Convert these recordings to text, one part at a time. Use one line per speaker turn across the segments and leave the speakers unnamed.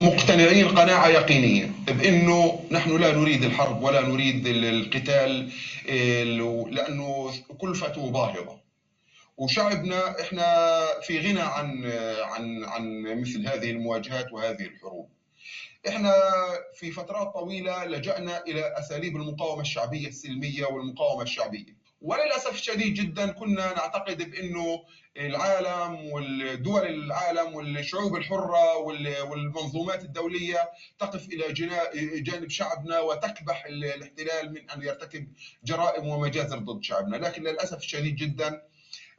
مقتنعين قناعة يقينية بأنه نحن لا نريد الحرب ولا نريد القتال، لأنه كلفته باهظة، وشعبنا احنا في غنى عن مثل هذه المواجهات وهذه الحروب. احنا في فترات طويلة لجأنا إلى أساليب المقاومة الشعبية السلمية والمقاومة الشعبية، وللأسف الشديد جدا كنا نعتقد بأنه العالم والدول العالم والشعوب الحرة والمنظومات الدولية تقف إلى جانب شعبنا وتكبح الاحتلال من أن يرتكب جرائم ومجازر ضد شعبنا، لكن للأسف الشديد جدا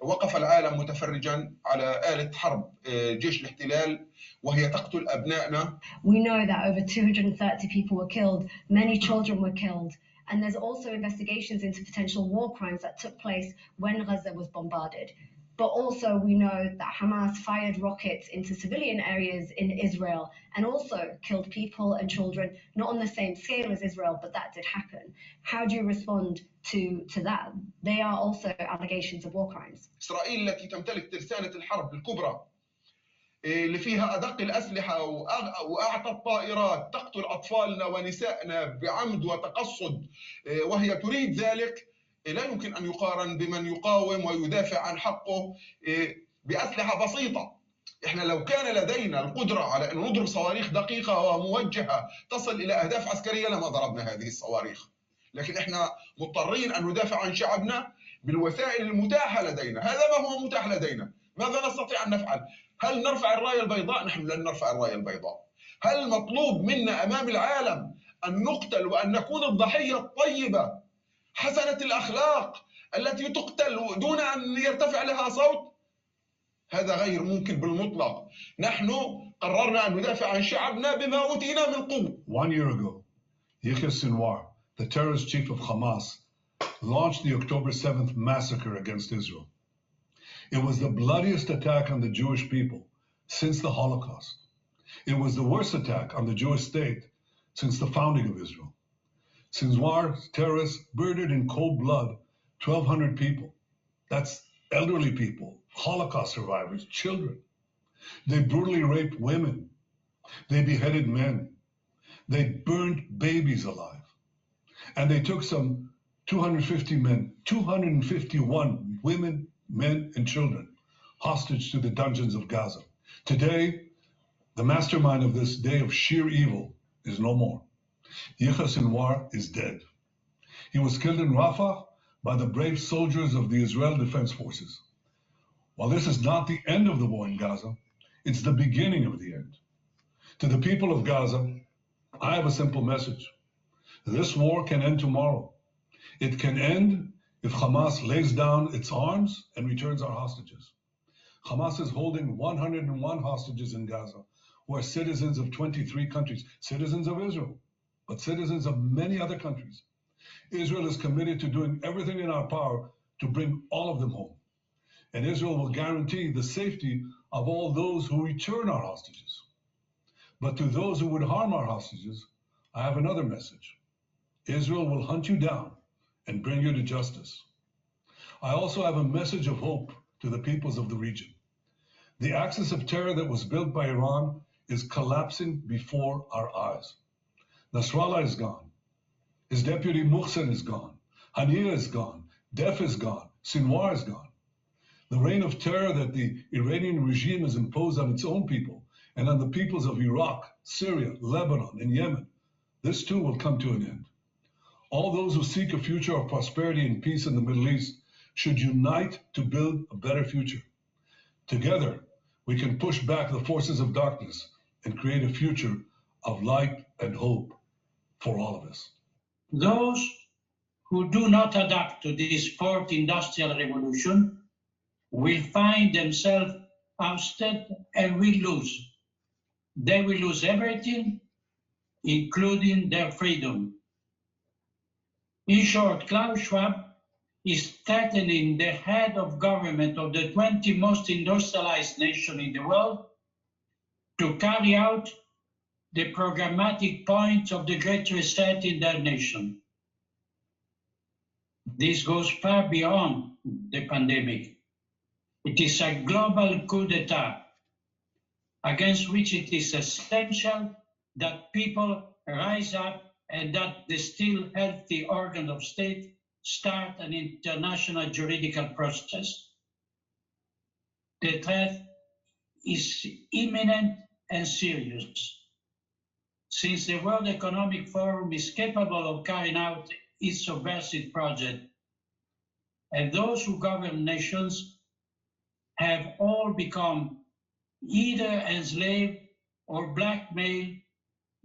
وقف العالم متفرجا على آلة حرب جيش الاحتلال وهي تقتل أبنائنا.
We know that over 230 people were killed, many children were killed, and there's also investigations into potential war crimes that took place when Gaza was bombarded. But also we know that Hamas fired rockets into civilian areas in Israel and also killed people and children, not on the same scale as Israel, but that did happen. How do you respond to that? They are also allegations of war crimes.
إسرائيل التي تمتلك ترسانة الحرب الكبرى اللي فيها أدق الأسلحة وأعتى طائرات تقتل أطفالنا ونسائنا بعمد وتقصد وهي تريد ذلك، لا يمكن أن يقارن بمن يقاوم ويدافع عن حقه بأسلحة بسيطة. إحنا لو كان لدينا القدرة على أن نضرب صواريخ دقيقة وموجهة تصل إلى أهداف عسكرية لما ضربنا هذه الصواريخ، لكن إحنا مضطرين أن ندافع عن شعبنا بالوسائل المتاحة لدينا. هذا ما هو متاح لدينا. ماذا نستطيع أن نفعل؟ هل نرفع الراية البيضاء؟ نحن لن نرفع الراية البيضاء. هل مطلوب منا أمام العالم أن نقتل وأن نكون الضحية الطيبة حسنة الأخلاق التي تقتل دون أن يرتفع لها صوت؟ هذا غير ممكن بالمطلق. نحن قررنا أن ندافع عن شعبنا بما أوتينا من قوة.
1 year ago, Yahya Sinwar, the terrorist chief of Hamas, launched the October 7th massacre against Israel. It was the bloodiest attack on the Jewish people since the Holocaust. It was the worst attack on the Jewish state since the founding of Israel. Sinwar's terrorists murdered in cold blood 1,200 people. That's elderly people, Holocaust survivors, children. They brutally raped women. They beheaded men. They burned babies alive. And they took some 250 men, 251 women, men, and children hostage to the dungeons of Gaza. Today, the mastermind of this day of sheer evil is no more. Yahya Sinwar is dead. He was killed in Rafah by the brave soldiers of the Israel Defense Forces. While this is not the end of the war in Gaza, it's the beginning of the end. To the people of Gaza, I have a simple message. This war can end tomorrow. It can end if Hamas lays down its arms and returns our hostages. Hamas is holding 101 hostages in Gaza, who are citizens of 23 countries, citizens of Israel, but citizens of many other countries. Israel is committed to doing everything in our power to bring all of them home. And Israel will guarantee the safety of all those who return our hostages. But to those who would harm our hostages, I have another message. Israel will hunt you down and bring you to justice. I also have a message of hope to the peoples of the region. The axis of terror that was built by Iran is collapsing before our eyes. Nasrallah is gone. His deputy Muhsin is gone. Haniyeh is gone. Def is gone. Sinwar is gone. The reign of terror that the Iranian regime has imposed on its own people and on the peoples of Iraq, Syria, Lebanon, and Yemen, this too will come to an end. All those who seek a future of prosperity and peace in the Middle East should unite to build a better future. Together, we can push back the forces of darkness and create a future of light and hope for all of us.
Those who do not adapt to this fourth industrial revolution will find themselves ousted and will lose. They will lose everything, including their freedom. In short, Klaus Schwab is threatening the head of government of the 20 most industrialized nations in the world to carry out the programmatic points of the Great Reset in their nation. This goes far beyond the pandemic. It is a global coup d'etat. against which it is essential that people rise up and that the still healthy organ of state start an international juridical process. The threat is imminent and serious. Since the World Economic Forum is capable of carrying out its subversive project, and those who govern nations have all become either enslaved or blackmailed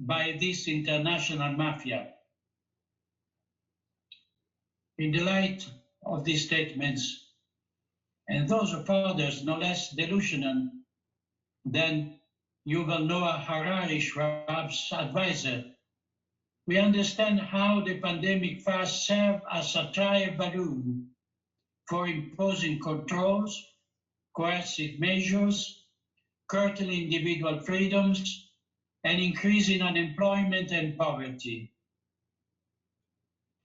by this international mafia. In the light of these statements, and those of others no less delusional than Yuval Noah Harari, Schwab's advisor, we understand how the pandemic first served as a trial balloon for imposing controls, coercive measures, curtailing individual freedoms, and increasing unemployment and poverty.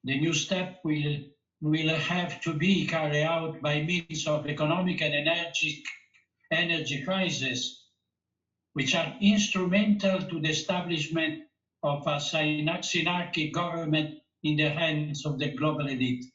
The new step will have to be carried out by means of economic and energy crisis, which are instrumental to the establishment of a synarchic government in the hands of the global elite.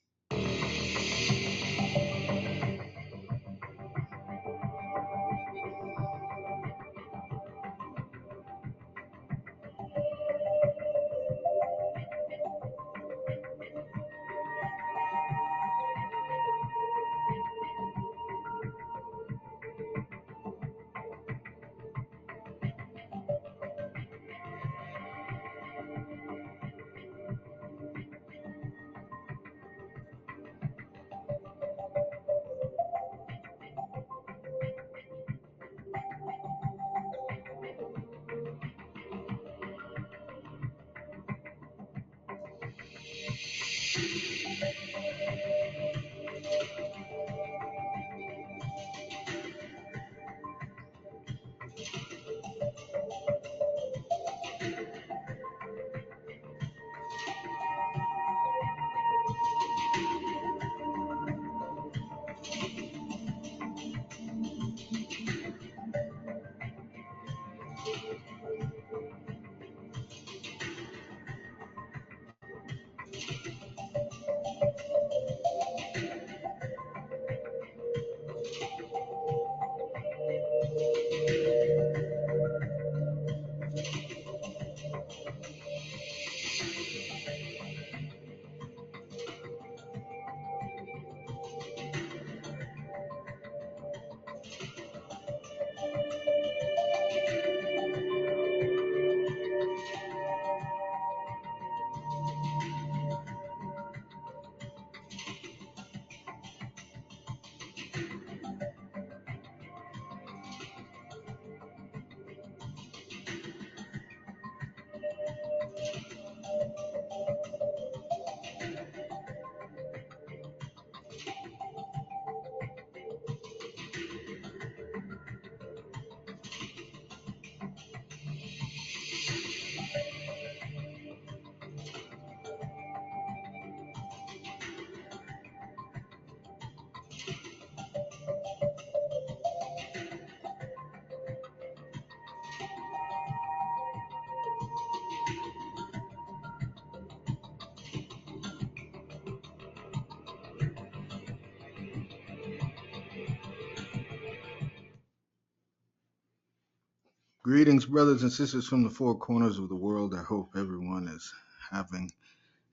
Greetings, brothers and sisters from the four corners of the world. I hope everyone is having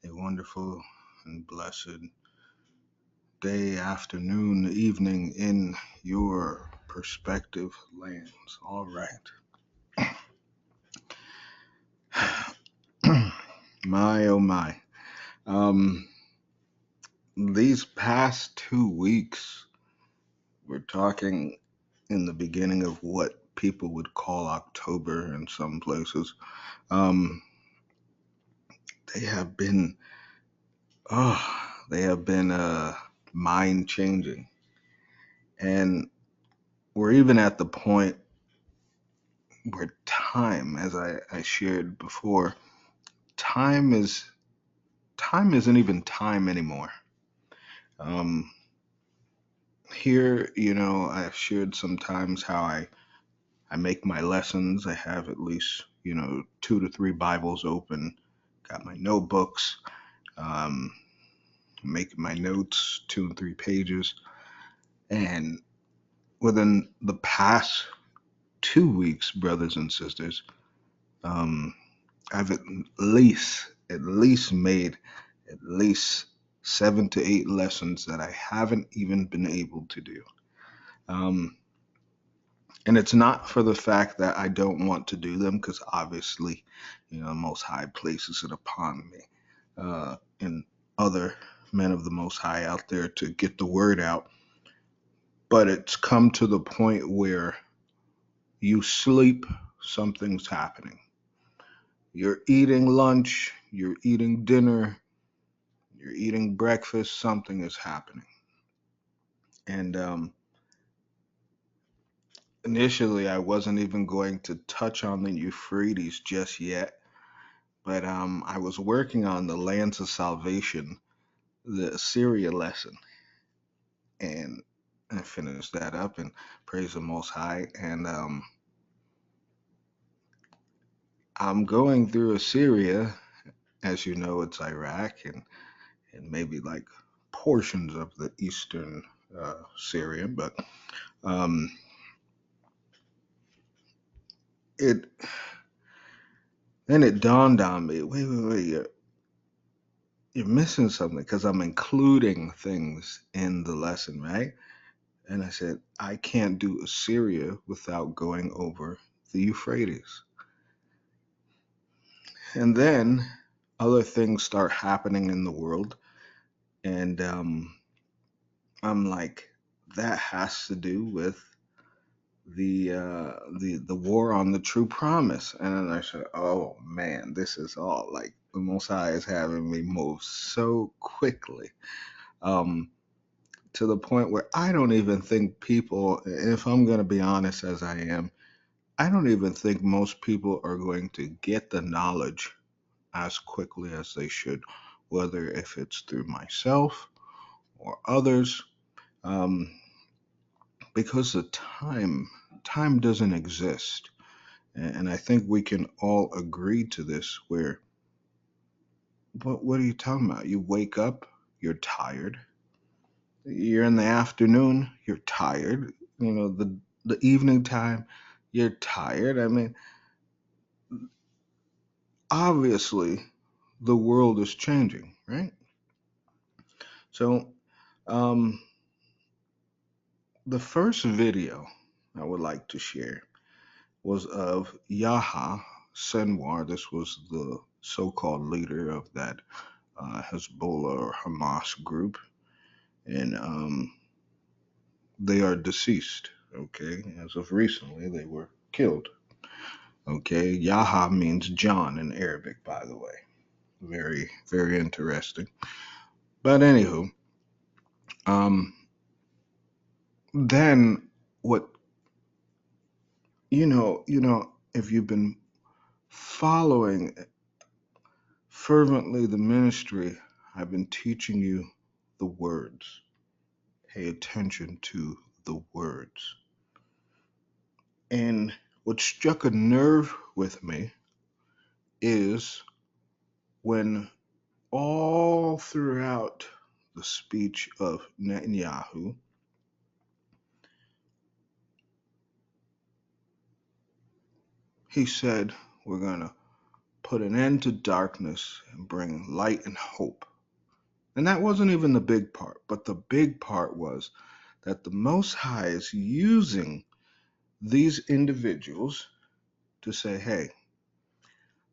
a wonderful and blessed day, afternoon, evening in your perspective lands. All right. My, oh my. These past 2 weeks, we're talking in the beginning of what people would call October in some places. They have been mind changing. And we're even at the point where time, as I shared before, time isn't even time anymore. Here, I've shared sometimes how I I make my lessons. I have at least, 2 to 3 Bibles open. Got my notebooks. Um, making my notes, 2 and 3 pages. And within the past 2 weeks, brothers and sisters, um, I've at least made at least 7 to 8 lessons that I haven't even been able to do. Um, and it's not for the fact that I don't want to do them, because obviously, the Most High places it upon me, and other men of the Most High out there to get the word out. But it's come to the point where you sleep, something's happening. You're eating lunch, you're eating dinner, you're eating breakfast, something is happening. And initially, I wasn't even going to touch on the Euphrates just yet, but I was working on the Lands of Salvation, the Assyria lesson, and I finished that up, and praise the Most High. And I'm going through Assyria. As you know, it's Iraq and maybe like portions of the eastern Syria, but um, it then it dawned on me, wait, you're missing something, because I'm including things in the lesson, right? And I said, I can't do Assyria without going over the Euphrates. And then other things start happening in the world, and I'm like, that has to do with the war on the true promise. And then I said, oh man, this is all like the Most High is having me move so quickly, to the point where I don't even think people, if I'm going to be honest as I am, I don't even think most people are going to get the knowledge as quickly as they should, whether if it's through myself or others, um, because the time doesn't exist. And I think we can all agree to this, where, what are you talking about? You wake up, you're tired. You're in the afternoon, you're tired. The evening time, you're tired. I mean, obviously, the world is changing, right? So, um, the first video I would like to share was of Yahya Senwar. This was the so-called leader of that Hezbollah or Hamas group, and they are deceased. Okay, as of recently, they were killed. Okay, Yahya means John in Arabic, by the way. Very, very interesting. But anywho, um, then what? If you've been following fervently the ministry, I've been teaching you the words. Pay attention to the words. And what struck a nerve with me is when all throughout the speech of Netanyahu, he said, we're going to put an end to darkness and bring light and hope. And that wasn't even the big part, but the big part was that the Most High is using these individuals to say, hey,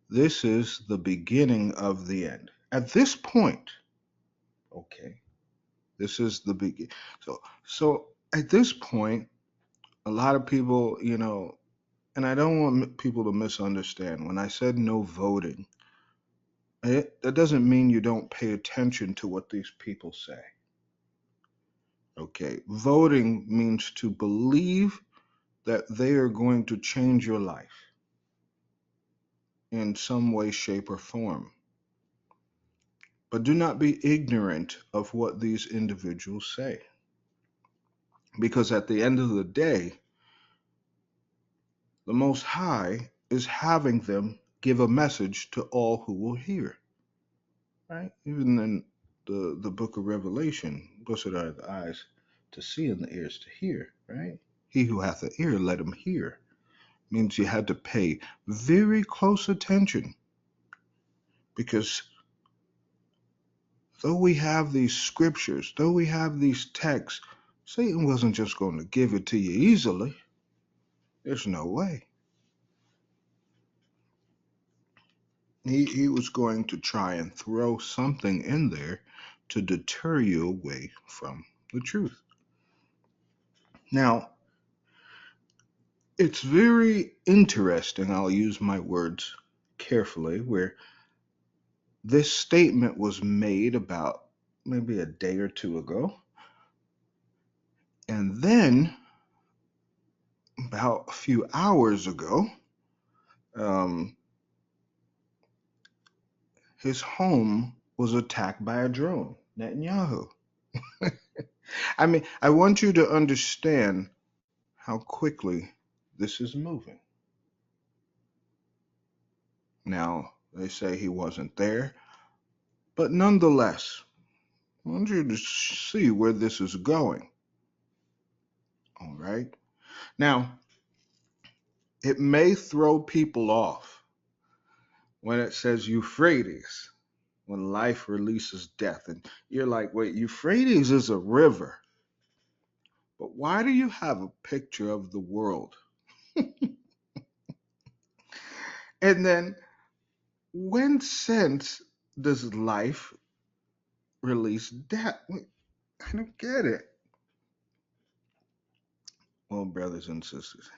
this is the beginning of the end. At this point, okay, this is the beginning. So at this point, a lot of people, and I don't want people to misunderstand. When I said no voting, that doesn't mean you don't pay attention to what these people say. Okay, voting means to believe that they are going to change your life in some way, shape, or form. But do not be ignorant of what these individuals say. Because at the end of the day, the Most High is having them give a message to all who will hear. Right? Even in the book of Revelation, blessed are the eyes to see and the ears to hear, right? He who hath an ear, let him hear. Means you had to pay very close attention, because though we have these scriptures, though we have these texts, Satan wasn't just going to give it to you easily. There's no way. He was going to try and throw something in there to deter you away from the truth. Now, it's very interesting, I'll use my words carefully, where this statement was made about maybe a day or two ago. And then, about a few hours ago, his home was attacked by a drone, Netanyahu. I mean, I want you to understand how quickly this is moving. Now, they say he wasn't there, but nonetheless, I want you to see where this is going. All right. Now, it may throw people off when it says Euphrates, when life releases death. And you're like, wait, Euphrates is a river. But why do you have a picture of the world? And then, when sense does life release death? I don't get it. Well, brothers and sisters,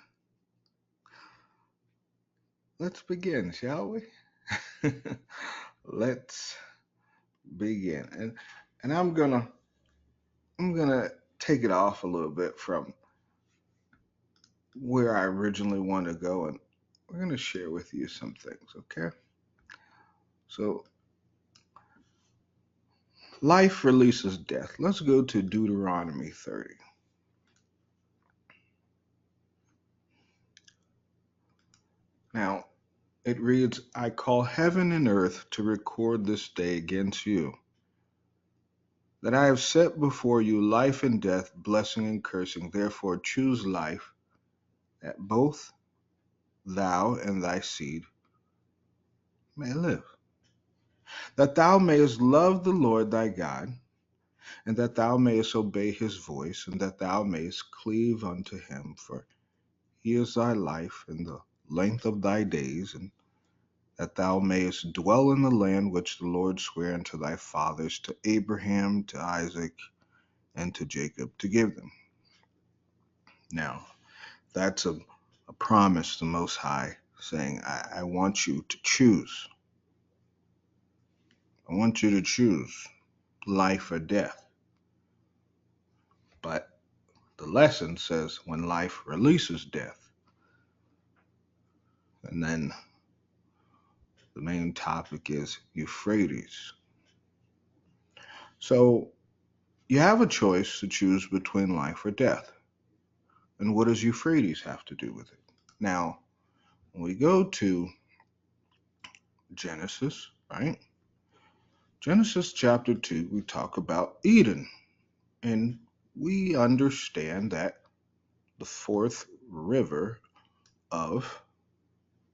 let's begin, shall we? Let's begin. And I'm gonna take it off a little bit from where I originally want to go, and we're gonna share with you some things, okay? So, life releases death. Let's go to Deuteronomy 30. Now, it reads, I call heaven and earth to record this day against you, that I have set before you life and death, blessing and cursing. Therefore choose life, that both thou and thy seed may live, that thou mayest love the Lord thy God, and that thou mayest obey his voice, and that thou mayest cleave unto him, for he is thy life and the length of thy days, and that thou mayest dwell in the land which the Lord sware unto thy fathers, to Abraham, to Isaac, and to Jacob, to give them. Now, that's a promise the Most High, saying, I want you to choose. I want you to choose life or death. But the lesson says when life releases death. And then the main topic is Euphrates. So you have a choice to choose between life or death. And what does Euphrates have to do with it? Now, when we go to Genesis, right? Genesis chapter 2, we talk about Eden. And we understand that the fourth river of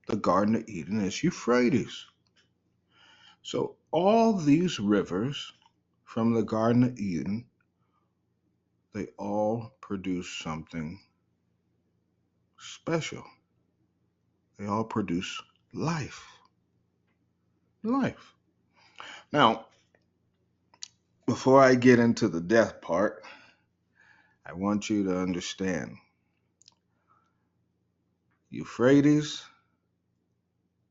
the Garden of Eden is Euphrates. So all these rivers from the Garden of Eden, they all produce something special. They all produce life. Life. Now, before I get into the death part, I want you to understand Euphrates,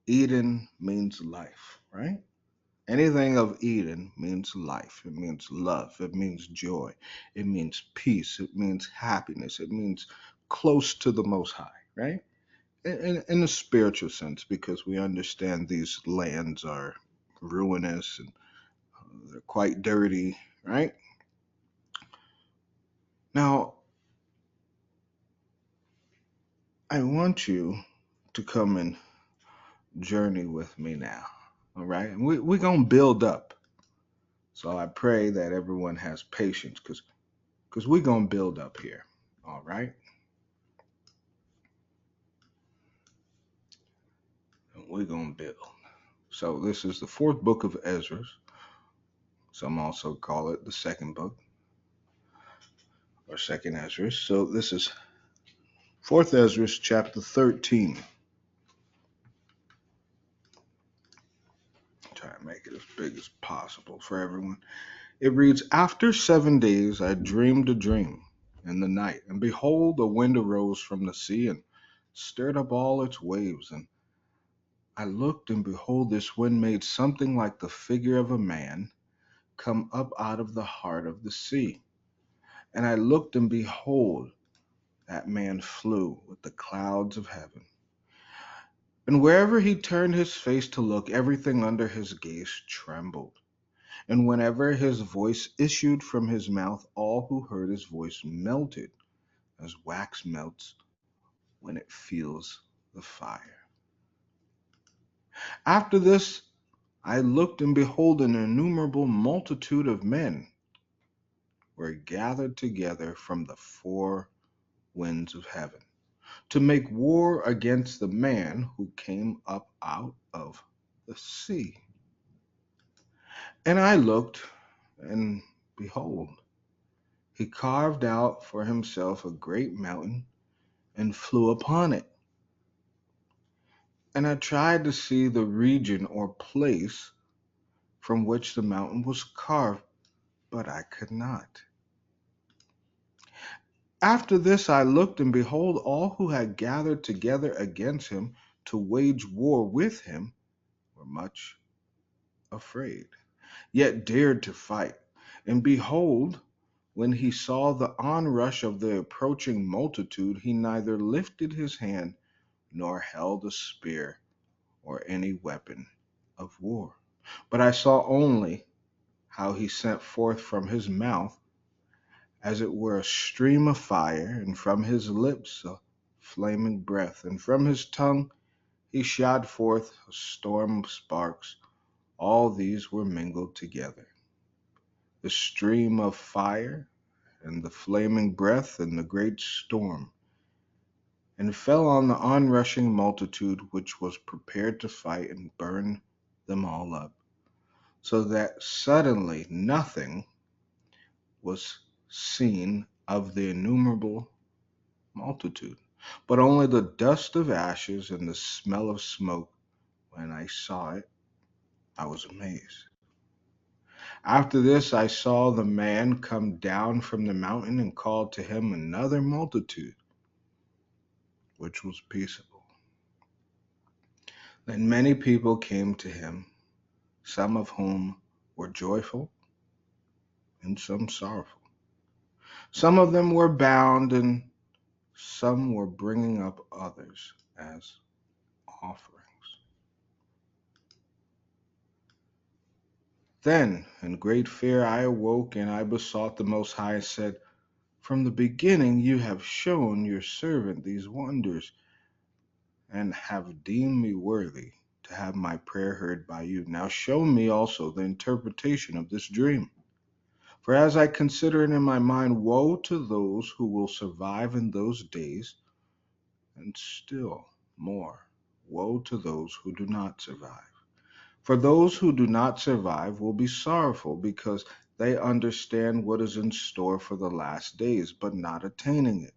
Eden means life, right? Anything of Eden means life. It means love. It means joy. It means peace. It means happiness. It means close to the Most High, right? In a spiritual sense, because we understand these lands are ruinous and they're quite dirty, right? Now, I want you to come and journey with me now. All right. And we're going to build up. So I pray that everyone has patience because we're going to build up here. All right. And we're going to build. So this is the fourth book of Ezra. Some also call it the second book or second Ezra. So this is fourth Ezra chapter 13. Try to make it as big as possible for everyone. It reads, After 7 days I dreamed a dream in the night, and behold, a wind arose from the sea and stirred up all its waves. And I looked, and behold, this wind made something like the figure of a man come up out of the heart of the sea. And I looked, and behold, that man flew with the clouds of heaven. And wherever he turned his face to look, everything under his gaze trembled. And whenever his voice issued from his mouth, all who heard his voice melted as wax melts when it feels the fire. After this, I looked, and behold, an innumerable multitude of men were gathered together from the four winds of heaven to make war against the man who came up out of the sea. And I looked, and behold, he carved out for himself a great mountain and flew upon it. And I tried to see the region or place from which the mountain was carved, but I could not. After this I looked, and behold, all who had gathered together against him to wage war with him were much afraid, yet dared to fight. And behold, when he saw the onrush of the approaching multitude, he neither lifted his hand nor held a spear or any weapon of war. But I saw only how he sent forth from his mouth as it were a stream of fire, and from his lips a flaming breath, and from his tongue he shot forth a storm of sparks. All these were mingled together, the stream of fire and the flaming breath and the great storm, and fell on the onrushing multitude which was prepared to fight, and burned them all up, so that suddenly nothing was seen of the innumerable multitude, but only the dust of ashes and the smell of smoke. When I saw it, I was amazed. After this, I saw the man come down from the mountain and called to him another multitude, which was peaceable. Then many people came to him, some of whom were joyful and some sorrowful. Some of them were bound, and some were bringing up others as offerings. Then, in great fear, I awoke, and I besought the Most High and said, From the beginning you have shown your servant these wonders, and have deemed me worthy to have my prayer heard by you. Now show me also the interpretation of this dream. For as I consider it in my mind, woe to those who will survive in those days, and still more, woe to those who do not survive. For those who do not survive will be sorrowful, because they understand what is in store for the last days, but not attaining it.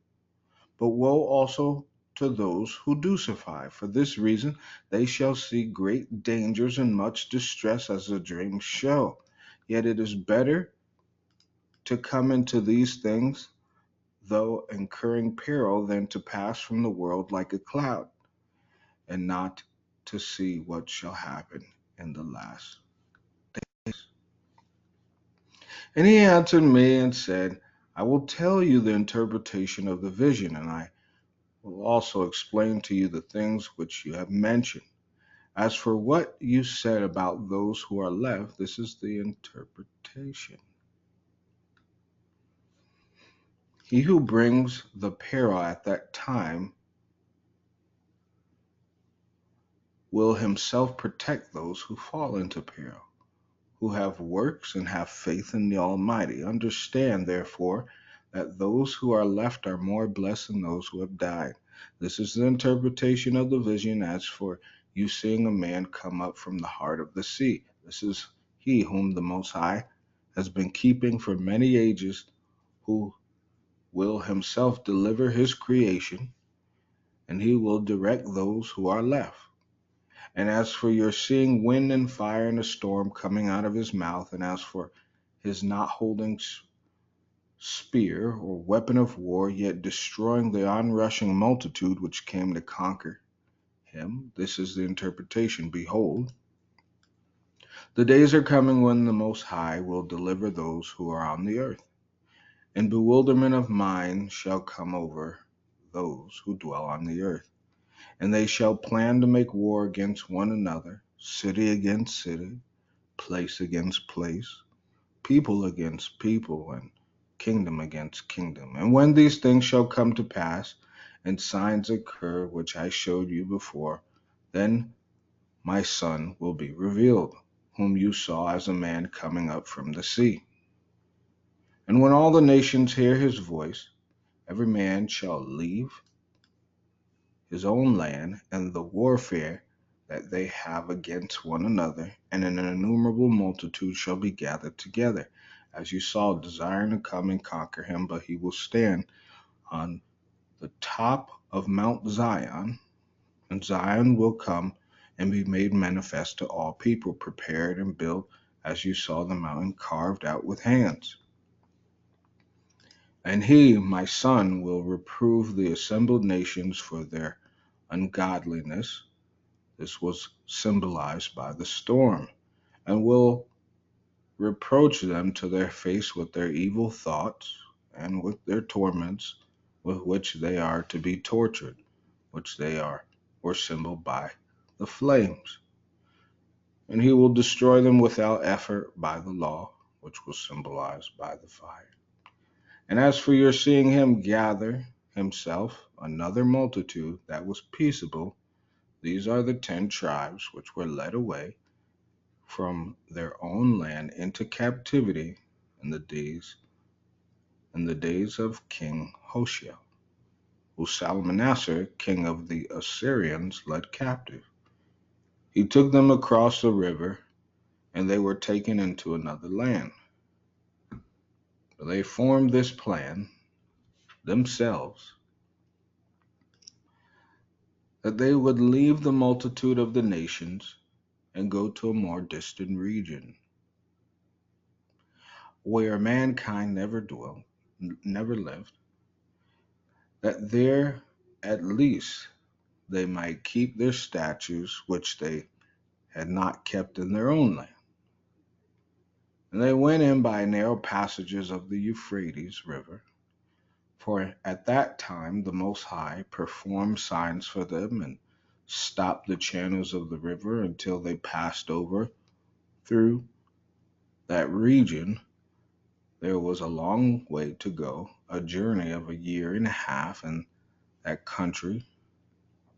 But woe also to those who do survive. For this reason, they shall see great dangers and much distress, as the dreams show. Yet it is better to come into these things, though incurring peril, than to pass from the world like a cloud, and not to see what shall happen in the last. And he answered me and said, I will tell you the interpretation of the vision, and I will also explain to you the things which you have mentioned. As for what you said about those who are left, this is the interpretation. He who brings the peril at that time will himself protect those who fall into peril, who have works and have faith in the Almighty. Understand, therefore, that those who are left are more blessed than those who have died. This is the interpretation of the vision. As for you seeing a man come up from the heart of the sea, this is he whom the Most High has been keeping for many ages, who will himself deliver his creation, and he will direct those who are left. And as for your seeing wind and fire and a storm coming out of his mouth, and as for his not holding spear or weapon of war, yet destroying the onrushing multitude which came to conquer him, this is the interpretation. Behold, the days are coming when the Most High will deliver those who are on the earth, and bewilderment of mind shall come over those who dwell on the earth. And they shall plan to make war against one another, city against city, place against place, people against people, and kingdom against kingdom. And when these things shall come to pass, and signs occur which I showed you before, then my Son will be revealed, whom you saw as a man coming up from the sea. And when all the nations hear his voice, every man shall leave his own land and the warfare that they have against one another, and an innumerable multitude shall be gathered together, as you saw, desiring to come and conquer him. But he will stand on the top of Mount Zion, and Zion will come and be made manifest to all people, prepared and built, as you saw the mountain carved out with hands. And he, my Son, will reprove the assembled nations for their ungodliness. This was symbolized by the storm, and will reproach them to their face with their evil thoughts and with their torments with which they are to be tortured, which were symbolized by the flames. And he will destroy them without effort by the law, which was symbolized by the fire. And as for your seeing him gather himself another multitude that was peaceable, these are the 10 tribes which were led away from their own land into captivity in the days of King Hoshea, who Salmanassar, king of the Assyrians, led captive. He took them across the river, and they were taken into another land. They formed this plan themselves, that they would leave the multitude of the nations and go to a more distant region, where mankind never lived, that there at least they might keep their statutes which they had not kept in their own land. And they went in by narrow passages of the Euphrates River, for at that time the Most High performed signs for them and stopped the channels of the river until they passed over through that region. There was a long way to go, a journey of a year and a half, and that country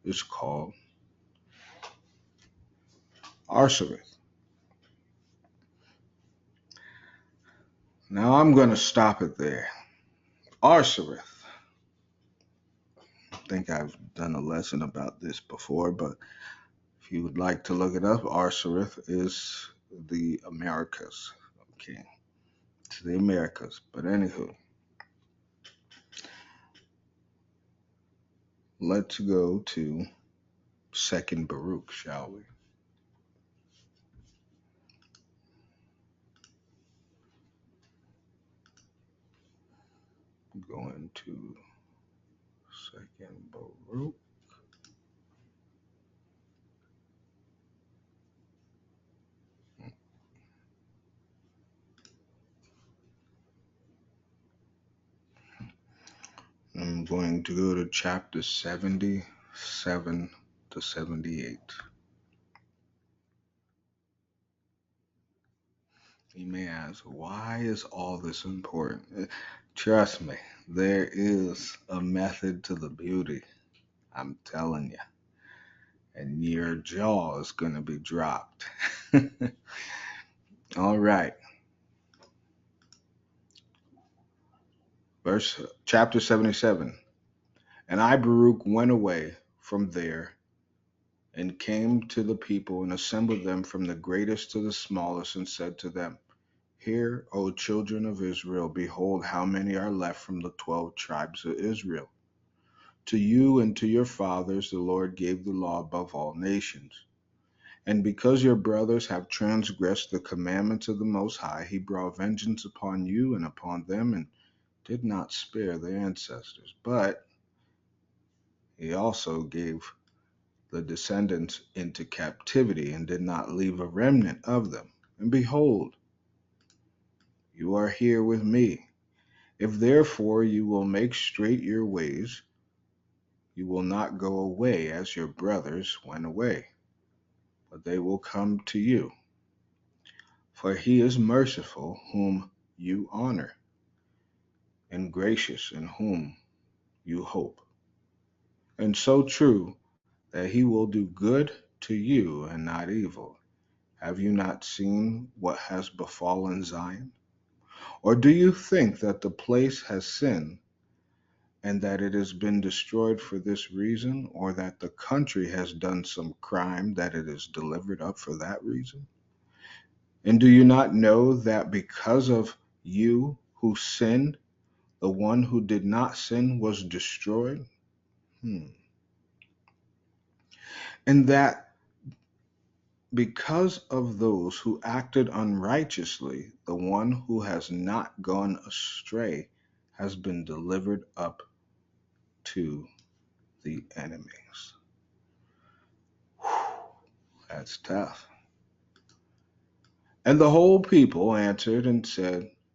is called Arsareth. Now I'm going to stop it there. Arsareth. I think I've done a lesson about this before, but if you would like to look it up, Arsareth is the Americas. Okay, it's the Americas. But anywho, let's go to 2nd Baruch, shall we? Going to 2nd Baruch. I'm going to go to chapter 77 to 78. You may ask, why is all this important? Trust me, there is a method to the beauty. I'm telling you. and your jaw is going to be dropped. All right. Chapter 77. And I, Baruch, went away from there and came to the people and assembled them from the greatest to the smallest and said to them, Hear, O children of Israel, behold how many are left from the 12 tribes of Israel. To you and to your fathers the Lord gave the law above all nations. And because your brothers have transgressed the commandments of the Most High, he brought vengeance upon you and upon them, and did not spare their ancestors. But he also gave the descendants into captivity, and did not leave a remnant of them. And behold, you are here with me. If therefore you will make straight your ways, you will not go away as your brothers went away, but they will come to you. For he is merciful, whom you honor, and gracious, in whom you hope, and so true that he will do good to you and not evil. Have you not seen what has befallen Zion? Or do you think that the place has sinned, and that it has been destroyed for this reason, or that the country has done some crime that it is delivered up for that reason? And do you not know that because of you who sinned, the one who did not sin was destroyed? And that because of those who acted unrighteously, the one who has not gone astray has been delivered up to the enemies. That's tough. And the whole people answered and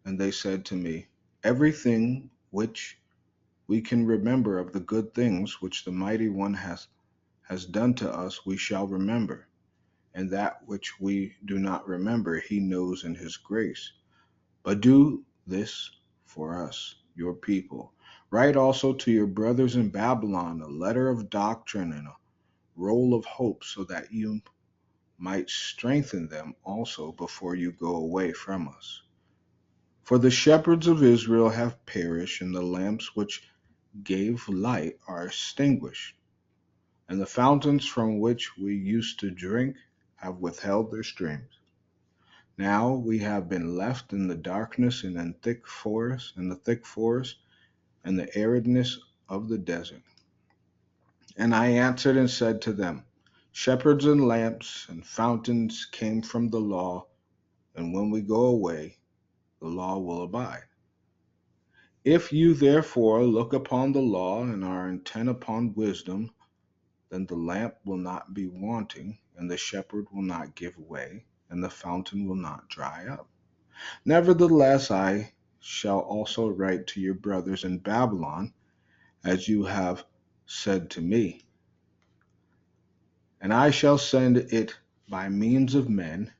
they said to me, Everything which we can remember of the good things which the Mighty One has done to us, we shall remember. And that which we do not remember, he knows in his grace. But do this for us, your people. Write also to your brothers in Babylon a letter of doctrine and a roll of hope, so that you might strengthen them also before you go away from us. For the shepherds of Israel have perished, and the lamps which gave light are extinguished, and the fountains from which we used to drink have withheld their streams. Now we have been left in the darkness and in the thick forest, and the aridness of the desert. And I answered and said to them, Shepherds and lamps and fountains came from the law, and when we go away, the law will abide. If you therefore look upon the law and are intent upon wisdom, then the lamp will not be wanting, and the shepherd will not give way, and the fountain will not dry up. Nevertheless, I shall also write to your brothers in Babylon, as you have said to me. And I shall send it by means of men.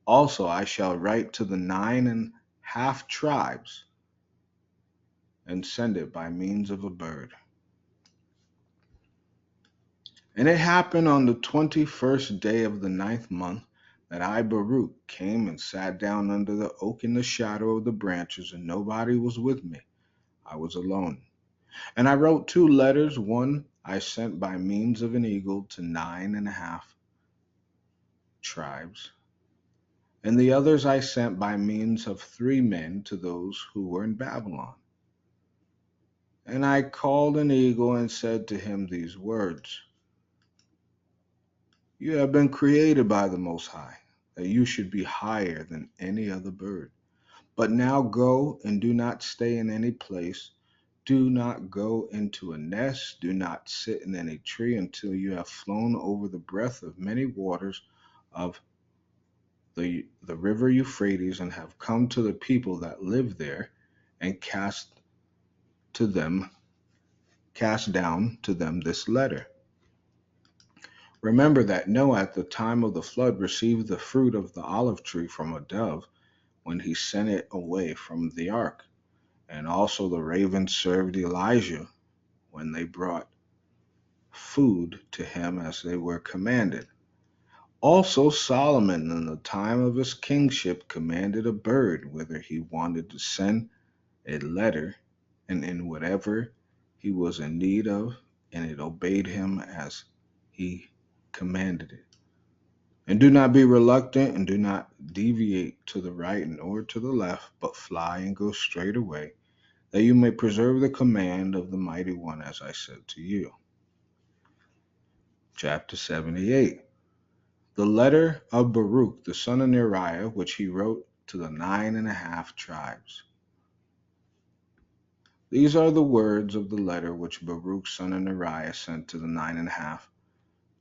Also, I shall write to the 9.5 tribes, and send it by means of a bird. And it happened on the 21st day of the 9th month, that I, Baruch, came and sat down under the oak in the shadow of the branches, and nobody was with me. I was alone. And I wrote 2 letters. One I sent by means of an eagle to 9.5 tribes, and the others I sent by means of 3 men to those who were in Babylon. And I called an eagle and said to him these words, You have been created by the Most High, that you should be higher than any other bird. But now go and do not stay in any place. Do not go into a nest. Do not sit in any tree until you have flown over the breadth of many waters of the river Euphrates, and have come to the people that live there, and cast down to them this letter. Remember that Noah at the time of the flood received the fruit of the olive tree from a dove when he sent it away from the ark. And also the ravens served Elijah when they brought food to him as they were commanded. Also, Solomon, in the time of his kingship, commanded a bird whither he wanted to send a letter, and in whatever he was in need of, and it obeyed him as he commanded it. And do not be reluctant, and do not deviate to the right nor to the left, but fly and go straight away, that you may preserve the command of the mighty one, as I said to you. Chapter 78. The letter of Baruch, the son of Neriah, which he wrote to the 9.5 tribes. These are the words of the letter which Baruch, son of Neriah, sent to the 9.5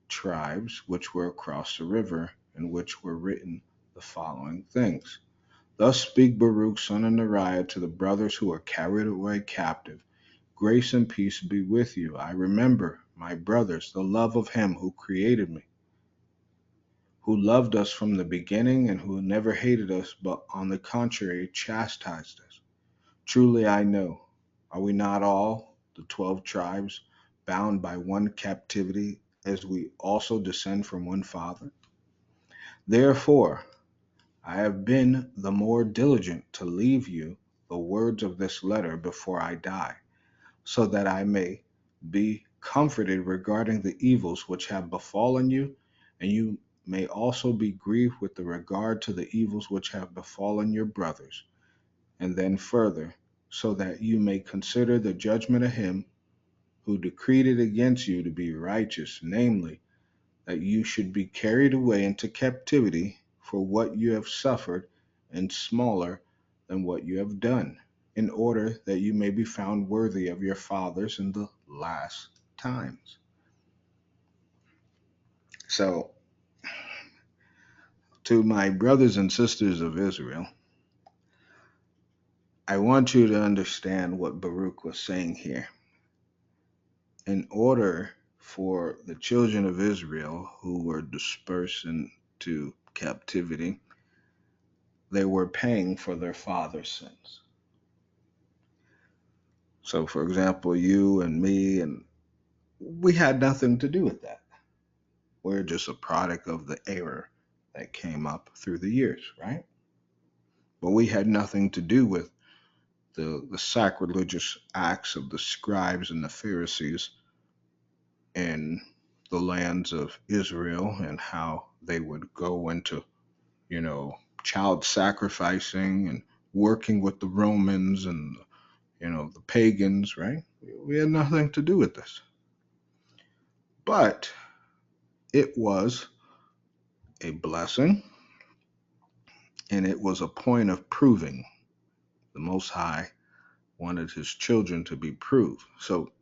tribes which were across the river, in which were written the following things. Thus speak Baruch, son of Neriah, to the brothers who are carried away captive. Grace and peace be with you. I remember, my brothers, the love of him who created me, who loved us from the beginning, and who never hated us, but on the contrary chastised us. Truly I know, are we not all, the 12 tribes, bound by one captivity, as we also descend from one Father? Therefore, I have been the more diligent to leave you the words of this letter before I die, so that I may be comforted regarding the evils which have befallen you, and you may also be grieved with the regard to the evils which have befallen your brothers. And then further, so that you may consider the judgment of him who decreed it against you to be righteous, namely, that you should be carried away into captivity for what you have suffered, and smaller than what you have done, in order that you may be found worthy of your fathers in the last times. So, to my brothers and sisters of Israel, I want you to understand what Baruch was saying here. In order for the children of Israel who were dispersed into captivity, they were paying for their father's sins. So, for example, you and me, and we had nothing to do with that. We're just a product of the error that came up through the years, right? But we had nothing to do with the sacrilegious acts of the scribes and the Pharisees in the lands of Israel, and how they would go into, child sacrificing and working with the Romans and, the pagans, right? We had nothing to do with this. But it was a blessing, and it was a point of proving. The Most High wanted his children to be proved. So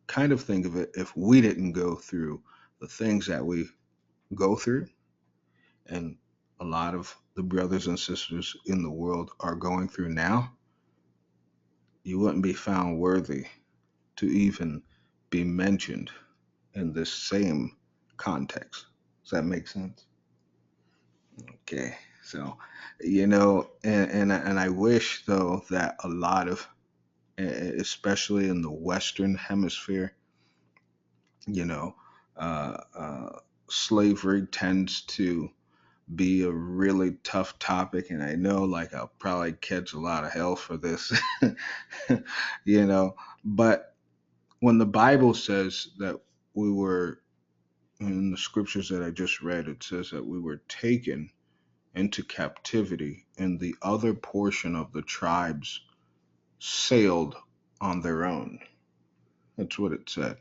kind of think of it, if we didn't go through the things that we go through, and a lot of the brothers and sisters in the world are going through now, you wouldn't be found worthy to even be mentioned in this same context. Does that make sense? Okay, so and I wish though that a lot of, especially in the Western Hemisphere, you know, uh, uh, slavery tends to be a really tough topic, and I know like I'll probably catch a lot of hell for this, you know, but when the Bible says that we were, in the scriptures that I just read, it says that we were taken into captivity, and the other portion of the tribes sailed on their own. That's what it said.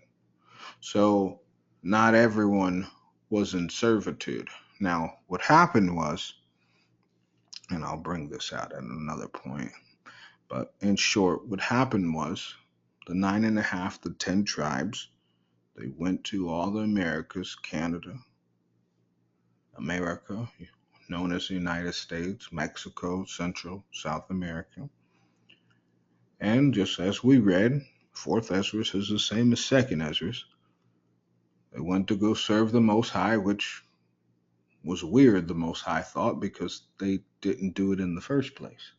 So not everyone was in servitude. Now, what happened was, and I'll bring this out at another point, but in short, what happened was the 9.5, the 10 tribes, they went to all the Americas, Canada, America, known as the United States, Mexico, Central, South America. And just as we read, 4th Esdras is the same as 2nd Esdras. They went to go serve the Most High, which was weird, the Most High thought, because they didn't do it in the first place.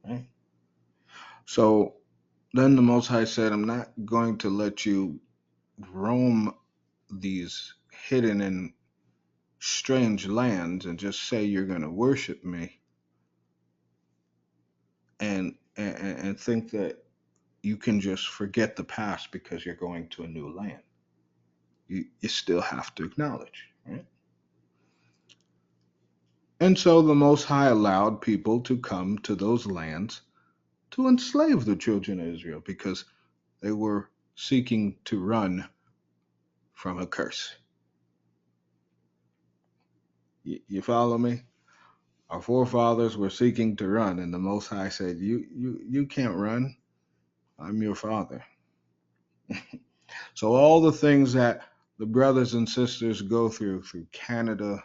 Right? So then the Most High said, I'm not going to let you roam these hidden and strange lands and just say you're going to worship me and think that you can just forget the past because you're going to a new land. You still have to acknowledge, right? And so the Most High allowed people to come to those lands to enslave the children of Israel because they were seeking to run from a curse. You follow me? Our forefathers were seeking to run, and the Most High said, You can't run. I'm your father. So all the things that the brothers and sisters go through Canada,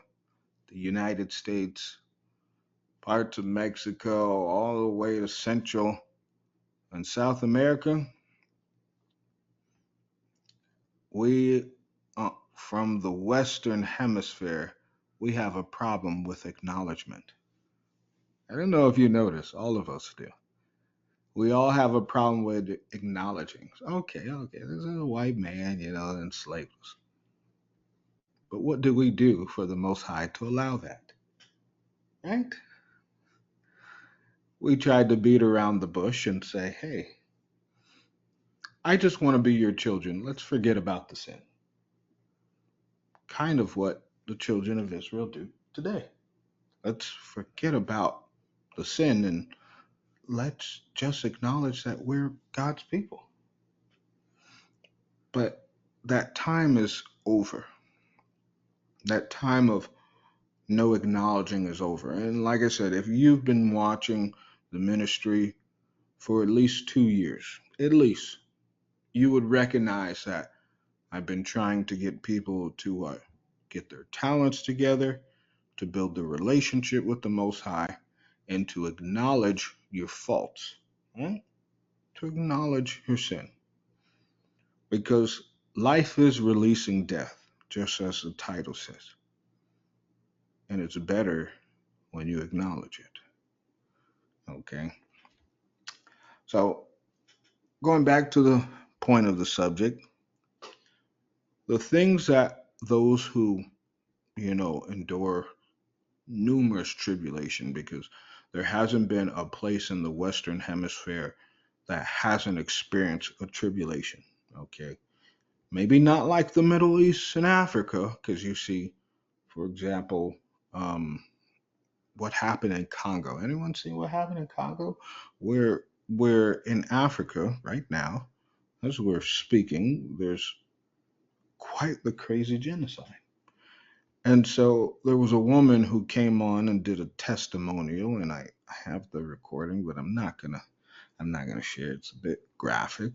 the United States, parts of Mexico, all the way to Central and South America, we, from the Western Hemisphere, we have a problem with acknowledgement. I don't know if you notice, all of us do. We all have a problem with acknowledging. Okay, this is a white man, enslaved us. But what do we do for the Most High to allow that? Right? We tried to beat around the bush and say, hey, I just want to be your children. Let's forget about the sin. Kind of what the children of Israel do today. Let's forget about the sin and let's just acknowledge that we're God's people. But that time is over. That time of no acknowledging is over. And like I said, if you've been watching the ministry for at least 2 years, at least, you would recognize that I've been trying to get people to get their talents together, to build the relationship with the Most High, and to acknowledge your faults, right? To acknowledge your sin. Because life is releasing death, just as the title says. And it's better when you acknowledge it. Okay? So, going back to the point of the subject, the things that those who, endure numerous tribulation, because there hasn't been a place in the Western Hemisphere that hasn't experienced a tribulation. Okay? Maybe not like the Middle East and Africa, because you see, for example, what happened in Congo. Anyone see what happened in Congo? Where in Africa right now, as we're speaking, there's quite the crazy genocide. And so there was a woman who came on and did a testimonial, and I have the recording, but I'm not gonna share it. It's a bit graphic.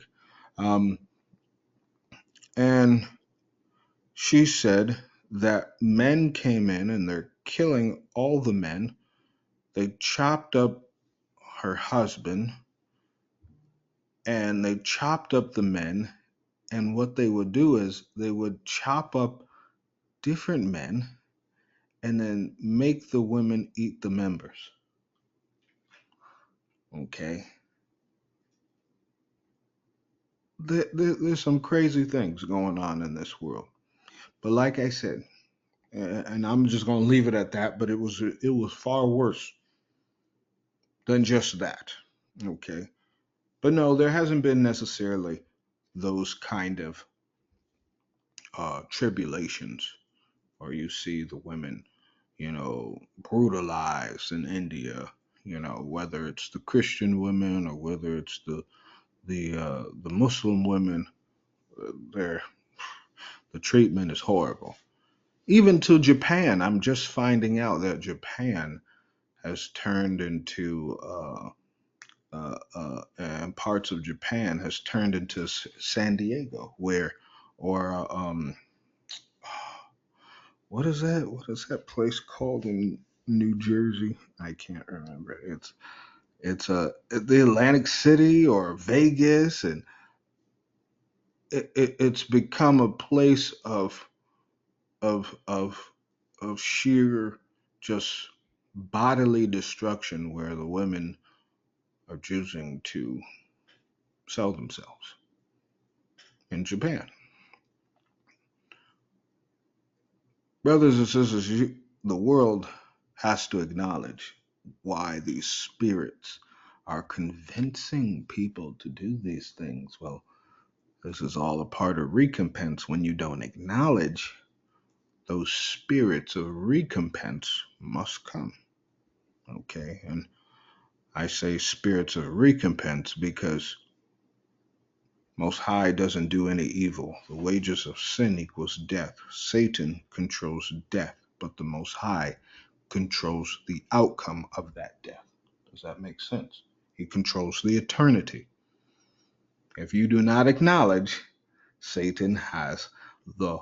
And she said that men came in and they're killing all the men. They chopped up her husband and they chopped up the men. And what they would do is they would chop up different men and then make the women eat the members. Okay. There's some crazy things going on in this world. But like I said, and I'm just going to leave it at that, but it was far worse than just that. Okay. But no, there hasn't been necessarily those kind of tribulations, or you see the women, brutalized in India. Whether it's the Christian women or whether it's the Muslim women, the treatment is horrible. Even to Japan, I'm just finding out that Japan has turned into and parts of Japan has turned into San Diego, or what is that? What is that place called in New Jersey? I can't remember. It's the Atlantic City or Vegas, and it's become a place of of of sheer just bodily destruction where the women are choosing to sell themselves in Japan. Brothers and sisters, the world has to acknowledge why these spirits are convincing people to do these things. Well, this is all a part of recompense. When you don't acknowledge, those spirits of recompense must come. Okay, and I say spirits of recompense because Most High doesn't do any evil. The wages of sin equals death. Satan controls death, but the Most High controls the outcome of that death. Does that make sense? He controls the eternity. If you do not acknowledge, Satan has the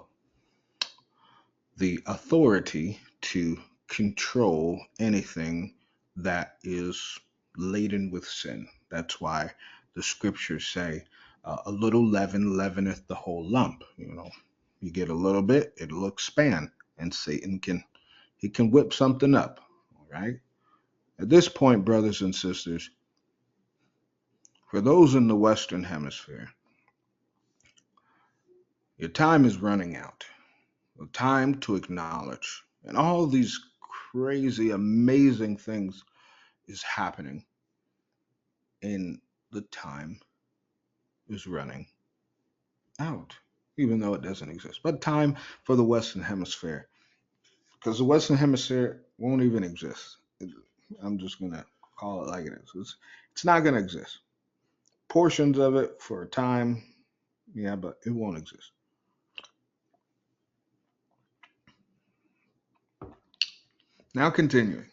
authority to control anything that is laden with sin. That's why the scriptures say, a little leaven leaveneth the whole lump. You get a little bit, it'll expand, and Satan can whip something up. All right. At this point, brothers and sisters, for those in the Western Hemisphere, your time is running out. The time to acknowledge. And all these crazy, amazing things is happening. And the time is running out, even though it doesn't exist. But time for the Western Hemisphere, because the Western Hemisphere won't even exist. I'm just going to call it like it is. It's not going to exist. Portions of it for a time, yeah, but it won't exist. Now continuing.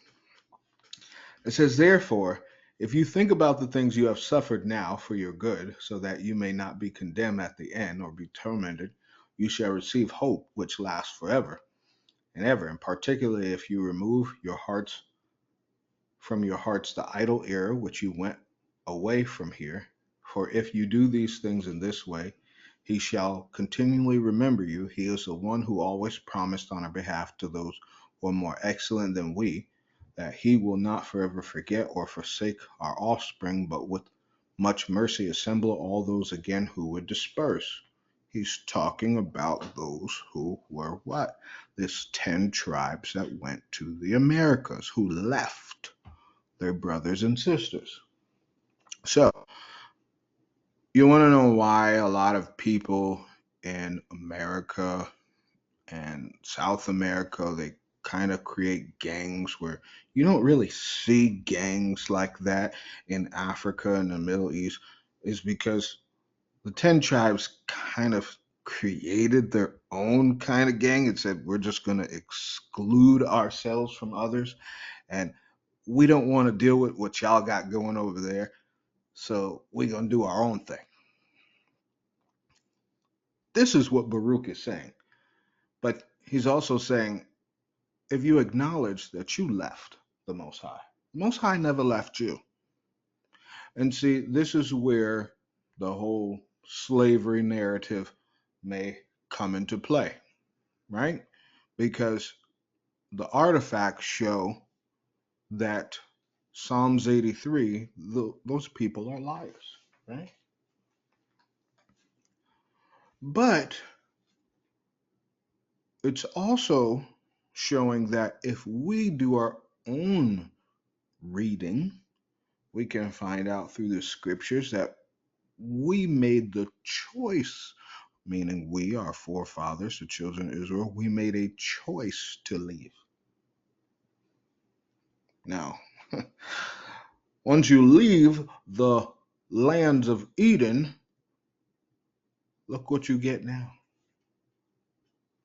It says, therefore, if you think about the things you have suffered now for your good, so that you may not be condemned at the end or be tormented, you shall receive hope which lasts forever and ever, and particularly if you remove from your hearts the idle error which you went away from here. For if you do these things in this way, he shall continually remember you. He is the one who always promised on our behalf to those who are more excellent than we, that he will not forever forget or forsake our offspring, but with much mercy assemble all those again who would disperse. He's talking about those who were what? This 10 tribes that went to the Americas, who left their brothers and sisters. So, you want to know why a lot of people in America and South America, they kind of create gangs where you don't really see gangs like that in Africa and the Middle East, is because the 10 tribes kind of created their own kind of gang and said, we're just going to exclude ourselves from others, and we don't want to deal with what y'all got going over there, so we're going to do our own thing. This is what Baruch is saying. But he's also saying, if you acknowledge that you left the Most High never left you. And see, this is where the whole slavery narrative may come into play, right? Because the artifacts show that Psalms 83, those people are liars, right? But it's also showing that if we do our own reading, we can find out through the scriptures that we made the choice, meaning we, our forefathers, the children of Israel, we made a choice to leave. Now, once you leave the lands of Eden, look what you get now.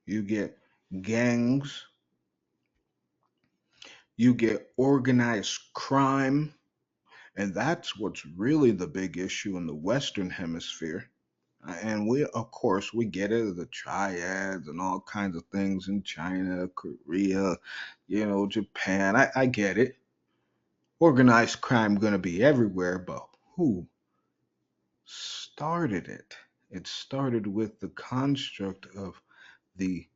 You get gangs, you get organized crime, and that's what's really the big issue in the Western Hemisphere. And we, of course, we get it, the triads and all kinds of things in China, Korea, Japan. I get it. Organized crime going to be everywhere, but who started it? It started with the construct of the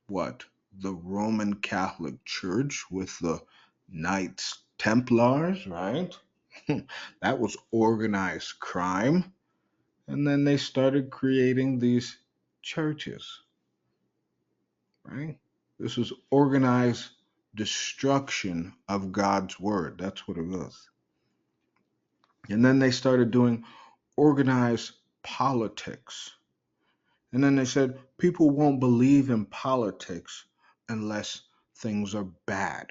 what? The Roman Catholic Church with the Knights Templars, right? That was organized crime. And then they started creating these churches, right? This was organized destruction of God's word. That's what it was. And then they started doing organized politics. And then they said people won't believe in politics unless things are bad.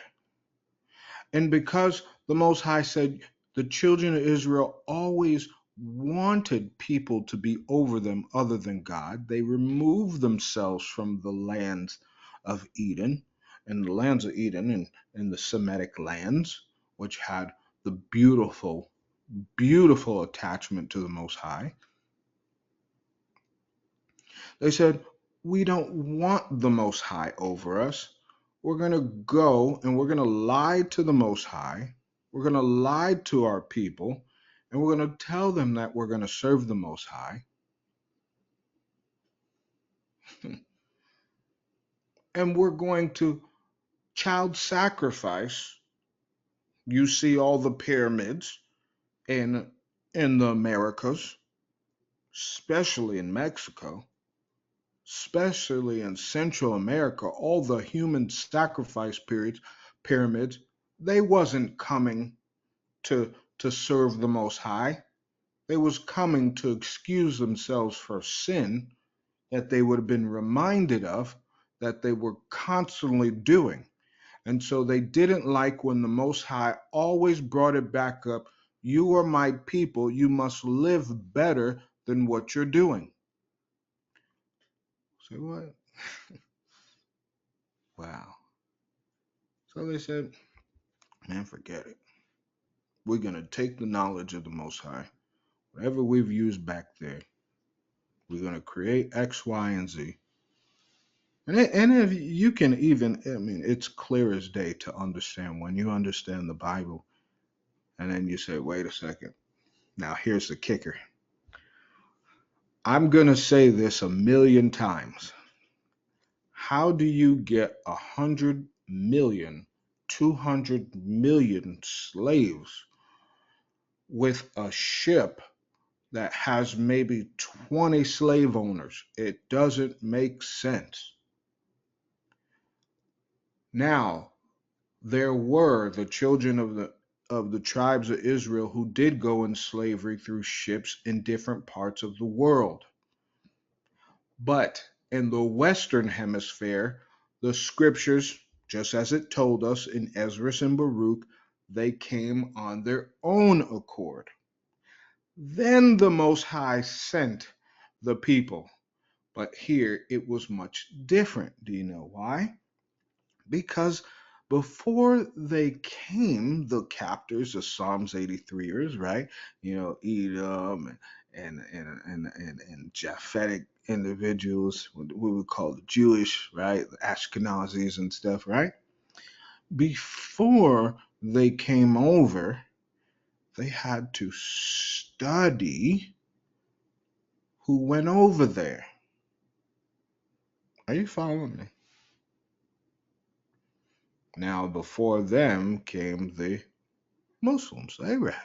And because the Most High said the children of Israel always wanted people to be over them other than God, they removed themselves from the lands of Eden, and the lands of Eden and the Semitic lands, which had the beautiful, beautiful attachment to the Most High. They said, we don't want the Most High over us. We're going to go and we're going to lie to the Most High. We're going to lie to our people, and we're going to tell them that we're going to serve the Most High. And we're going to child sacrifice. You see all the pyramids in the Americas, especially in Mexico, especially in Central America, all the human sacrifice pyramids, they wasn't coming to serve the Most High. They was coming to excuse themselves for sin that they would have been reminded of, that they were constantly doing. And so they didn't like when the Most High always brought it back up. You are my people. You must live better than what you're doing. Say what? Wow. So they said, man, forget it. We're going to take the knowledge of the Most High, whatever we've used back there. We're going to create X, Y, and Z. And if you can even, I mean, it's clear as day to understand when you understand the Bible. And then you say, wait a second. Now, here's the kicker. I'm going to say this 1,000,000 times. How do you get 100 million, 200 million slaves with a ship that has maybe 20 slave owners? It doesn't make sense. Now, there were the children of the tribes of Israel who did go in slavery through ships in different parts of the world. But in the Western Hemisphere, the scriptures, just as it told us in Ezra and Baruch, they came on their own accord. Then the Most High sent the people. But here it was much different. Do you know why? Because before they came, the captors, the Psalms 83ers, right? You know, Edom and Japhetic individuals, what we would call the Jewish, right? The Ashkenazis and stuff, right? Before they came over, they had to study who went over there. Are you following me? Now, before them came the Muslims, the Arabs.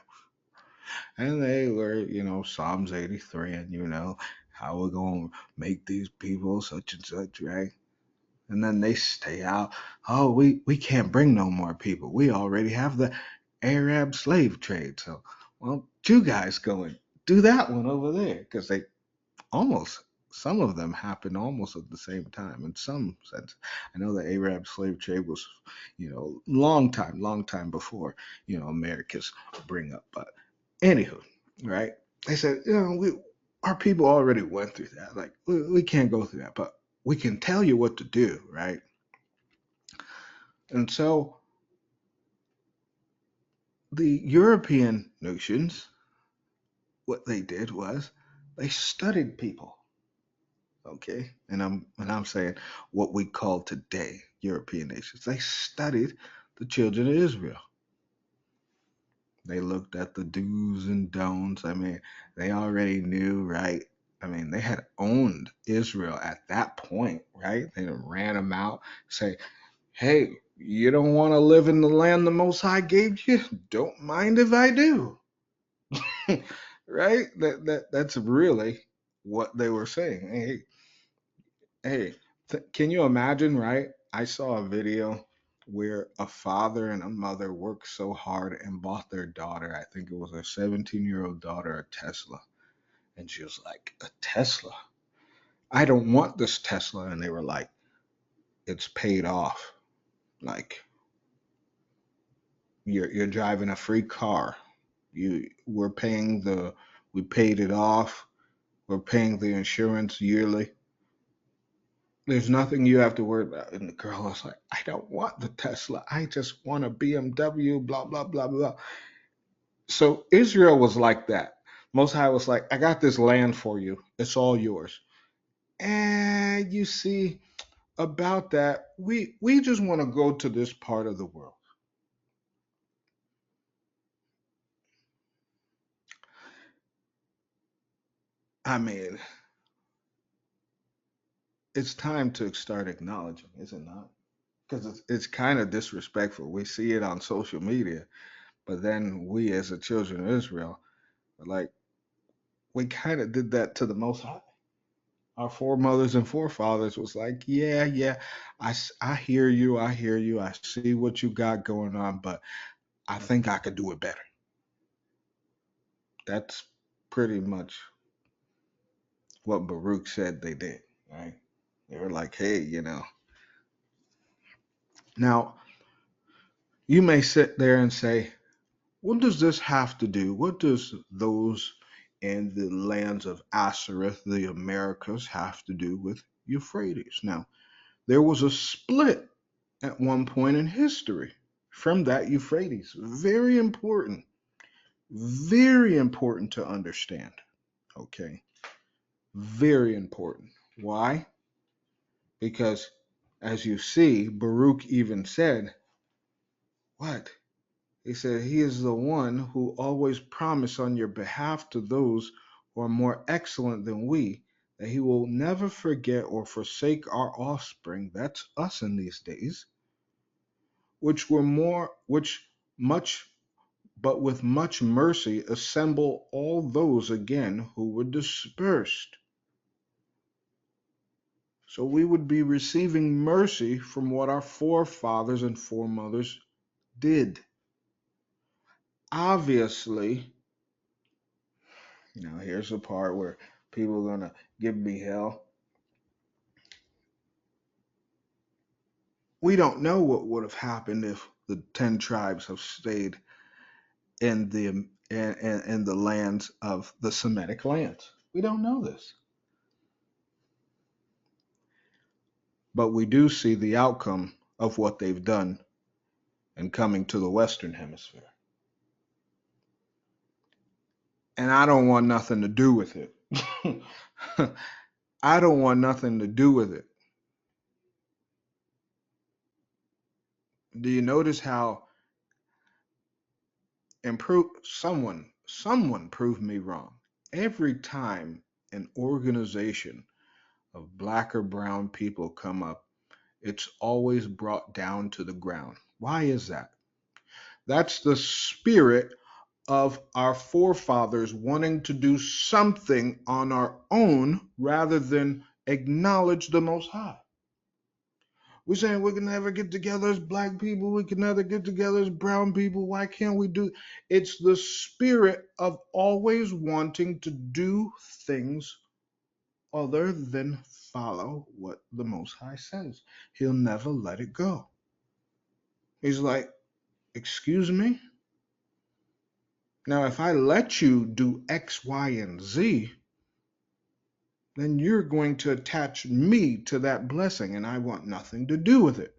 And they were, you know, Psalms 83, and you know, how we're going to make these people such and such, right? And then they stay out. Oh, we can't bring no more people. We already have the Arab slave trade. So, well, you guys go and do that one over there. Because they almost, some of them happened almost at the same time in some sense. I know the Arab slave trade was, you know, long time before, you know, America's bring up. But anywho, right? They said, you know, our people already went through that. Like, we can't go through that, but we can tell you what to do, right? And so the European nations, what they did was they studied people. Okay, and I'm saying what we call today European nations. They studied the children of Israel. They looked at the do's and don'ts. I mean, they already knew, right? I mean, they had owned Israel at that point, right? They ran them out, say, hey, you don't want to live in the land the Most High gave you? Don't mind if I do. Right? That's really what they were saying. Hey, can you imagine, right? I saw a video where a father and a mother worked so hard and bought their daughter, I think it was her 17-year-old daughter, a Tesla. And she was like, a Tesla? I don't want this Tesla. And they were like, it's paid off. Like, you're driving a free car. We paid it off. We're paying the insurance yearly. There's nothing you have to worry about. And the girl was like, I don't want the Tesla. I just want a BMW, blah, blah, blah, blah. So Israel was like that. Most High was like, I got this land for you. It's all yours. And you see, about that, we just want to go to this part of the world. I mean, it's time to start acknowledging, is it not? Because it's kind of disrespectful. We see it on social media, but then we, as the children of Israel, are like, we kind of did that to the Most High. Our foremothers and forefathers was like, yeah, yeah, I hear you, I hear you, I see what you got going on, but I think I could do it better. That's pretty much what Baruch said they did, right? They were like, hey, Now, you may sit there and say, what does this have to do? What does those in the lands of Ashereth, the Americas, have to do with Euphrates? Now, there was a split at one point in history from that Euphrates. Very important to understand. Okay, very important. Why? Because as you see, Baruch even said, what? He said, he is the one who always promised on your behalf to those who are more excellent than we, that he will never forget or forsake our offspring, that's us in these days, which much, but with much mercy assemble all those again who were dispersed. So we would be receiving mercy from what our forefathers and foremothers did. Obviously, here's the part where people are going to give me hell. We don't know what would have happened if the 10 tribes have stayed in the lands of the Semitic lands. We don't know this. But we do see the outcome of what they've done in coming to the Western Hemisphere. And I don't want nothing to do with it. I don't want nothing to do with it. Do you notice how someone proved me wrong? Every time an organization of black or brown people come up, it's always brought down to the ground. Why is that? That's the spirit of our forefathers wanting to do something on our own rather than acknowledge the Most High. We're saying we can never get together as black people. We can never get together as brown people. Why can't we do? It's the spirit of always wanting to do things other than follow what the Most High says. He'll never let it go. He's like, excuse me? Now, if I let you do X, Y, and Z, then you're going to attach me to that blessing, and I want nothing to do with it.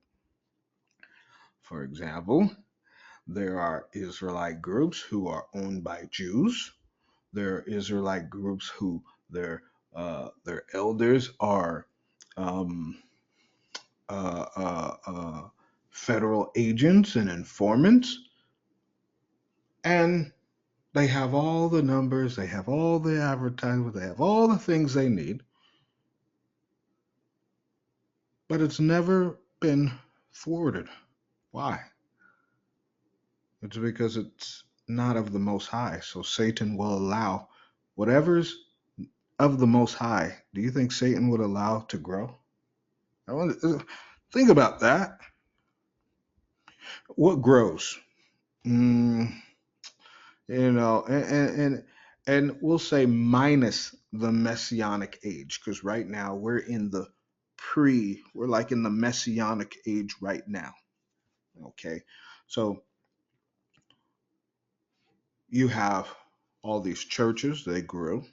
For example, there are Israelite groups who are owned by Jews. There are Israelite groups who their elders are federal agents and informants, and they have all the numbers, they have all the advertisements, they have all the things they need, but it's never been thwarted. Why? It's because it's not of the Most High. So Satan will allow whatever's of the Most High. Do you think Satan would allow to grow? Think about that. What grows? Mm, and we'll say minus the messianic age, because right now we're like in the messianic age right now. Okay, so you have all these churches, they grew,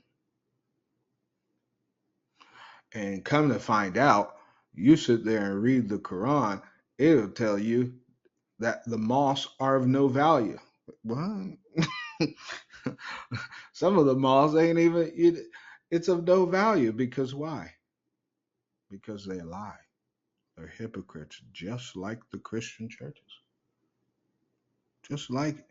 and come to find out, you sit there and read the Quran, it'll tell you that the mosques are of no value. What? Some of the mosques ain't even it's of no value because why? Because they lie. They're hypocrites, just like the Christian churches. Just like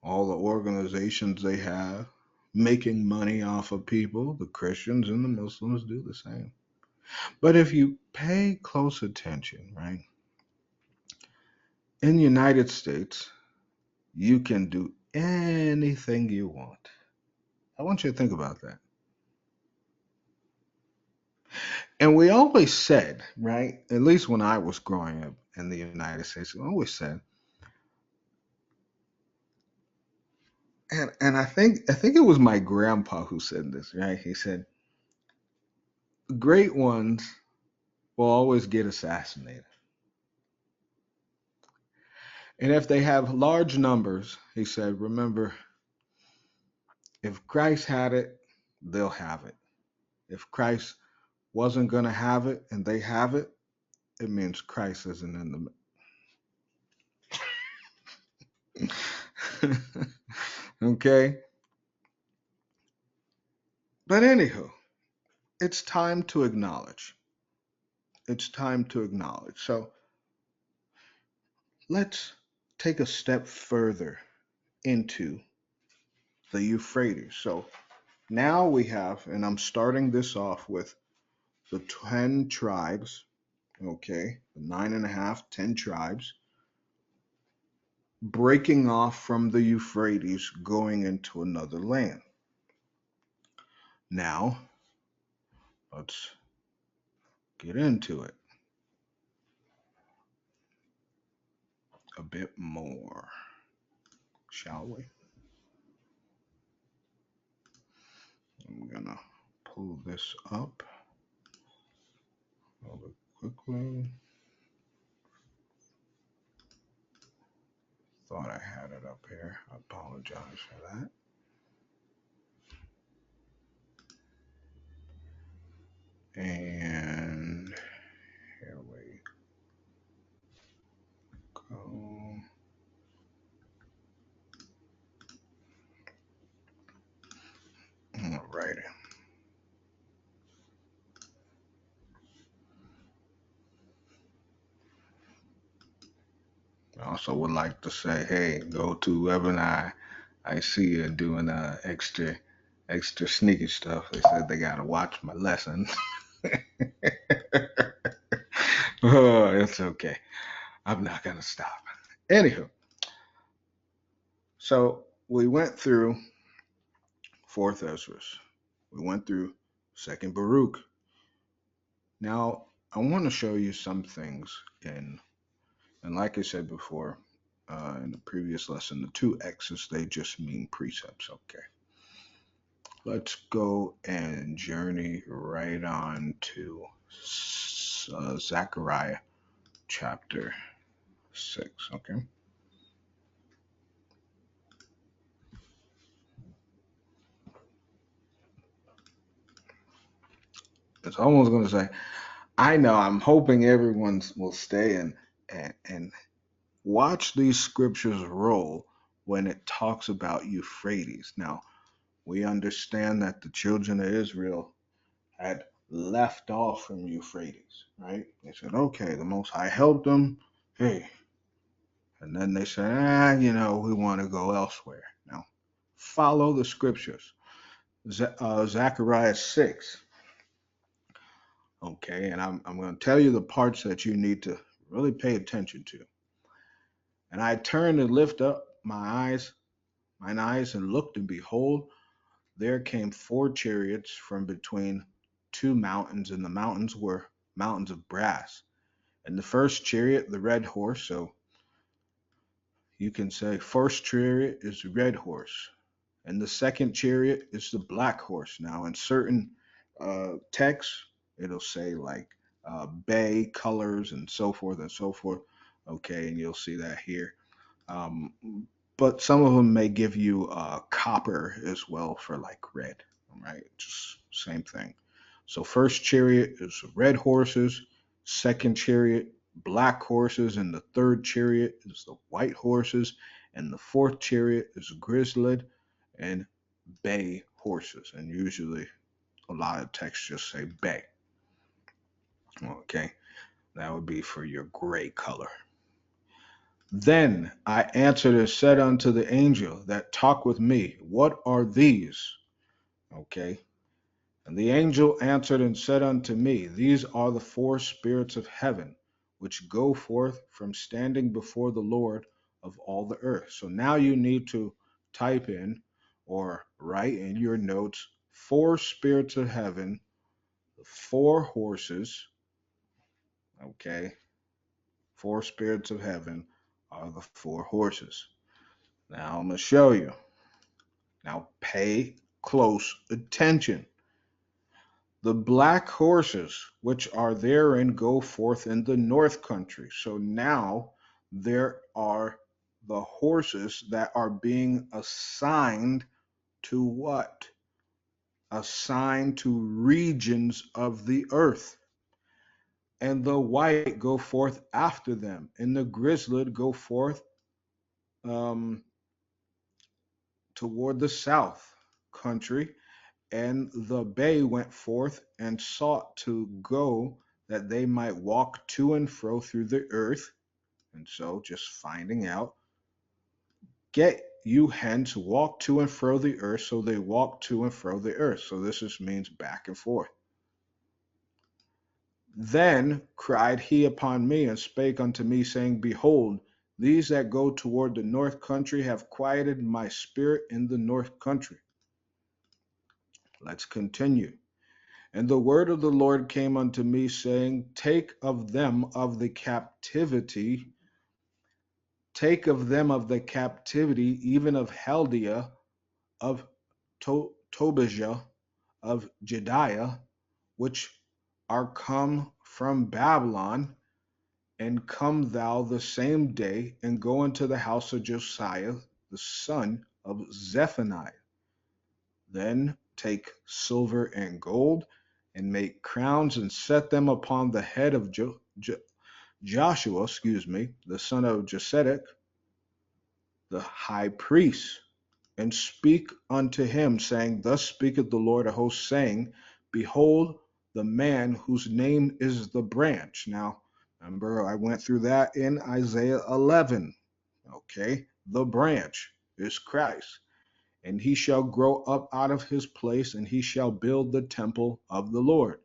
all the organizations they have, making money off of people, the Christians and the Muslims do the same. But if you pay close attention, right, in the United States, you can do anything you want. I want you to think about that. And we always said, right, at least when I was growing up in the United States, we always said, and I think it was my grandpa who said this, right? He said, great ones will always get assassinated. And if they have large numbers, he said, remember, if Christ had it, they'll have it. If Christ wasn't going to have it and they have it, it means Christ isn't in the. Okay? But anywho, it's time to acknowledge. It's time to acknowledge. So let's take a step further into the Euphrates. So now we have, and I'm starting this off with the 10 tribes, okay, the 9.5, 10 tribes, breaking off from the Euphrates, going into another land. Now, let's get into it a bit more, shall we? I'm gonna pull this up really quickly. Thought I had it up here. I apologize for that. And here we go. All righty. I also would like to say, hey, go to webinar. I see you doing extra sneaky stuff. They said they gotta watch my lesson. Oh, it's okay. I'm not gonna stop. Anywho, so we went through 4th Ezra. We went through 2nd Baruch. Now I want to show you some things and like I said before in the previous lesson, the 2 X's, they just mean precepts. Okay. Let's go and journey right on to Zechariah chapter 6. Okay. It's almost going to say, I know, I'm hoping everyone will stay and watch these scriptures roll when it talks about Euphrates. Now, we understand that the children of Israel had left off from Euphrates, right? They said, okay, the Most High helped them. Hey. And then they said, we want to go elsewhere. Now, follow the scriptures. Zechariah 6. Okay, and I'm going to tell you the parts that you need to really pay attention to. And I turned and lifted up mine eyes and looked, and behold, there came 4 chariots from between 2 mountains, and the mountains were mountains of brass. And the first chariot, the red horse, so you can say first chariot is the red horse, and the second chariot is the black horse. Now, in certain texts, it'll say like bay colors and so forth and so forth. Okay, and you'll see that here. Um, but some of them may give you copper as well for like red. All right, just same thing. So first chariot is red horses, second chariot black horses, and the third chariot is the white horses, and the fourth chariot is grizzled and bay horses. And usually a lot of texts just say bay. Okay, that would be for your gray color. Then I answered and said unto the angel that talked with me, what are these? Okay. And the angel answered and said unto me, these are the four spirits of heaven, which go forth from standing before the Lord of all the earth. So now you need to type in or write in your notes, four spirits of heaven, four horses. Okay. Four spirits of heaven are the four horses. Now I'm going to show you. Now pay close attention. The black horses which are therein go forth in the north country. So now there are the horses that are being assigned to what? Assigned to regions of the earth. And the white go forth after them, and the grizzled go forth toward the south country, and the bay went forth and sought to go that they might walk to and fro through the earth. And so just finding out, get you hence, walk to and fro the earth. So they walk to and fro the earth. So this just means back and forth. Then cried he upon me and spake unto me, saying, behold, these that go toward the north country have quieted my spirit in the north country. Let's continue. And the word of the Lord came unto me, saying, take of them of the captivity, even of Chaldea, of Tobijah, of Jediah, which are come from Babylon, and come thou the same day, and go into the house of Josiah, the son of Zephaniah. Then take silver and gold, and make crowns, and set them upon the head of Joshua, the son of Josedek, the high priest, and speak unto him, saying, thus speaketh the Lord of hosts, saying, behold, the man whose name is the branch. Now, remember, I went through that in Isaiah 11. Okay, the branch is Christ. And he shall grow up out of his place, and he shall build the temple of the Lord.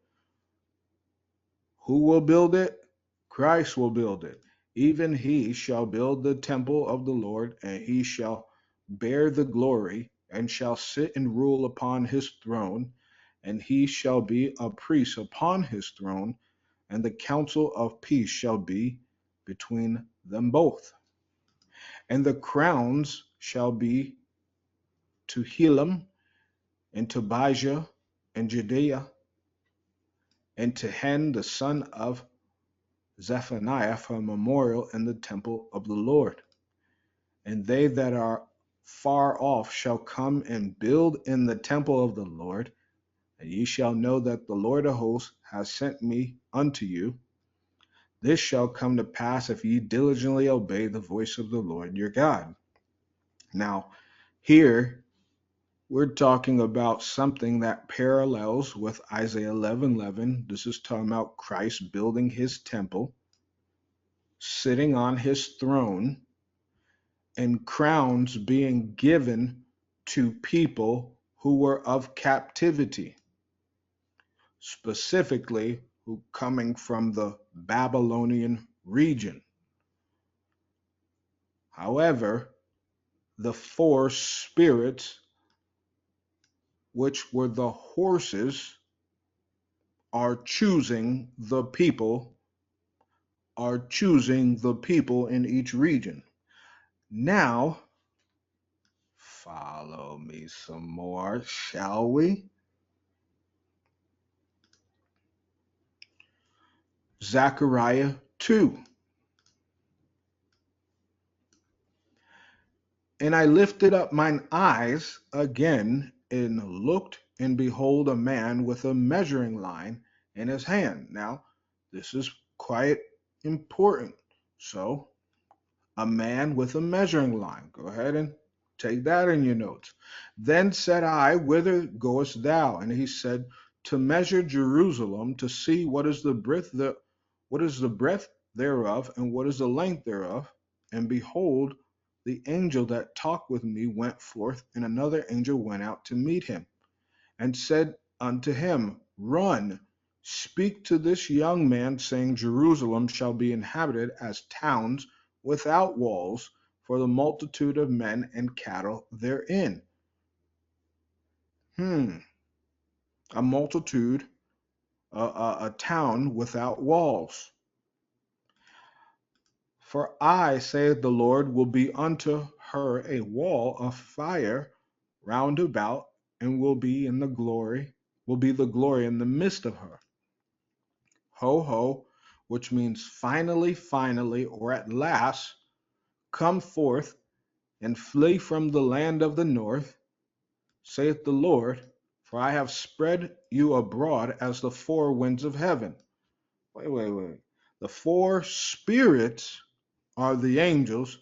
Who will build it? Christ will build it. Even he shall build the temple of the Lord, and he shall bear the glory, and shall sit and rule upon his throne, and he shall be a priest upon his throne, and the counsel of peace shall be between them both. And the crowns shall be to Helam, and to Bijah, and Judea, and to Hen the son of Zephaniah, for a memorial in the temple of the Lord. And they that are far off shall come and build in the temple of the Lord, and ye shall know that the Lord of hosts has sent me unto you. This shall come to pass if ye diligently obey the voice of the Lord your God. Now, here we're talking about something that parallels with Isaiah 11:11. This is talking about Christ building his temple, sitting on his throne, and crowns being given to people who were of captivity, specifically who coming from the Babylonian region. However, the four spirits, which were the horses, are choosing the people, in each region. Now, follow me some more, shall we? Zechariah 2. And I lifted up mine eyes again and looked, and behold, a man with a measuring line in his hand. Now, this is quite important. So, a man with a measuring line. Go ahead and take that in your notes. Then said I, whither goest thou? And he said, to measure Jerusalem, to see what is the breadth thereof, and what is the length thereof. And behold, the angel that talked with me went forth, and another angel went out to meet him, and said unto him, Run, speak to this young man, saying, Jerusalem shall be inhabited as towns without walls, for the multitude of men and cattle therein. A multitude, a town without walls. For I, saith the Lord, will be unto her a wall of fire round about, and will be the glory in the midst of her. Ho, ho, which means finally, or at last, come forth and flee from the land of the north, saith the Lord, for I have spread you abroad as the four winds of heaven. Wait. The four spirits are the angels.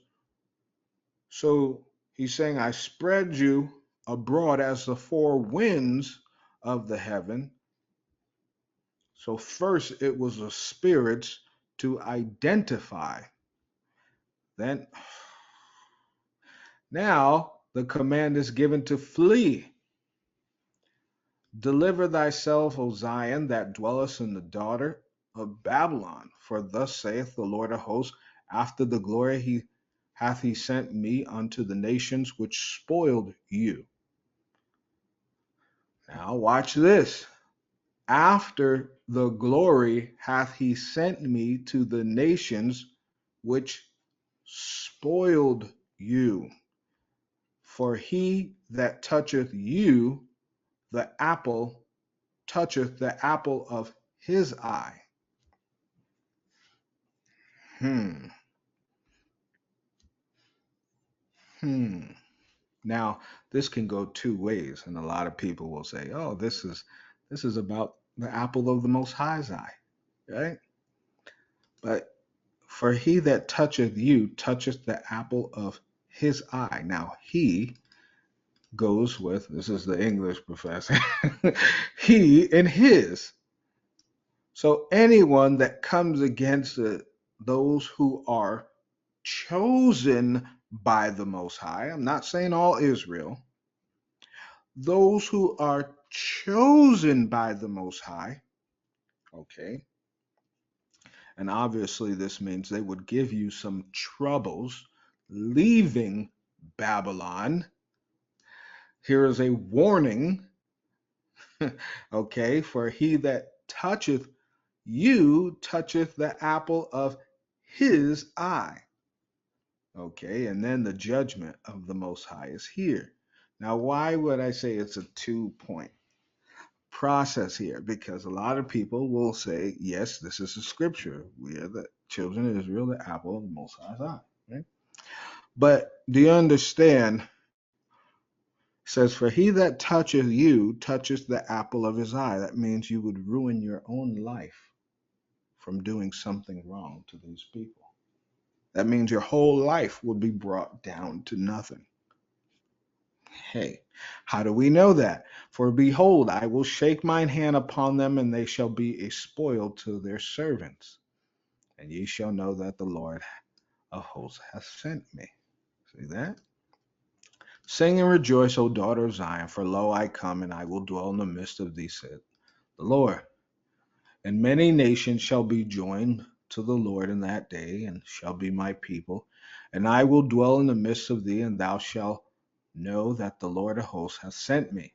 So he's saying, I spread you abroad as the four winds of the heaven. So first it was the spirits to identify. Then now the command is given to flee. Deliver thyself, O Zion, that dwellest in the daughter of Babylon. For thus saith the Lord of hosts, after the glory hath he sent me unto the nations which spoiled you. Now watch this. After the glory hath he sent me to the nations which spoiled you. For he that toucheth you, the apple, toucheth the apple of his eye. Now, this can go two ways, and a lot of people will say, oh, this is about the apple of the Most High's eye, right? But for he that toucheth you toucheth the apple of his eye. Now, he goes with, this is the English professor, he and his. So anyone that comes against those who are chosen by the Most High, I'm not saying all Israel, those who are chosen by the Most High, okay, and obviously this means they would give you some troubles leaving Babylon. Here is a warning, okay, for he that toucheth you toucheth the apple of his eye. Okay, and then the judgment of the Most High is here. Now, why would I say it's a 2-point process here? Because a lot of people will say, yes, this is a scripture. We are the children of Israel, the apple of the Most High's eye. Right? But do you understand? It says, for he that toucheth you touches the apple of his eye. That means you would ruin your own life from doing something wrong to these people. That means your whole life will be brought down to nothing. Hey, how do we know that? For behold, I will shake mine hand upon them, and they shall be a spoil to their servants. And ye shall know that the Lord of hosts hath sent me. See that? Sing and rejoice, O daughter of Zion, for lo, I come, and I will dwell in the midst of thee, said the Lord. And many nations shall be joined to the Lord in that day, and shall be my people. And I will dwell in the midst of thee, and thou shalt know that the Lord of hosts hath sent me.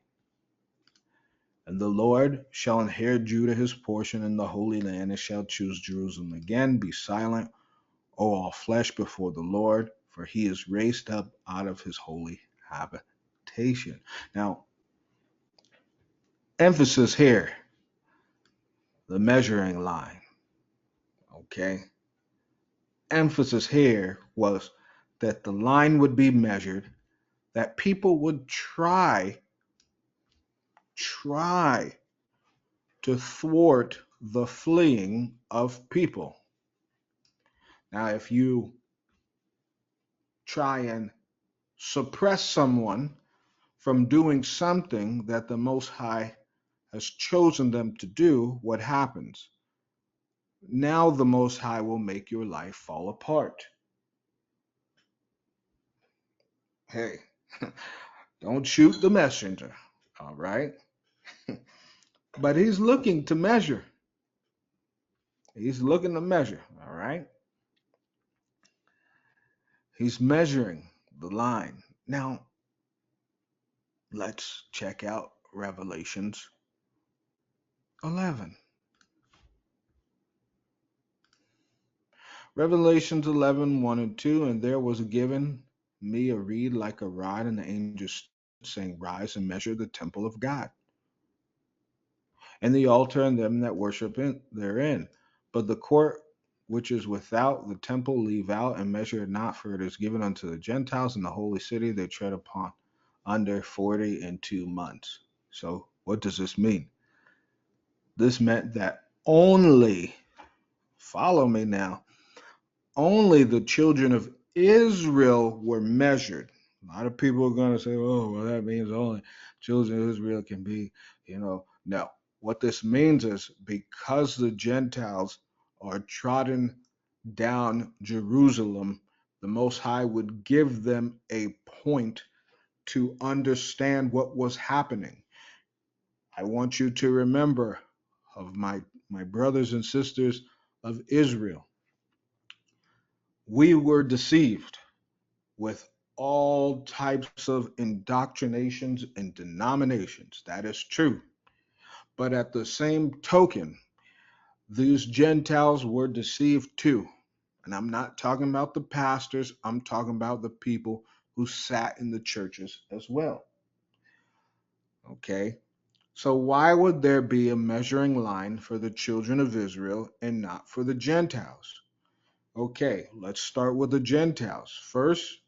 And the Lord shall inherit Judah his portion in the Holy Land, and shall choose Jerusalem again. Be silent, O all flesh, before the Lord, for he is raised up out of his holy habitation. Now, emphasis here, the measuring line, okay? Emphasis here was that the line would be measured, that people would try to thwart the fleeing of people. Now, if you try and suppress someone from doing something that the Most High has chosen them to do, what happens? Now the Most High will make your life fall apart. Hey, don't shoot the messenger, all right? But he's looking to measure. He's looking to measure, all right? He's measuring the line. Now, let's check out Revelations 11. Revelations 11, 1 and 2. And there was given me a reed like a rod, and the angel stood, saying, Rise and measure the temple of God, and the altar, and them that worship therein. But the court which is without the temple leave out, and measure it not, for it is given unto the Gentiles, and the holy city they tread upon under 42 months. So what does this mean? This meant that only, follow me now, only the children of Israel were measured. A lot of people are going to say, oh, well, that means only children of Israel can be, no. What this means is because the Gentiles are trodden down Jerusalem, the Most High would give them a point to understand what was happening. I want you to remember of my brothers and sisters of Israel. We were deceived with all types of indoctrinations and denominations. That is true. But at the same token, these Gentiles were deceived too. And I'm not talking about the pastors, I'm talking about the people who sat in the churches as well. Okay? So why would there be a measuring line for the children of Israel and not for the Gentiles? Okay, let's start with the Gentiles. First,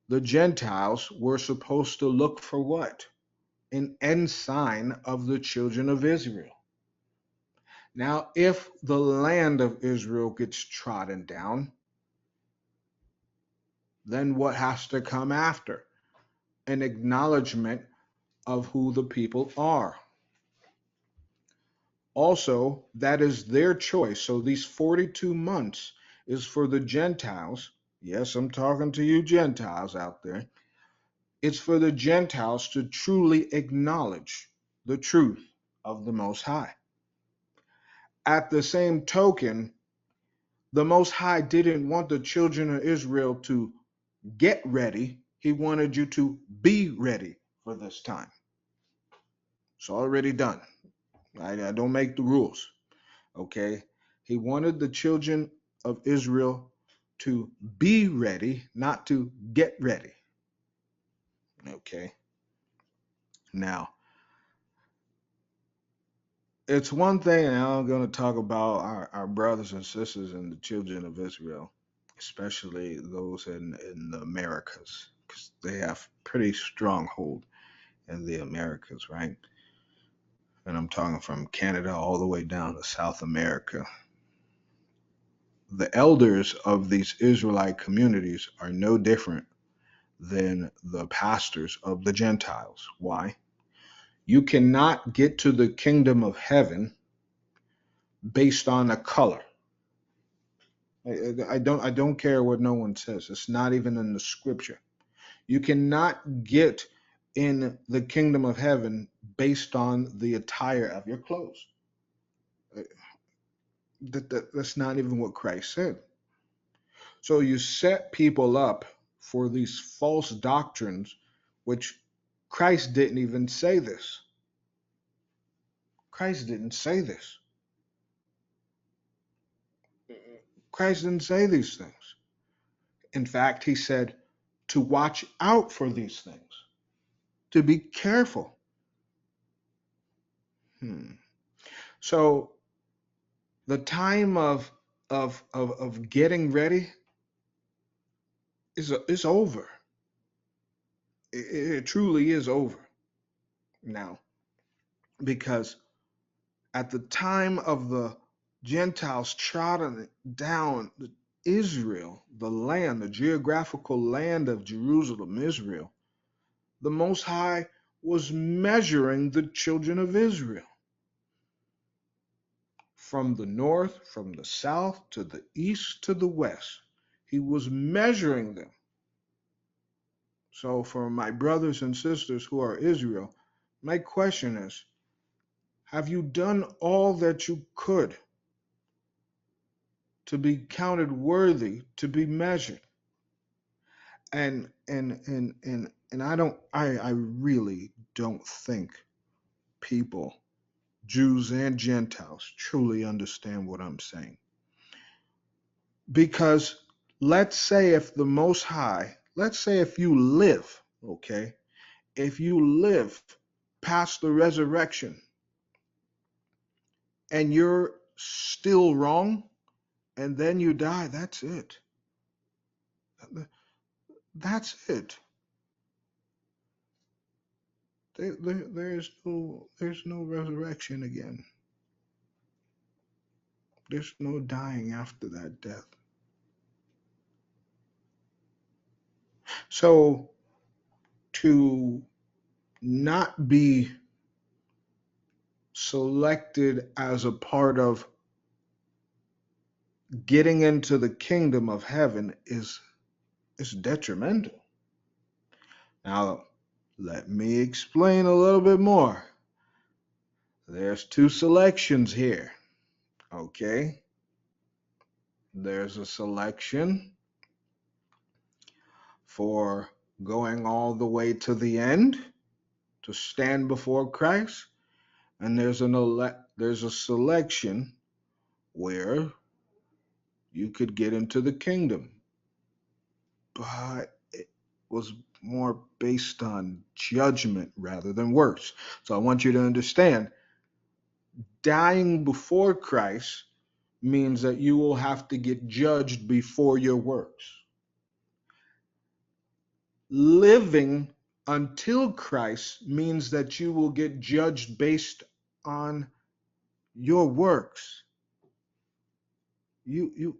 the Gentiles were supposed to look for what? An ensign of the children of Israel. Now, if the land of Israel gets trodden down, then what has to come after? An acknowledgement of who the people are. Also, that is their choice. So these 42 months is for the Gentiles. Yes, I'm talking to you Gentiles out there. It's for the Gentiles to truly acknowledge the truth of the Most High. At the same token, the Most High didn't want the children of Israel to get ready. He wanted you to be ready for this time. It's already done. I don't make the rules. Okay? He wanted the children of Israel to be ready, not to get ready. Okay? Now, it's one thing, and I'm going to talk about our brothers and sisters and the children of Israel, especially those in the Americas, because they have pretty strong hold in the Americas, right? And I'm talking from Canada all the way down to South America. The elders of these Israelite communities are no different than the pastors of the Gentiles. Why? You cannot get to the kingdom of heaven based on a color. I don't care what no one says. It's not even in the scripture. You cannot get in the kingdom of heaven based on the attire of your clothes. That's not even what Christ said. So you set people up for these false doctrines, which Christ didn't even say this. Christ didn't say this. Christ didn't say these things. In fact, he said to watch out for these things, to be careful. So the time of getting ready is over. It truly is over now, because at the time of the Gentiles trotting down Israel, the land, the geographical land of Jerusalem, Israel, the Most High was measuring the children of Israel from the north, from the south, to the east, to the west. He was measuring them. So, for my brothers and sisters who are Israel, my question is, have you done all that you could to be counted worthy to be measured? And I really don't think people, Jews and Gentiles, truly understand what I'm saying. Because let's say if the Most High, let's say if you live, okay, if you live past the resurrection and you're still wrong and then you die, that's it. That's it. There's no resurrection again. There's no dying after that death. So to not be selected as a part of getting into the kingdom of heaven is detrimental. Now, let me explain a little bit more. There's two selections here, okay? There's a selection for going all the way to the end to stand before Christ, and there's a selection where you could get into the kingdom, but it was more based on judgment rather than works. So I want you to understand, dying before Christ means that you will have to get judged before your works. Living until Christ means that you will get judged based on your works. You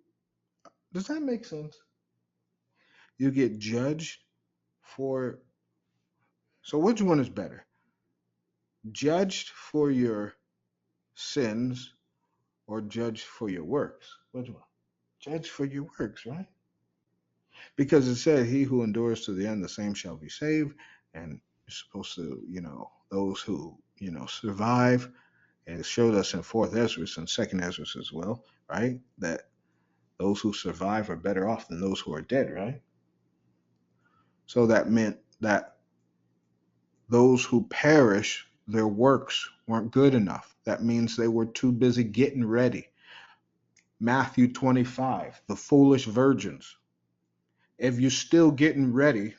does that make sense? You get judged for, so which one is better? Judged for your sins or judged for your works? Which one? Judged for your works, right? Because it said, he who endures to the end, the same shall be saved. And you're supposed to, those who, survive. And it showed us in 4th Ezra and 2nd Ezra as well, right? That those who survive are better off than those who are dead, right? So that meant that those who perish, their works weren't good enough. That means they were too busy getting ready. Matthew 25, the foolish virgins. If you're still getting ready,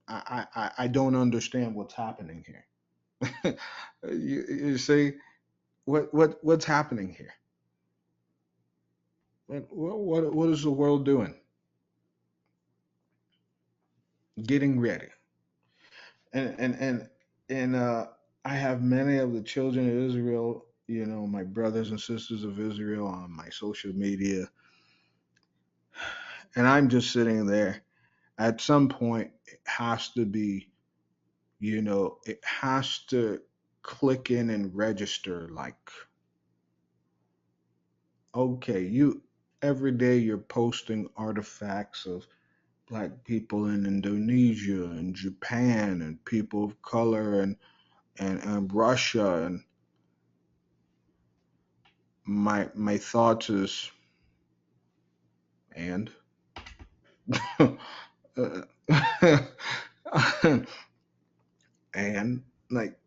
I don't understand what's happening here. you see, what's happening here? What is the world doing? Getting ready. And I have many of the children of Israel, my brothers and sisters of Israel on my social media, and I'm just sitting there. At some point, it has to be, it has to click in and register like, okay, every day you're posting artifacts of black people in Indonesia and Japan and people of color and Russia, and my thoughts is, and and like,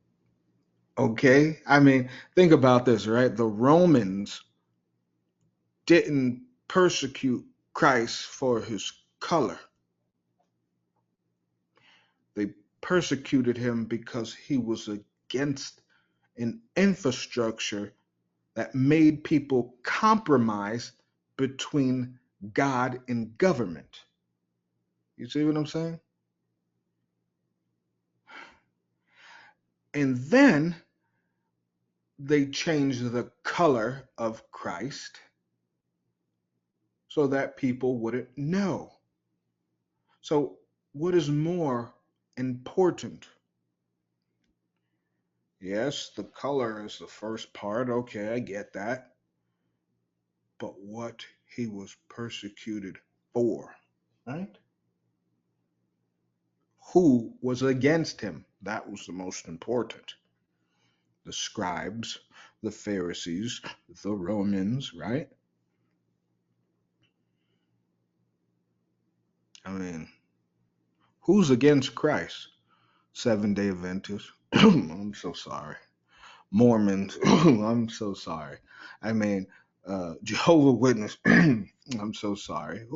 Okay? I mean, think about this, right? The Romans didn't persecute Christ for his color. They persecuted him because he was against an infrastructure that made people compromise between God and government. You see what I'm saying? And then they changed the color of Christ so that people wouldn't know. So, what is more important? Yes, the color is the first part. Okay, I get that. But what he was persecuted for, right? Who was against him? That was the most important. The scribes, the Pharisees, the Romans, right? I mean, who's against Christ? Seven-day Adventists. I'm so sorry. Mormons. I'm so sorry. I mean, Jehovah Witness. I'm so sorry.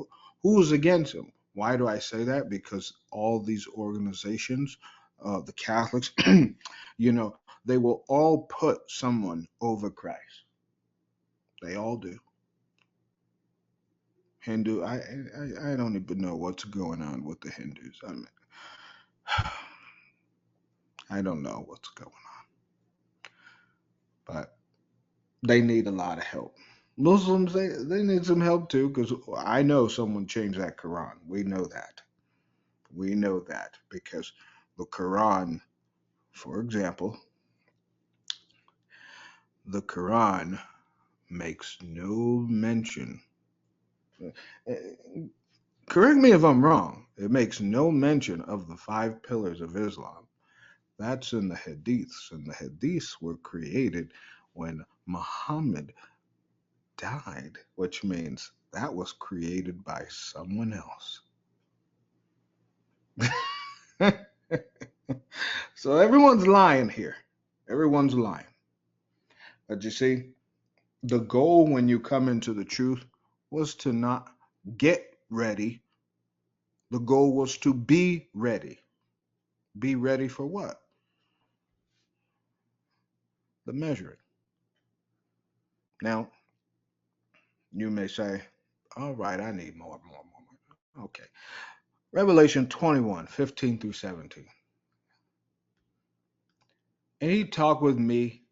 Who is against him? Why do I say that? Because all these organizations, the Catholics, they will all put someone over Christ. They all do. Hindu, I don't even know what's going on with the Hindus. I mean, I don't know what's going on, but they need a lot of help. Muslims, they need some help too, because I know someone changed that Quran. We know that. We know that because the Quran, for example, the Quran makes no mention. uh, Correct me if I'm wrong. It makes no mention of the five pillars of Islam. That's in the Hadiths, and the Hadiths were created when Muhammad died, which means that was created by someone else. So everyone's lying here. Everyone's lying. But you see, the goal when you come into the truth was to not get ready. The goal was to be ready. Be ready for what? The measuring. Now, you may say, all right, I need more. Okay. Revelation 21:15 through 17. And he talked with me,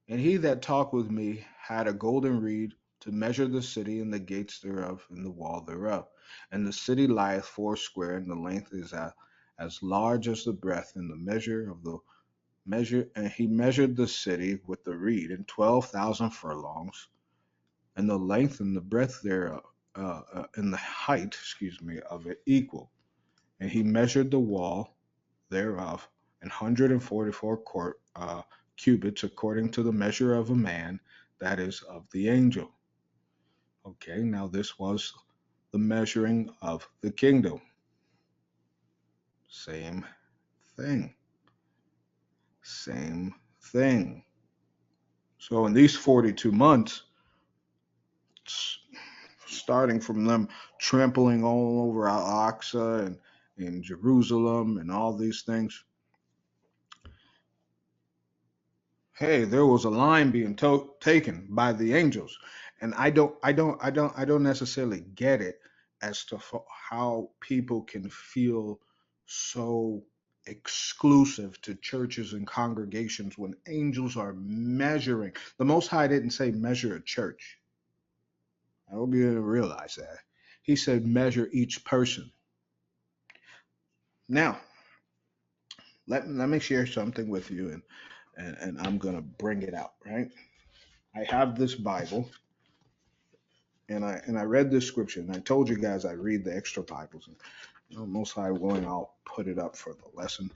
and he that talked with me had a golden reed to measure the city and the gates thereof and the wall thereof. And the city lieth foursquare, and the length is as large as the breadth, and the measure of the measure. And he measured the city with the reed in 12,000 furlongs, and the length and the breadth thereof, and the height, of it equal. And he measured the wall thereof 144 cubits, according to the measure of a man, that is, of the angel. Okay, now this was the measuring of the kingdom. Same thing. Same thing. So in these 42 months, starting from them trampling all over Al-Aqsa and in Jerusalem and all these things, hey, there was a line being taken by the angels, and I don't necessarily get it as to how people can feel so exclusive to churches and congregations when angels are measuring. The Most High didn't say measure a church. I hope you didn't realize that. He said measure each person. Now, let me share something with you, and I'm gonna bring it out, right? I have this Bible, and I read this scripture, and I told you guys I read the extra Bibles, and Most High willing, I'll put it up for the lesson.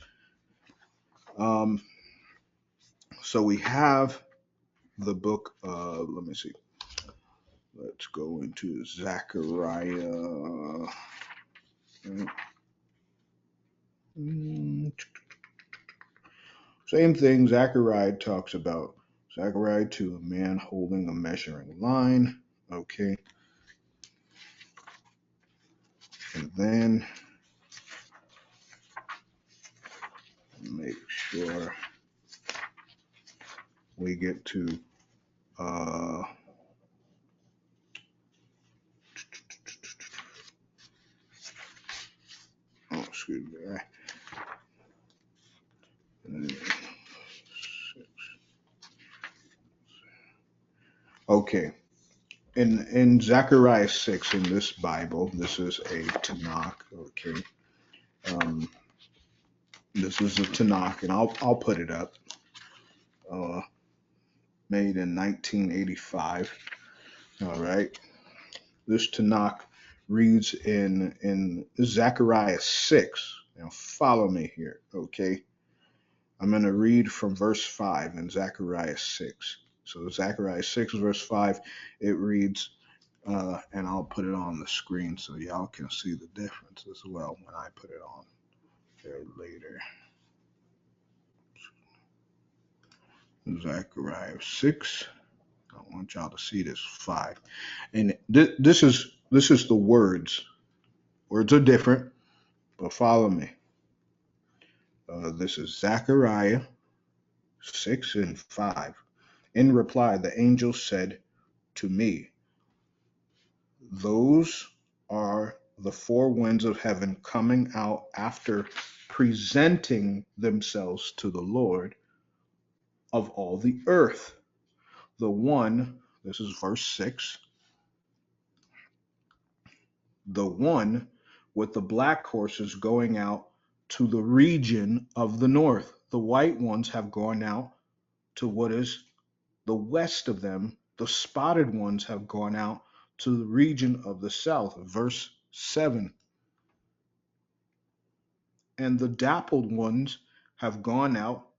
Um, so we have the book. Let me see. Let's go into Zechariah. Same thing Zechariah talks about. Zechariah 2, a man holding a measuring line. Okay. And then make sure we get to oh, excuse me. Okay. In Zechariah 6 in this Bible, this is a Tanakh, okay. This is a Tanakh, and I'll put it up. Made in 1985. All right. This Tanakh reads in Zechariah 6. Now follow me here, okay? I'm going to read from verse 5 in Zechariah 6. So Zechariah 6 verse 5, it reads, and I'll put it on the screen so y'all can see the difference as well when I put it on there later. Zechariah 6. I want y'all to see this 5. And this is the words. Words are different, but follow me. This is Zechariah 6 and 5. In reply, the angel said to me, those are the four winds of heaven coming out after presenting themselves to the Lord of all the earth. The one, this is verse 6, the one with the black horses going out to the region of the north. The white ones have gone out to what is the west of them. The spotted ones have gone out to the region of the south. Verse 7. And the dappled ones have gone out.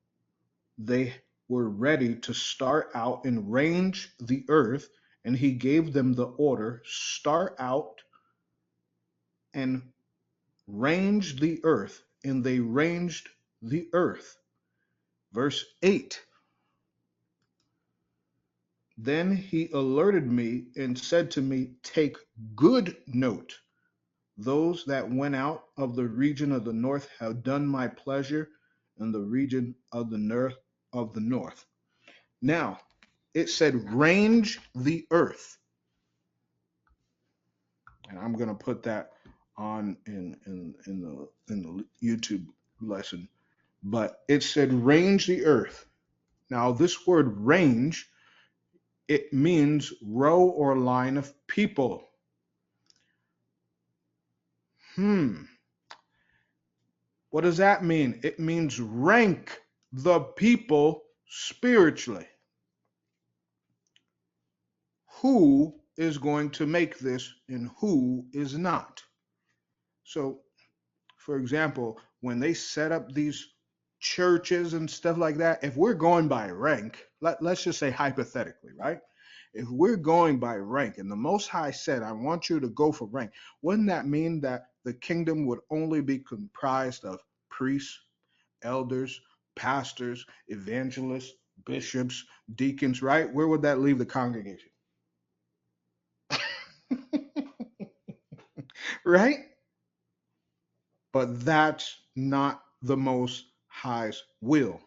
They were ready to start out and range the earth. And he gave them the order, start out and range the earth. And they ranged the earth. Verse 8. Then he alerted me and said to me, take good note. Those that went out of the region of the north have done my pleasure in the region of the north. Now, it said range the earth. And I'm going to put that on in the YouTube lesson. But it said range the earth. Now, this word range, it means row or line of people. What does that mean? It means rank the people spiritually. Who is going to make this and who is not? So, for example, when they set up these churches and stuff like that, if we're going by rank, let's just say hypothetically, right? If we're going by rank and the Most High said, I want you to go for rank, wouldn't that mean that the kingdom would only be comprised of priests, elders, pastors, evangelists, bishops, deacons, right? Where would that leave the congregation? Right? But that's not the Most High's will.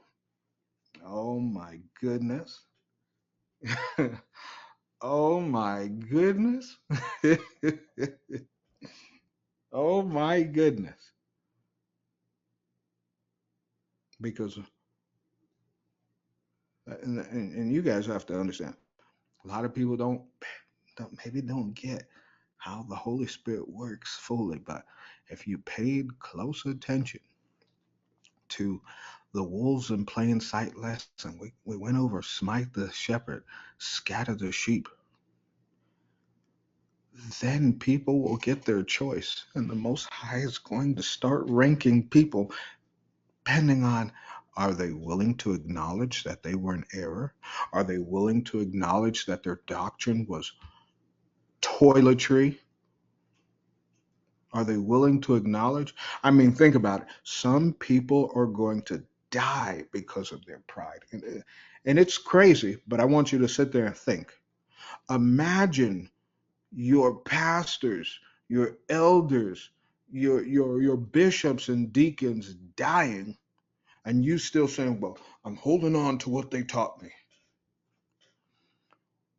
Oh my goodness. Oh my goodness. Oh my goodness. Because, and you guys have to understand, a lot of people don't get how the Holy Spirit works fully, but if you paid close attention to the wolves in plain sight lesson, we went over smite the shepherd, scatter the sheep, then people will get their choice, and the Most High is going to start ranking people depending on, are they willing to acknowledge that they were in error? Are they willing to acknowledge that their doctrine was toiletry? Are they willing to acknowledge? I mean, think about it. Some people are going to die because of their pride. And it's crazy, but I want you to sit there and think. Imagine your pastors, your elders, your bishops and deacons dying, and you still saying, well, I'm holding on to what they taught me.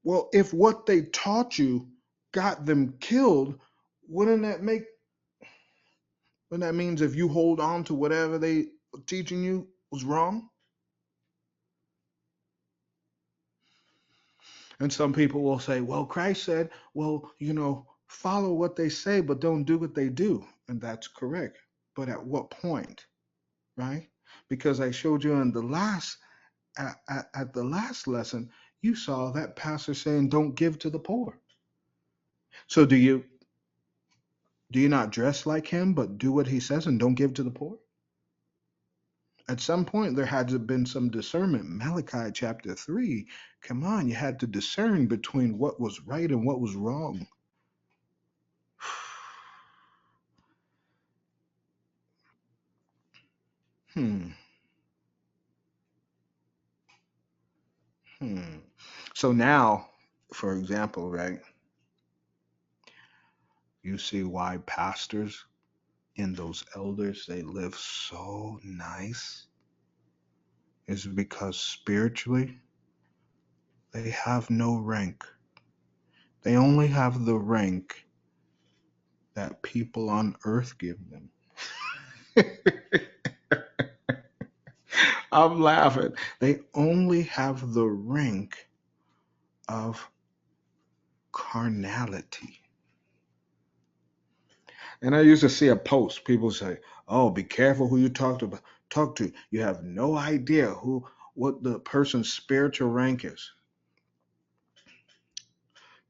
Well, if what they taught you got them killed, wouldn't that make wouldn't that means if you hold on to whatever they were teaching you was wrong? And some people will say, well, Christ said, well, follow what they say, but don't do what they do. And that's correct. But at what point, right? Because I showed you in the last at the last lesson, you saw that pastor saying, don't give to the poor. So do you not dress like him, but do what he says and don't give to the poor? At some point, there had to have been some discernment. Malachi chapter 3, come on, you had to discern between what was right and what was wrong. Hmm. Hmm. So now, for example, right, you see why pastors and those elders, they live so nice, is because spiritually, they have no rank. They only have the rank that people on earth give them. I'm laughing. They only have the rank of carnality. And I used to see a post. People say, "Oh, be careful who you talk to. You have no idea what the person's spiritual rank is."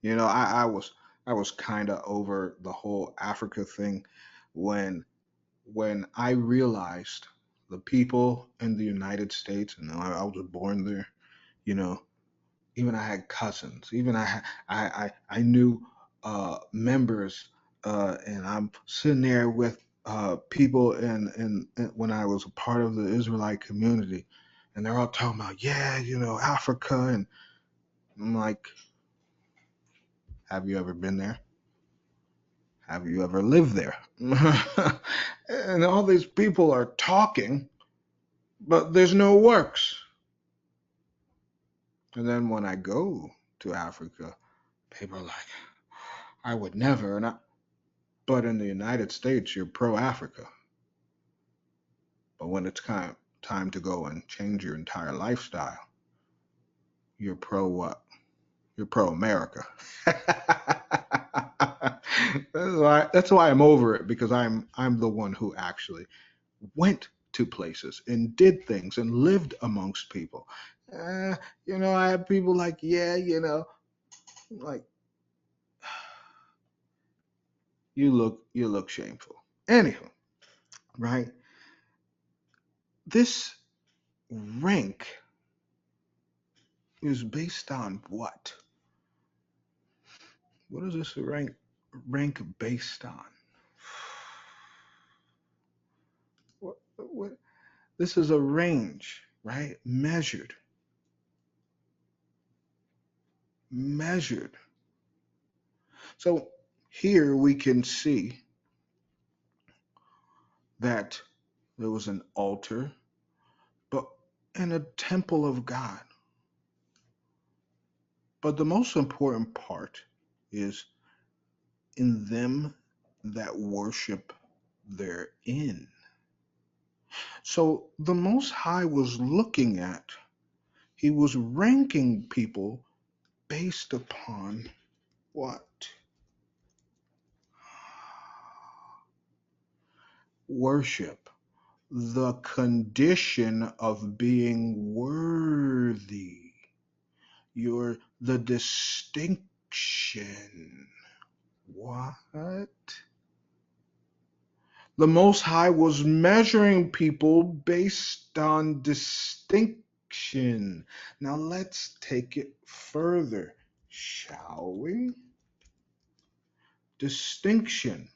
I was kind of over the whole Africa thing when I realized the people in the United States, and I was born there, you know, even I had cousins, even I knew members, and I'm sitting there with people in when I was a part of the Israelite community, and they're all talking about, yeah, Africa, and I'm like, have you ever been there? Have you ever lived there? And all these people are talking, but there's no works. And then when I go to Africa, people are like, I would never. But in the United States, you're pro Africa. But when it's time to go and change your entire lifestyle, you're pro what? You're pro America. That's why I'm over it, because I'm the one who actually went to places and did things and lived amongst people. I have people like, yeah, like, you look shameful. Anyhow, right? This rank is based on what? What is this rank based on? What? This is a range, right? Measured. So here we can see that there was an altar, but in a temple of God. But the most important part is in them that worship therein. So the Most High was looking at, he was ranking people based upon what? Worship. The condition of being worthy. The distinction. What? The Most High was measuring people based on distinction. Now let's take it further, shall we? Distinction.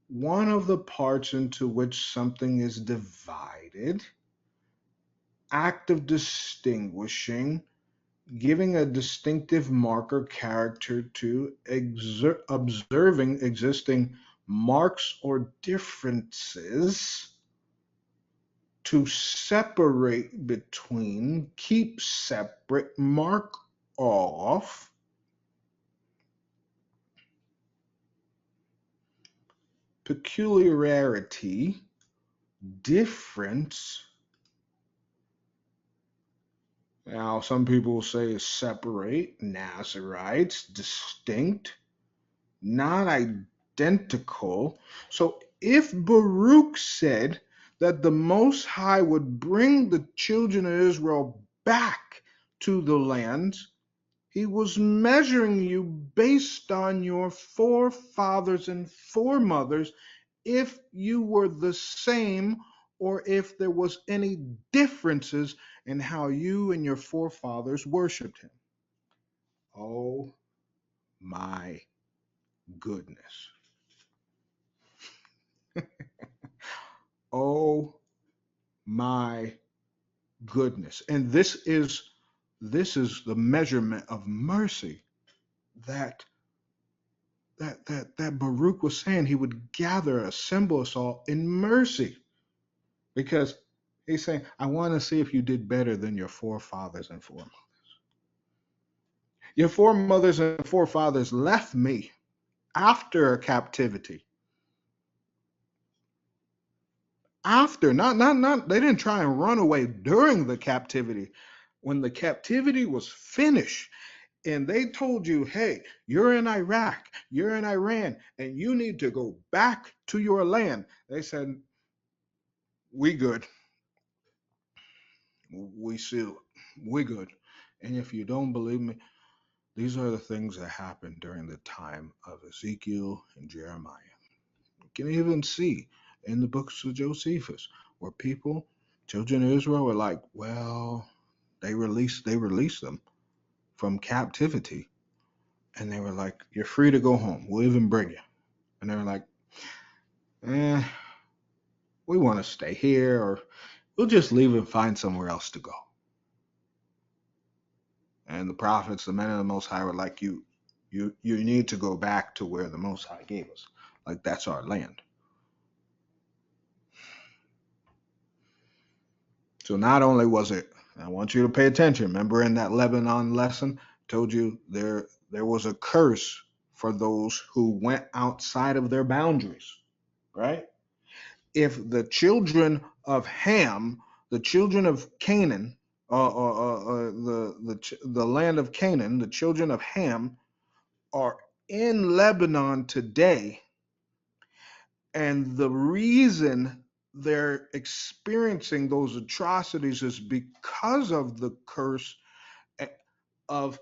One of the parts into which something is divided act of distinguishing, giving a distinctive marker character to observing existing marks or differences, to separate between, keep separate, mark off, peculiarity, difference. Now, some people will say separate, Nazarites, distinct, not identical. So if Baruch said that the Most High would bring the children of Israel back to the land, he was measuring you based on your forefathers and foremothers, if you were the same or if there was any differences in how you and your forefathers worshiped him. Oh my goodness. Oh my goodness. And this is the measurement of mercy that Baruch was saying. He would gather, assemble us all in mercy, because he's saying, I want to see if you did better than your forefathers and foremothers. Your foremothers and forefathers left me after captivity. After, not, they didn't try and run away during the captivity. When the captivity was finished and they told you, hey, you're in Iraq, you're in Iran, and you need to go back to your land, they said, we good. We sealed. We good. And if you don't believe me, these are the things that happened during the time of Ezekiel and Jeremiah. You can even see in the books of Josephus where people, children of Israel, were like, well, they released them from captivity. And they were like, you're free to go home. We'll even bring you. And they were like, we want to stay here, or we'll just leave and find somewhere else to go. And the prophets, the men of the Most High, were like, you need to go back to where the Most High gave us. Like, that's our land. So not only was it, I want you to pay attention. Remember in that Lebanon lesson, I told you there was a curse for those who went outside of their boundaries, right? If the children of Ham, the children of Canaan, the land of Canaan, the children of Ham are in Lebanon today, and the reason they're experiencing those atrocities is because of the curse of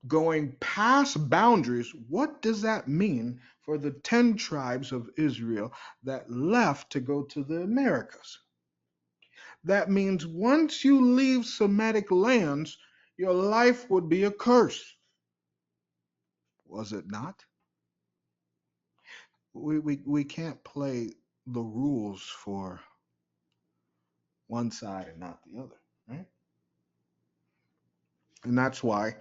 going past boundaries. What does that mean for the 10 tribes of Israel that left to go to the Americas? That means once you leave Semitic lands, your life would be a curse. Was it not? We can't play the rules for one side and not the other, right? And that's why,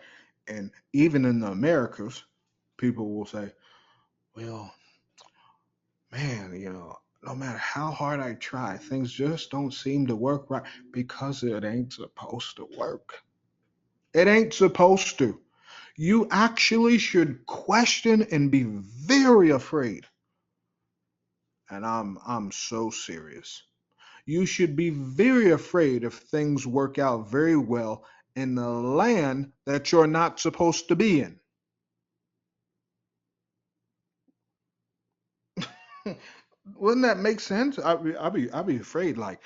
and even in the Americas, people will say, well, man, no matter how hard I try, things just don't seem to work right, because it ain't supposed to work. It ain't supposed to. You actually should question and be very afraid. And I'm so serious. You should be very afraid if things work out very well in the land that you're not supposed to be in. Wouldn't that make sense? I'd be afraid, like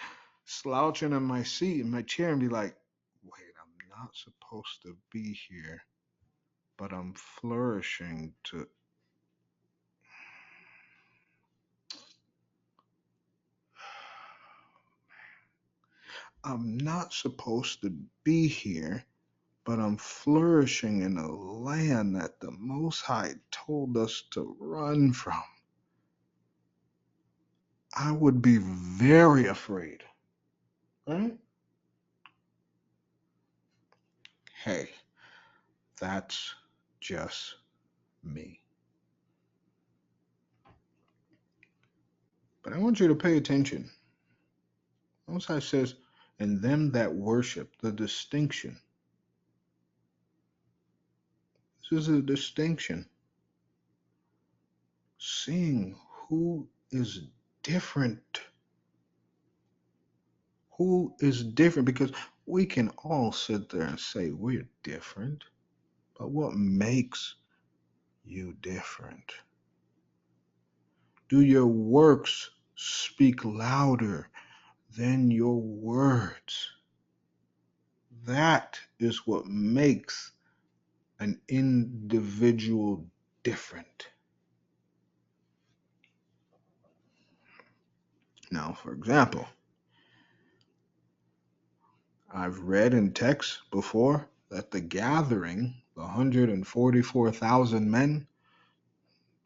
slouching in my seat in my chair and be like, wait, I'm not supposed to be here, but I'm flourishing to. I'm not supposed to be here, but I'm flourishing in a land that the Most High told us to run from. I would be very afraid. Right? Hey, that's just me. But I want you to pay attention. Most High says, and them that worship, the distinction. This is a distinction. Seeing who is different. Who is different? Because we can all sit there and say we're different. But what makes you different? Do your works speak louder than your words? That is what makes an individual different. Now, for example, I've read in text before that the gathering, the 144,000 men,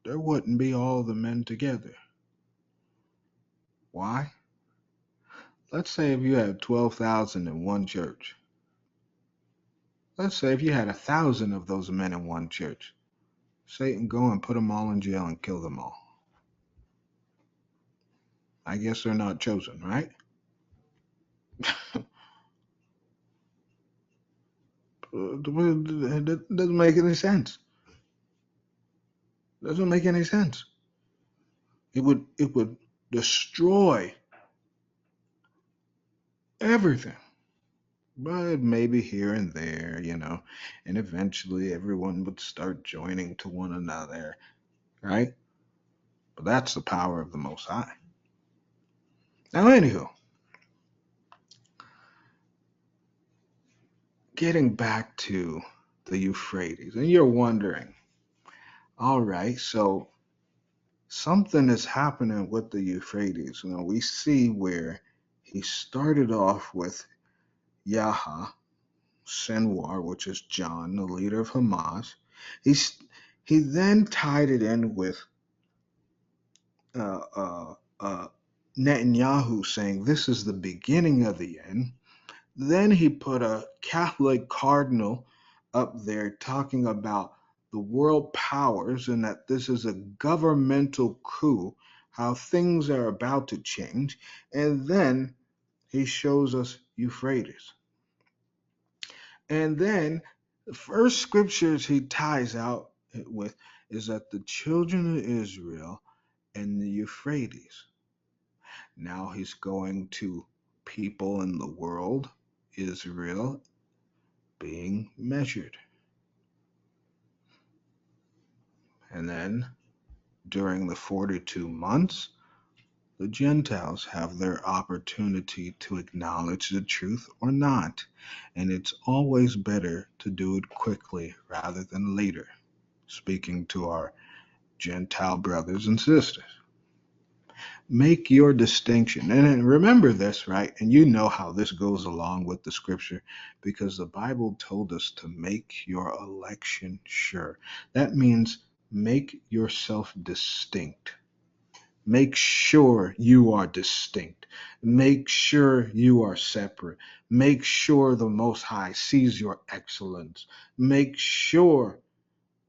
there wouldn't be all the men together. Why? Let's say if you had 12,000 in one church. Let's say if you had 1,000 of those men in one church. Satan go and put them all in jail and kill them all. I guess they're not chosen, right? It doesn't make any sense. Doesn't make any sense. It would destroy everything. But maybe here and there, and eventually everyone would start joining to one another, right? But that's the power of the Most High. Now, anywho, getting back to the Euphrates, and you're wondering, all right, so something is happening with the Euphrates. We see where he started off with Yaha Senwar, which is John, the leader of Hamas. He then tied it in with uh, uh, uh, Netanyahu saying this is the beginning of the end. Then he put a Catholic cardinal up there talking about the world powers and that this is a governmental coup, how things are about to change. And then he shows us Euphrates. And then the first scriptures he ties out with is that the children of Israel and the Euphrates. Now he's going to people in the world, Israel being measured. And then during the 42 months, the Gentiles have their opportunity to acknowledge the truth or not. And it's always better to do it quickly rather than later, speaking to our Gentile brothers and sisters. Make your distinction. And remember this, right? And you know how this goes along with the scripture because the Bible told us to make your election sure. That means make yourself distinct. Make sure you are distinct. Make sure you are separate. Make sure the Most High sees your excellence. Make sure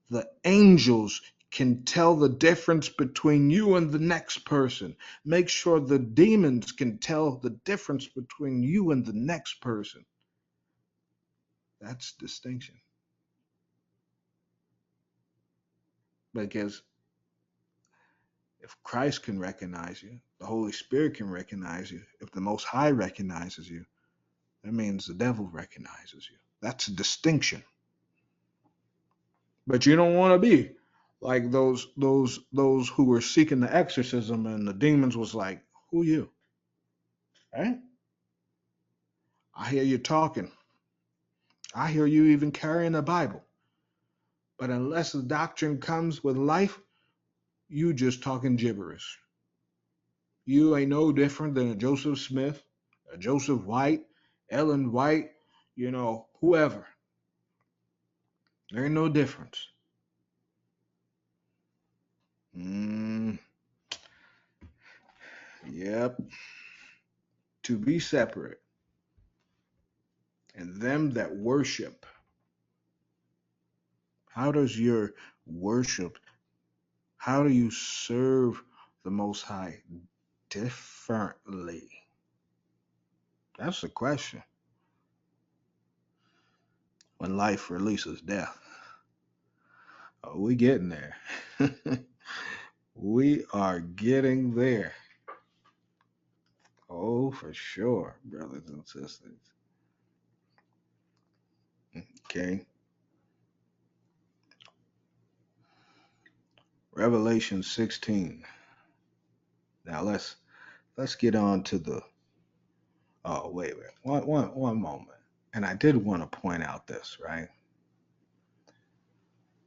the angels can tell the difference between you and the next person. Make sure the demons can tell the difference between you and the next person. That's distinction. Because if Christ can recognize you, the Holy Spirit can recognize you, if the Most High recognizes you, that means the devil recognizes you. That's a distinction. But you don't want to be like those who were seeking the exorcism and the demons was like, who you? Right? I hear you talking. I hear you even carrying a Bible. But unless the doctrine comes with life, you just talking gibberish. You ain't no different than a Joseph Smith, a Joseph White, Ellen White, whoever. There ain't no difference. Yep. To be separate. and them that worship. How does your worship, how do you serve the Most High differently? That's the question. When life releases death. Oh, we getting there. We are getting there. Oh, for sure, brothers and sisters. Okay. Revelation 16. Now let's get on to the wait. One moment. And I did want to point out this, right?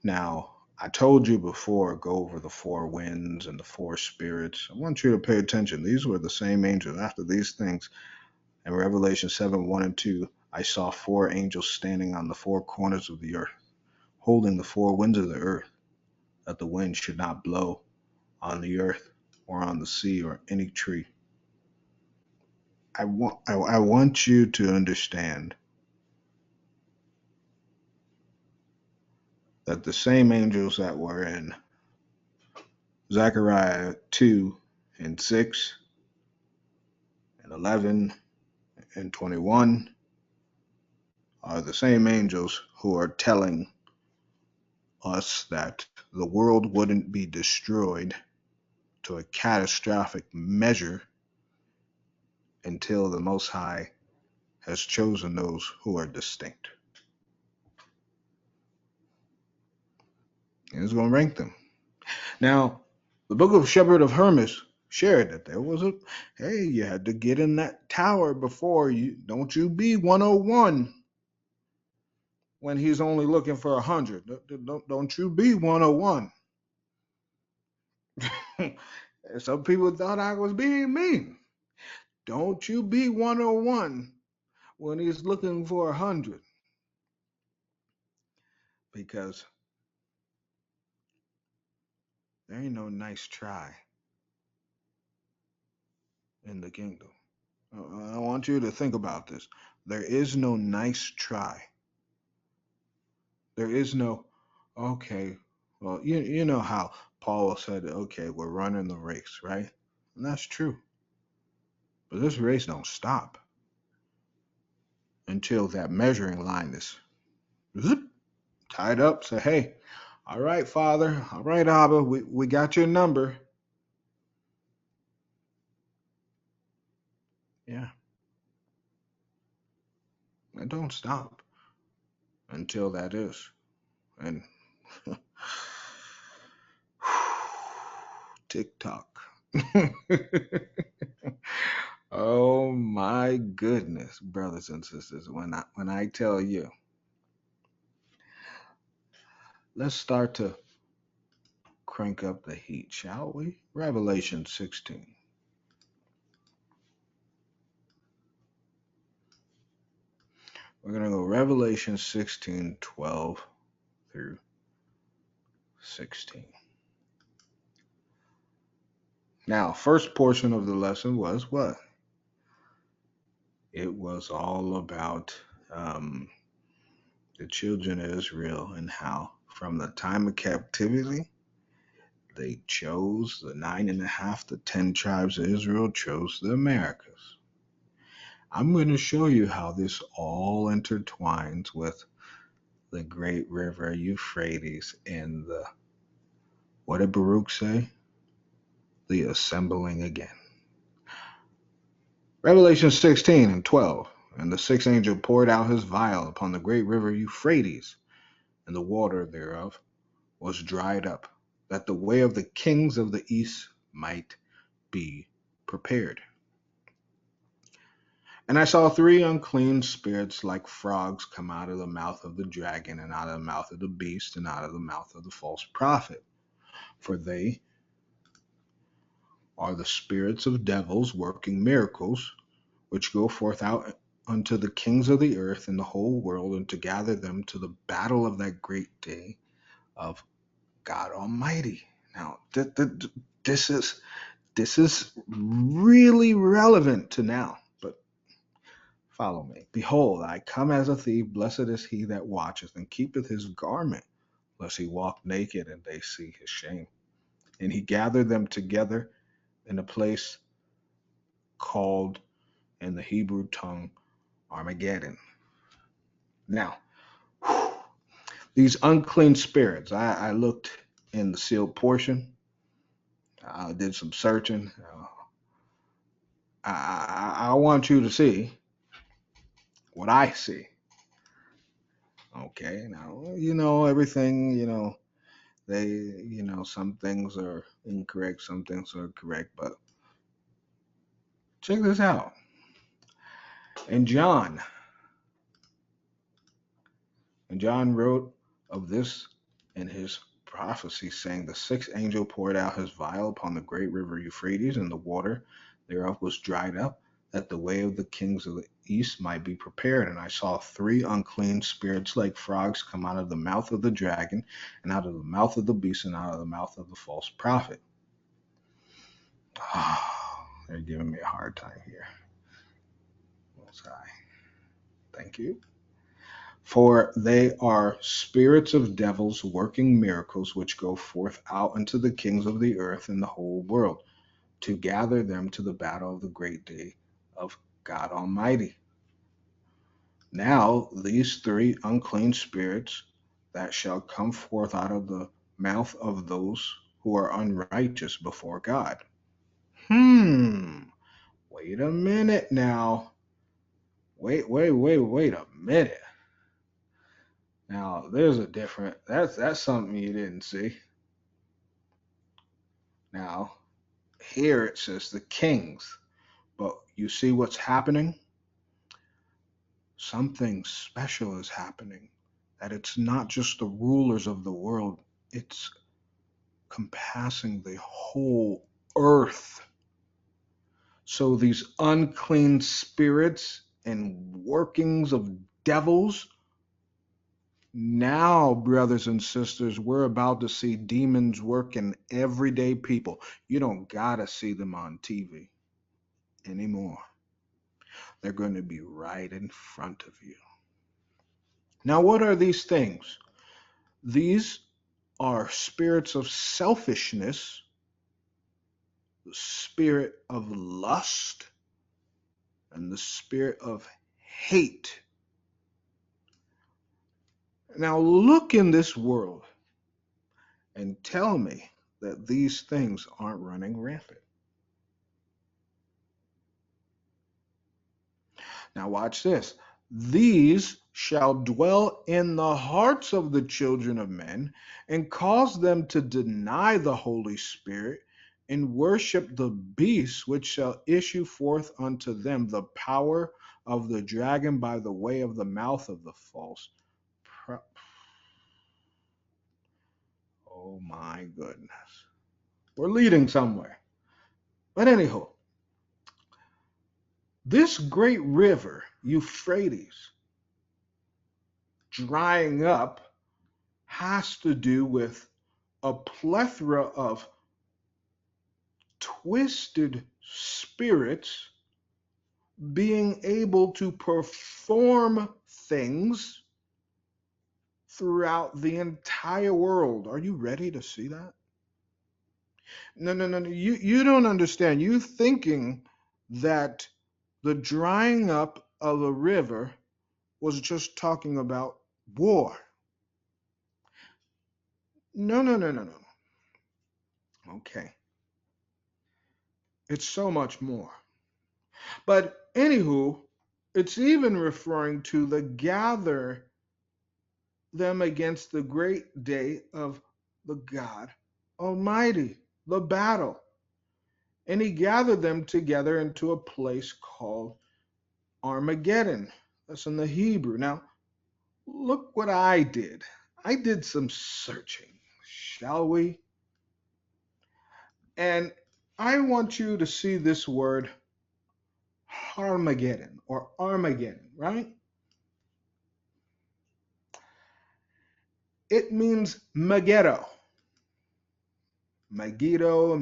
Now, I told you before, go over the four winds and the four spirits. I want you to pay attention. These were the same angels. After these things, in Revelation 7, 1 and 2, I saw four angels standing on the four corners of the earth, holding the four winds of the earth, that the wind should not blow on the earth or on the sea or any tree. I want you to understand that the same angels that were in Zechariah 2 and 6 and 11 and 21 are the same angels who are telling us that the world wouldn't be destroyed to a catastrophic measure until the Most High has chosen those who are distinct. And he's going to rank them. Now, the book of Shepherd of Hermas shared that there was you had to get in that tower before you, don't you be 101 when he's only looking for 100. Don't you be 101. Some people thought I was being mean. Don't you be 101 when he's looking for 100. Because there ain't no nice try in the kingdom. I want you to think about this. There is no nice try. There is no, okay, well, you know how Paul said, okay, we're running the race, right? And that's true. But this race don't stop until that measuring line is zip, tied up. Say, hey, all right, Father, all right, Abba, we got your number. Yeah. It don't stop until that is. And TikTok. Oh my goodness, brothers and sisters, when I tell you, let's start to crank up the heat, shall we? Revelation 16. We're going to go Revelation 16, 12 through 16. Now, first portion of the lesson was what? It was all about the children of Israel and how from the time of captivity, they chose the 9.5 to 10 tribes of Israel chose the Americas. I'm going to show you how this all intertwines with the great river Euphrates and the, what did Baruch say? The assembling again. Revelation 16 and 12. And the sixth angel poured out his vial upon the great river Euphrates, and the water thereof was dried up, that the way of the kings of the east might be prepared. And I saw three unclean spirits like frogs come out of the mouth of the dragon, and out of the mouth of the beast, and out of the mouth of the false prophet. For they are the spirits of devils working miracles, which go forth out unto the kings of the earth and the whole world, and to gather them to the battle of that great day of God Almighty. Now, this is really relevant to now. But Follow me. Behold, I come as a thief. Blessed is he that watcheth and keepeth his garment, lest he walk naked and they see his shame. And he gathered them together in a place called in the Hebrew tongue Armageddon. Now, these unclean spirits, I looked in the sealed portion. I did some searching. I want you to see what I see. Okay, now, everything, some things are incorrect, some things are correct, but check this out. And John wrote of this in his prophecy, saying, the sixth angel poured out his vial upon the great river Euphrates, and the water thereof was dried up, that the way of the kings of the east might be prepared. And I saw three unclean spirits like frogs come out of the mouth of the dragon, and out of the mouth of the beast, and out of the mouth of the false prophet. They're giving me a hard time here. Most High. Thank you. For they are spirits of devils working miracles, which go forth out unto the kings of the earth and the whole world, to gather them to the battle of the great day of God Almighty. Now these three unclean spirits that shall come forth out of the mouth of those who are unrighteous before God. Wait a minute now. Wait a minute. Now there's a different, that's something you didn't see. Now here it says the kings, but you see what's happening? Something special is happening, that it's not just the rulers of the world, it's compassing the whole earth. So these unclean spirits and workings of devils, now, brothers and sisters, we're about to see demons work in everyday people. You don't gotta see them on TV anymore. They're going to be right in front of you. Now, what are these things? These are spirits of selfishness, the spirit of lust, and the spirit of hate. Now, look in this world and tell me that these things aren't running rampant. Now watch this. These shall dwell in the hearts of the children of men, and cause them to deny the Holy Spirit, and worship the beast, which shall issue forth unto them the power of the dragon by the way of the mouth of the false prophet. Oh my goodness. We're leading somewhere. But anyhow, this great river, Euphrates, drying up has to do with a plethora of twisted spirits being able to perform things throughout the entire world. Are you ready to see that? No. You don't understand. You thinking that the drying up of a river was just talking about war. No. Okay. It's so much more. But anywho, it's even referring to the gather them against the great day of the God Almighty, the battle. And he gathered them together into a place called Armageddon. That's in the Hebrew. Now, look what I did. I did some searching, shall we? And I want you to see this word Armageddon or Armageddon, right? It means Megiddo. Megiddo,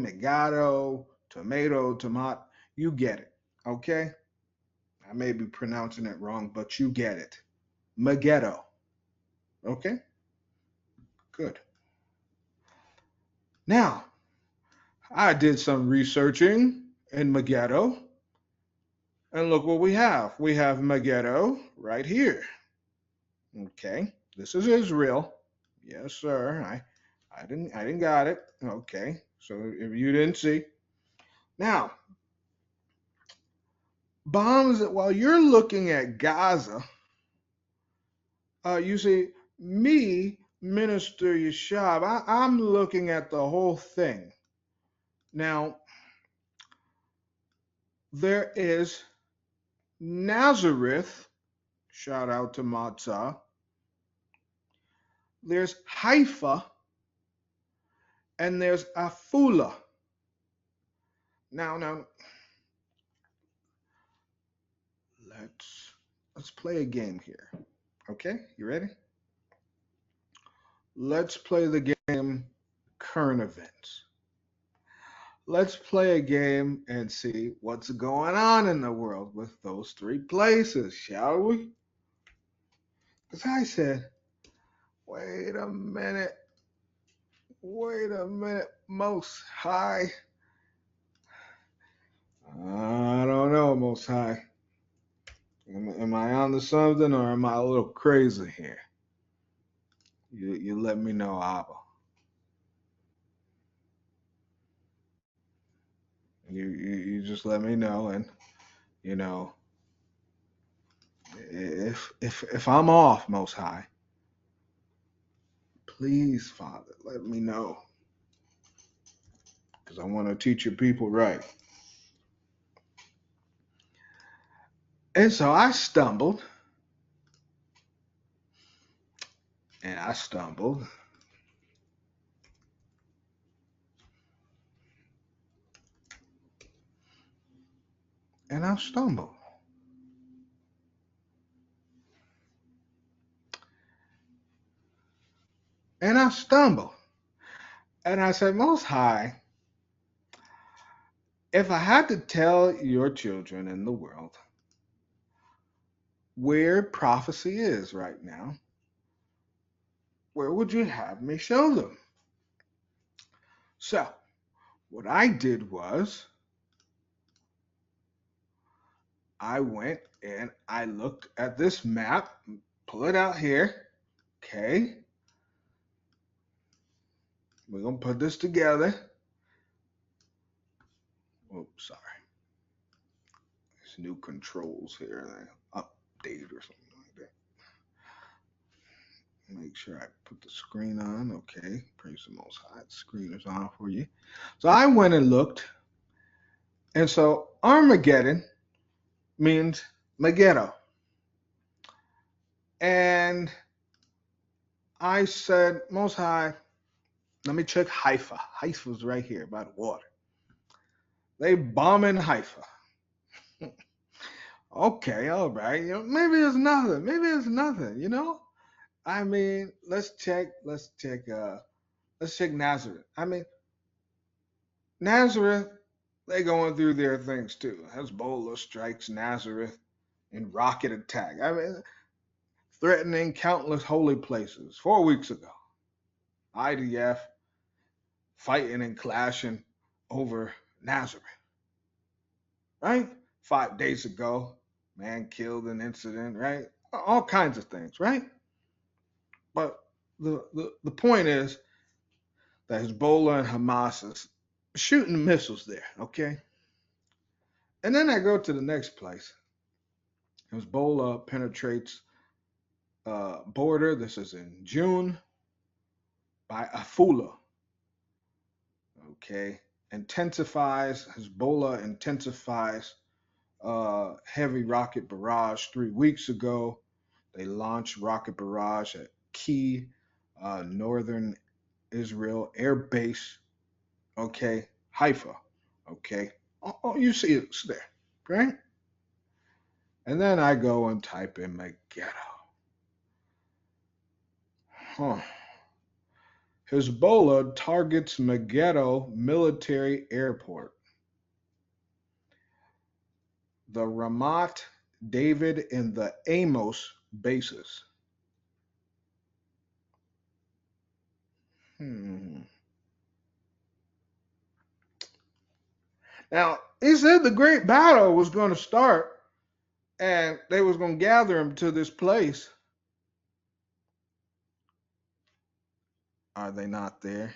tomato, you get it, okay? I may be pronouncing it wrong, but you get it. Megiddo. Okay? Good. Now, I did some researching in Megiddo, and look what we have. We have Megiddo right here. Okay, this is Israel. Yes, sir. I didn't got it. Okay, so if you didn't see. Now, bombs, while you're looking at Gaza, you see, me, Minister Yeshab, I'm looking at the whole thing. Now, there is Nazareth, shout out to Matzah. There's Haifa, and there's Afula. Now, let's play a game here. Okay, you ready? Let's play the game current events. Let's play a game and see what's going on in the world with those three places, shall we? Because I said, wait a minute, Most High. I don't know, Most High. Am I on to something, or am I a little crazy here? You let me know, Abba. You just let me know, and you know, if I'm off, Most High, please, Father, let me know, because I want to teach your people right. And so I stumbled, and I stumbled, and I stumbled. And I stumbled. And I said, Most High, if I had to tell your children in the world where prophecy is right now, where would you have me show them? So, what I did was, I went and I looked at this map, pull it out here, okay? We're going to put this together. Oops, sorry. There's new controls here, they update or something like that. Make sure I put the screen on, okay? Praise the Most High, the screen is on for you. So I went and looked, and so Armageddon means Megiddo. And I said, Most High, let me check Haifa. Haifa's right here by the water. They bombing Haifa. Okay, all right. You know, maybe it's nothing. Maybe it's nothing, you know? I mean, let's check Nazareth. I mean, Nazareth, they going through their things too. Hezbollah strikes Nazareth in rocket attack. I mean, threatening countless holy places 4 weeks ago. IDF fighting and clashing over Nazareth. Right? 5 days ago, man killed in incident, right? All kinds of things, right? But the point is that Hezbollah and Hamas is shooting missiles there, okay? And then I go to the next place. Hezbollah penetrates border. This is in June by Afula. Okay, Hezbollah intensifies heavy rocket barrage 3 weeks ago. They launched rocket barrage at key northern Israel air base. Okay, Haifa. Okay, oh, you see it's there, right? And then I go and type in Megiddo. Huh. Hezbollah targets Megiddo military airport. The Ramat David in the Amos basis. Now, he said the great battle was going to start and they was going to gather him to this place. Are they not there?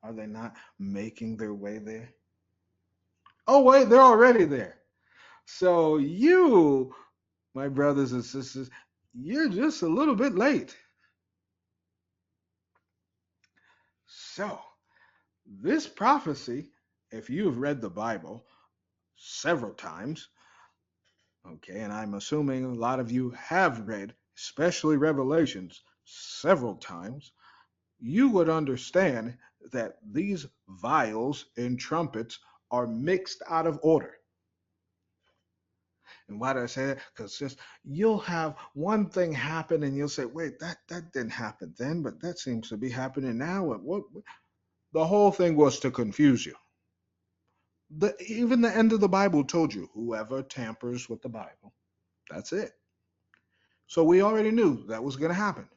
Are they not making their way there? Oh, wait, they're already there. So you, my brothers and sisters, you're just a little bit late. So, this prophecy, if you've read the Bible several times, okay, and I'm assuming a lot of you have read, especially Revelations, several times, you would understand that these vials and trumpets are mixed out of order. And why do I say that? Because just you'll have one thing happen and you'll say, wait, that didn't happen then, but that seems to be happening now. What? The whole thing was to confuse you. Even the end of the Bible told you, whoever tampers with the Bible, that's it. So we already knew that was going to happen.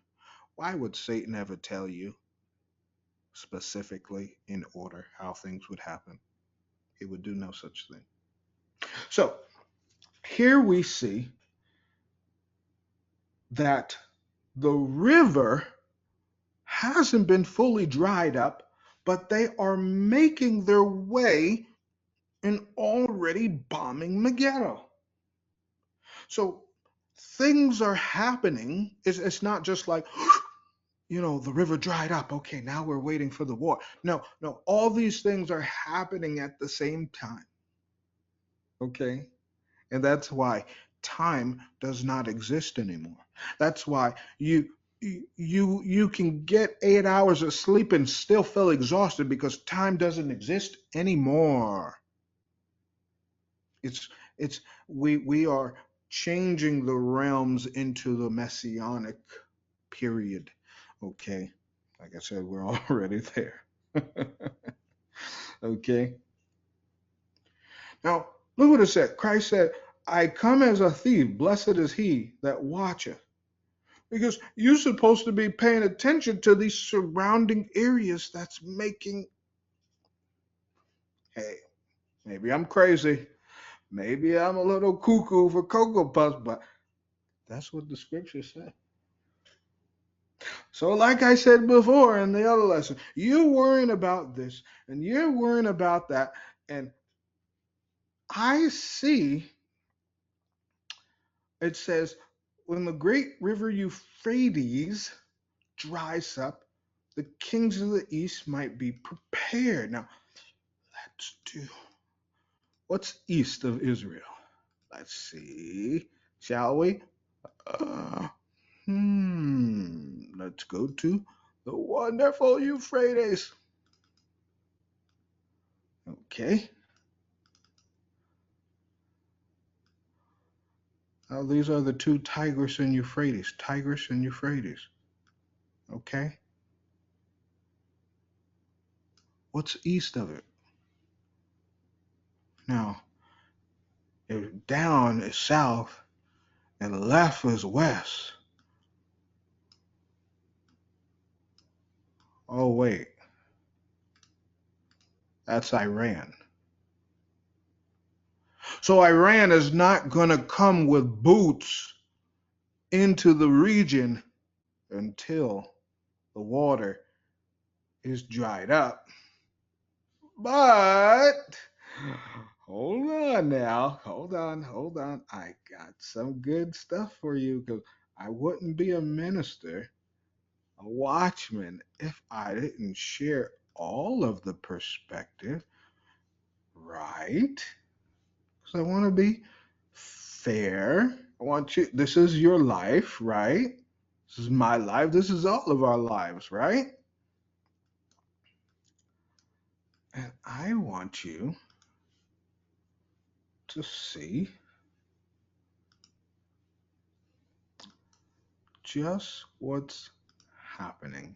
Why would Satan ever tell you specifically in order how things would happen? He would do no such thing. So here we see that the river hasn't been fully dried up, but they are making their way in already bombing Megiddo. So things are happening. It's not just like, the river dried up. Okay, now we're waiting for the war. No, all these things are happening at the same time. Okay? And that's why time does not exist anymore. That's why you can get 8 hours of sleep and still feel exhausted because time doesn't exist anymore. We are changing the realms into the messianic period. Okay. Like I said, we're already there. Okay. Now, look what it said. Christ said, I come as a thief. Blessed is he that watcheth. Because you're supposed to be paying attention to these surrounding areas that's making, hey, maybe I'm crazy. Maybe I'm a little cuckoo for Cocoa Puffs, but that's what the scripture said. So like I said before in the other lesson, you're worrying about this and you're worrying about that. And I see it says, when the great river Euphrates dries up, the kings of the east might be prepared. Now, let's do, what's east of Israel? Let's see, shall we? Let's go to the wonderful Euphrates. Okay. Now, these are the two Tigris and Euphrates. Tigris and Euphrates. Okay. What's east of it? Now, if down is south and left is west. Oh, wait. That's Iran. So Iran is not going to come with boots into the region until the water is dried up. But hold on now. Hold on. I got some good stuff for you because I wouldn't be a minister, a watchman, if I didn't share all of the perspective, right? Because I want to be fair. I want you, this is your life, right? This is my life. This is all of our lives, right? And I want you to see just what's happening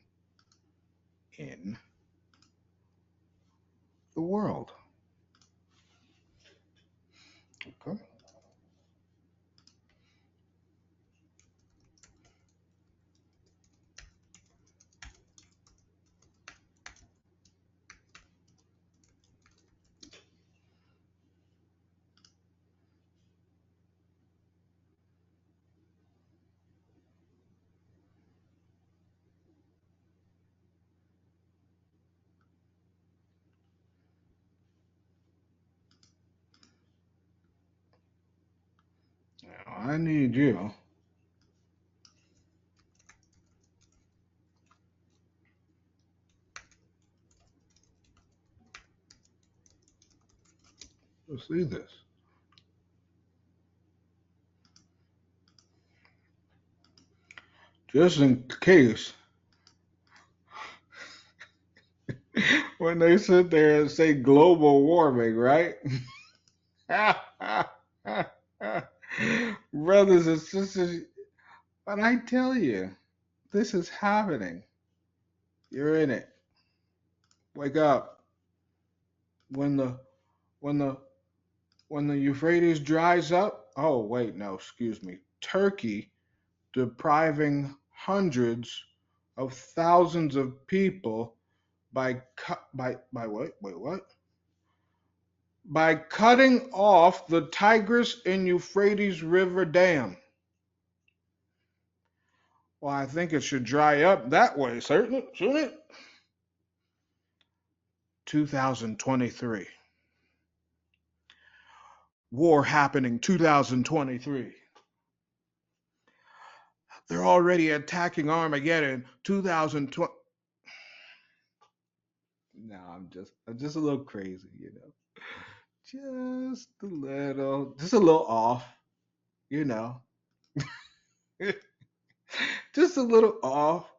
in the world. Okay. I need you. To see this. Just in case, when they sit there and say global warming, right? Brothers and sisters, but I tell you, this is happening. You're in it. Wake up. When the when the when the Euphrates dries up, oh wait, no, excuse me. Turkey depriving hundreds of thousands of people by what? Wait, what? By cutting off the Tigris and Euphrates River dam. Well, I think it should dry up that way, certainly, shouldn't it? 2023. War happening 2023. They're already attacking Armageddon 2020. No, I'm just a little crazy, you know. Just a little off, you know. Just a little off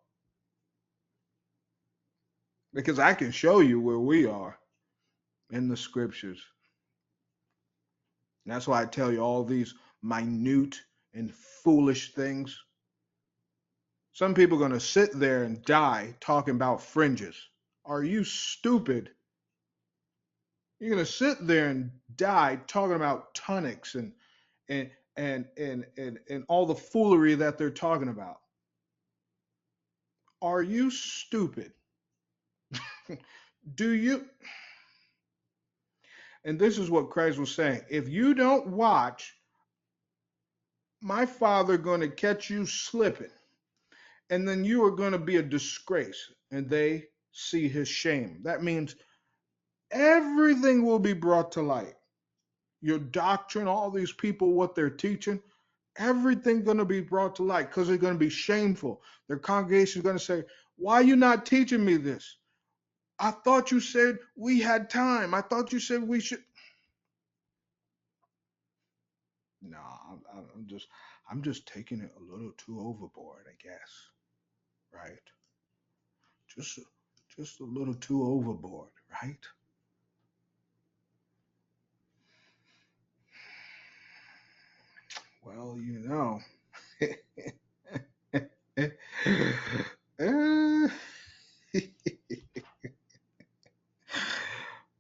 because I can show you where we are in the scriptures. And that's why I tell you all these minute and foolish things. Some people are going to sit there and die talking about fringes. Are you stupid? You're going to sit there and die talking about tunics and and all the foolery that they're talking about. Are you stupid? Do you? And this is what Christ was saying. If you don't watch, my Father going to catch you slipping, and then you are going to be a disgrace, and they see his shame. That means everything will be brought to light. Your doctrine, all these people, what they're teaching, everything going to be brought to light because they're going to be shameful. Their congregation is going to say, why are you not teaching me this? I thought you said we had time. I thought you said we should. No, I'm just taking it a little too overboard, I guess. Right? Just just a little too overboard, right? Well, you know.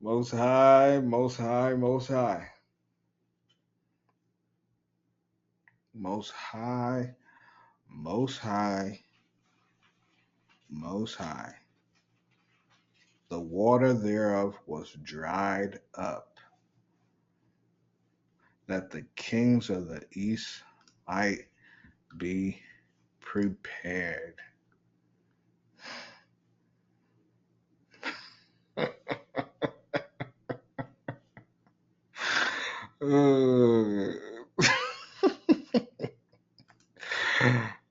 Most high, most high, most high. Most high, most high, most high. The water thereof was dried up, that the kings of the east might be prepared.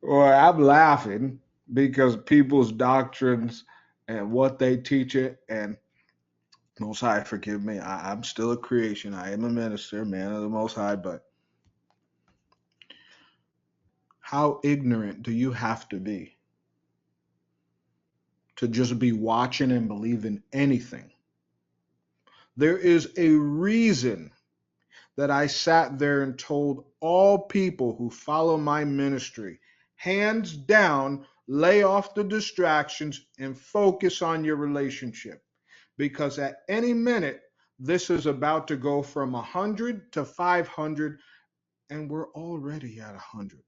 Well, I'm laughing because people's doctrines and what they teach it, and Most High, forgive me, I'm still a creation. I am a minister, man of the Most High, but how ignorant do you have to be to just be watching and believing anything? There is a reason that I sat there and told all people who follow my ministry, hands down, lay off the distractions and focus on your relationship. Because at any minute, this is about to go from 100 to 500, and we're already at 100.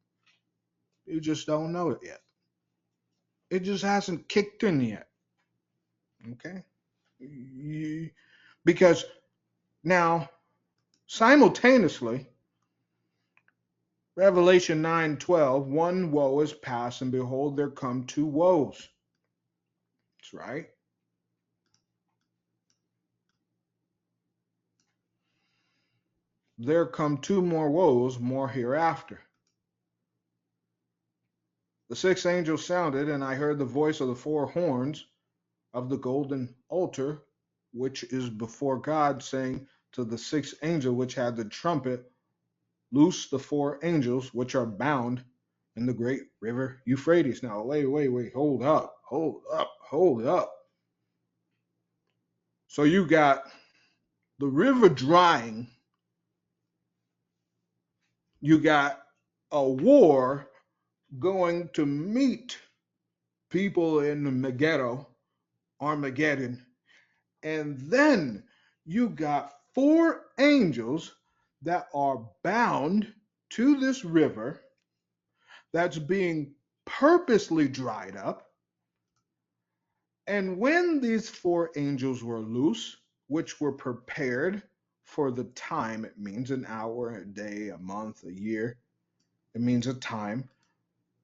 You just don't know it yet. It just hasn't kicked in yet. Okay? Because now, simultaneously, Revelation 9:12, one woe is past, and behold, there come two woes. That's right. there come two more woes, more hereafter. The sixth angel sounded, and I heard the voice of the four horns of the golden altar, which is before God, saying to the sixth angel which had the trumpet, loose the four angels which are bound in the great river Euphrates. Now, wait, hold up. So you got the river drying, you got a war going to meet people in the Megiddo, Armageddon, and then you got four angels that are bound to this river that's being purposely dried up. And when these four angels were loose, which were prepared for the time, it means an hour, a day, a month, a year, it means a time,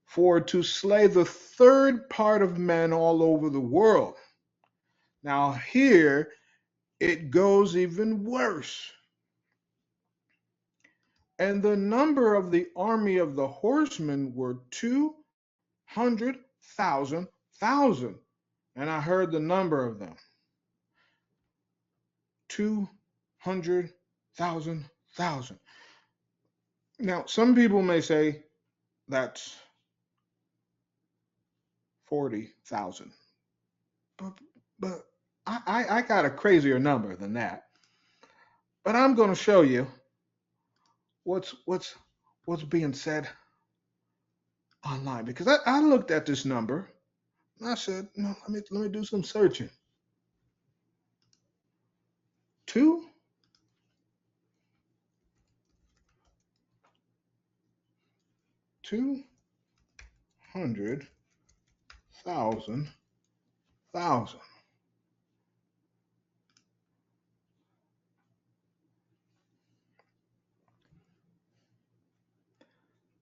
for to slay the third part of men all over the world. Now, here it goes even worse. And the number of the army of the horsemen were 200,000. And I heard the number of them 200,000. Now, some people may say that's 40,000. But I got a crazier number than that. But I'm going to show you what's being said online, because I looked at this number and I said, no, let me do some searching. 200,000.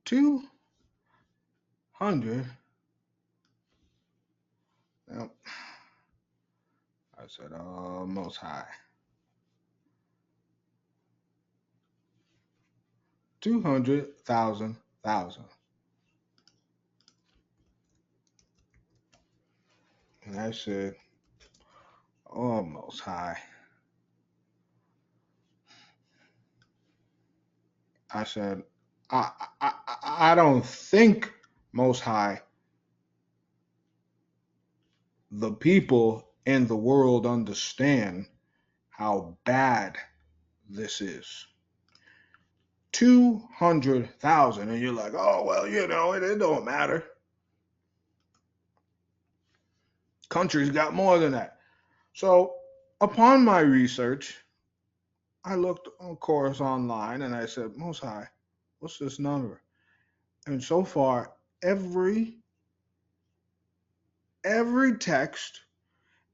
200. Now, I said, Most High. 200,000. And I said, oh, Most High. I said, I don't think, Most High, the people in the world understand how bad this is. 200,000. And you're like, oh, well, it don't matter. Countries got more than that. So upon my research, I looked, of course, online and I said, Most High, what's this number? And so far, every text,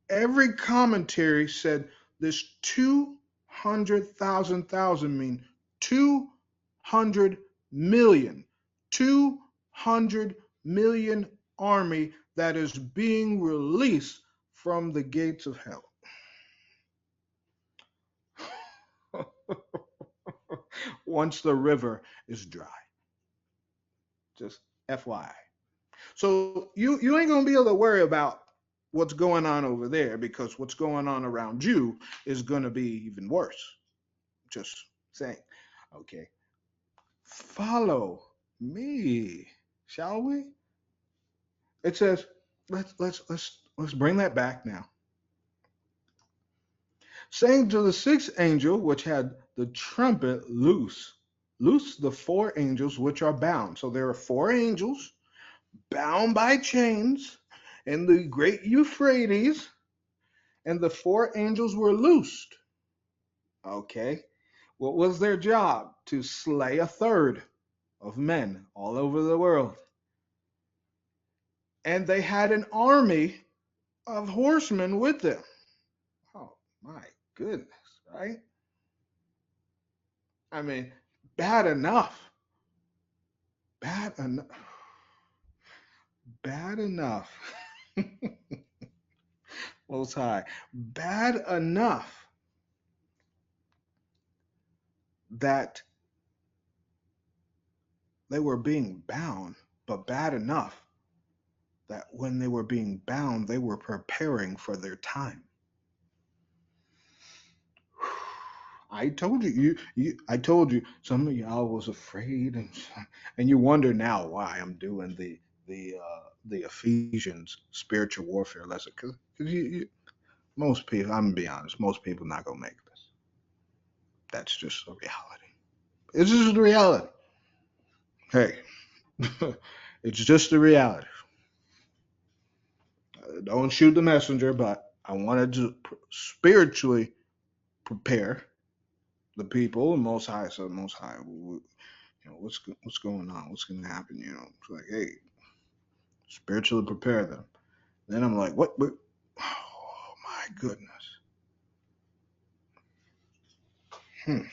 every commentary said this 200,000 mean 200 million. 200 million army that is being released from the gates of hell. Once the river is dry. Just FYI. So you ain't gonna be able to worry about what's going on over there, because what's going on around you is gonna be even worse. Just saying. Okay. Follow me, shall we? It says, let's bring that back now. Saying to the sixth angel which had the trumpet, loose the four angels which are bound. So there are four angels bound by chains in the great Euphrates, and the four angels were loosed. Okay. What was their job? To slay a third of men all over the world. And they had an army of horsemen with them. Oh my goodness, right? I mean, bad enough. Bad enough. Bad enough. Most High. Bad enough that they were being bound, but bad enough that when they were being bound, they were preparing for their time. I told I told you, some of y'all was afraid, and you wonder now why I'm doing the Ephesians spiritual warfare lesson, because most people, I'm gonna be honest, most people not gonna make this. That's just the reality. It's just the reality. Hey, it's just the reality. Don't shoot the messenger, but I wanted to spiritually prepare the people. And Most High said, Most High, what's going on? What's going to happen? It's like, hey, spiritually prepare them. Then I'm like, what? Oh my goodness. Hmm.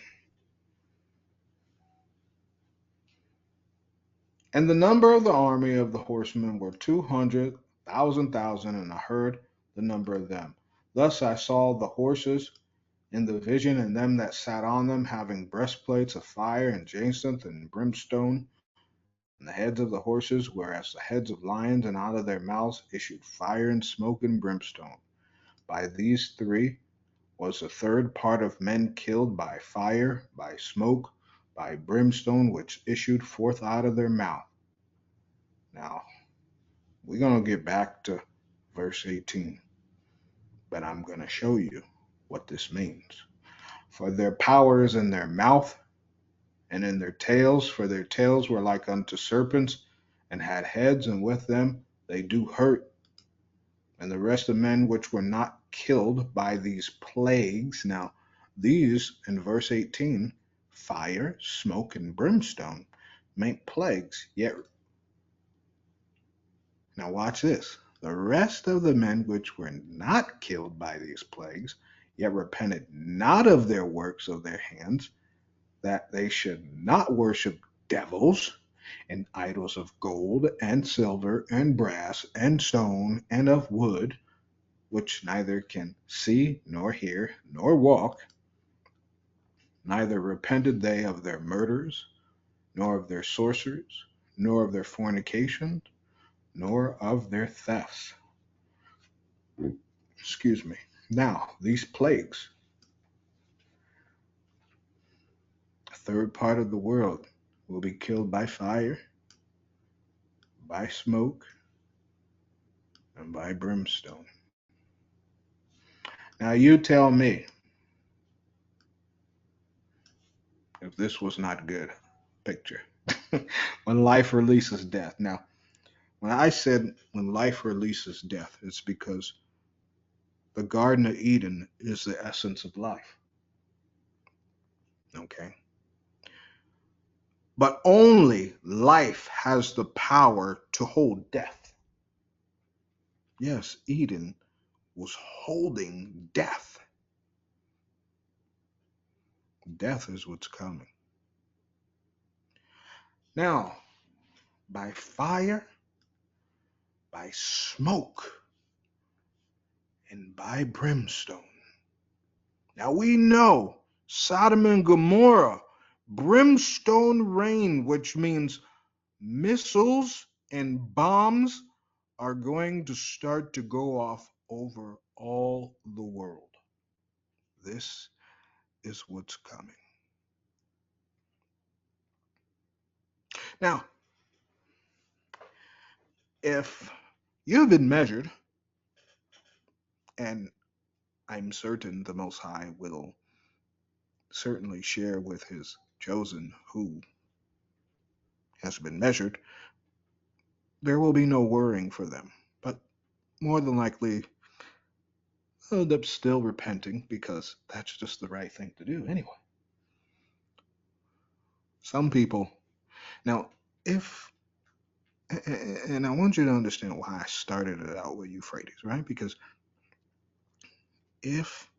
And the number of the army of the horsemen were 200,000, and I heard the number of them. Thus I saw the horses in the vision, and them that sat on them, having breastplates of fire and jacinth and brimstone, and the heads of the horses were as the heads of lions, and out of their mouths issued fire and smoke and brimstone. By these three was the third part of men killed by fire, by smoke, by brimstone, which issued forth out of their mouth. Now, we're going to get back to verse 18, but I'm going to show you what this means. For their power is in their mouth and in their tails, for their tails were like unto serpents, and had heads, and with them they do hurt. And the rest of men which were not killed by these plagues, now these in verse 18, fire, smoke, and brimstone, make plagues, yet now watch this. The rest of the men which were not killed by these plagues, yet repented not of their works of their hands, that they should not worship devils and idols of gold and silver and brass and stone and of wood, which neither can see nor hear nor walk. Neither repented they of their murders, nor of their sorceries, nor of their fornications, nor of their thefts. Excuse me. Now, these plagues, a third part of the world will be killed by fire, by smoke, and by brimstone. Now, you tell me if this was not good picture. When life releases death. Now, when I said when life releases death, it's because the Garden of Eden is the essence of life. Okay? But only life has the power to hold death. Yes, Eden was holding death. Death is what's coming. Now, by fire, by smoke, and by brimstone. Now we know Sodom and Gomorrah, brimstone rain, which means missiles and bombs are going to start to go off over all the world. This is what's coming. Now, if you've been measured, and I'm certain the Most High will certainly share with his chosen who has been measured, there will be no worrying for them. But more than likely, they'll end up still repenting because that's just the right thing to do anyway. Some people, now, if, and I want you to understand why I started it out with Euphrates, right? Because if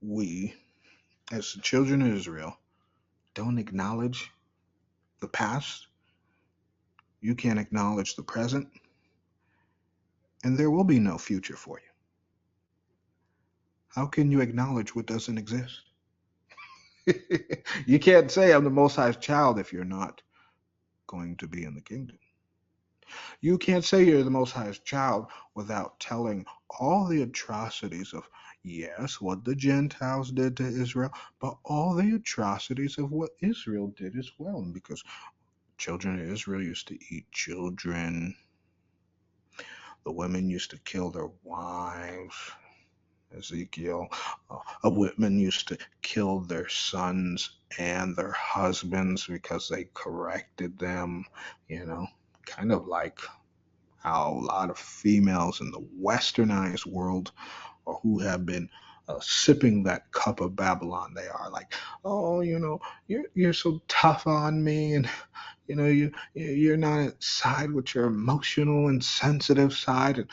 we, as the children of Israel, don't acknowledge the past, you can't acknowledge the present, and there will be no future for you. How can you acknowledge what doesn't exist? You can't say I'm the Most High's child if you're not going to be in the kingdom. You can't say you're the Most High's child without telling all the atrocities of, yes, what the Gentiles did to Israel, but all the atrocities of what Israel did as well. And because children of Israel used to eat children, the women used to kill their wives. Ezekiel, women used to kill their sons and their husbands because they corrected them, kind of like how a lot of females in the westernized world or who have been sipping that cup of Babylon, they are like, oh, you're so tough on me, and you're not inside with your emotional and sensitive side,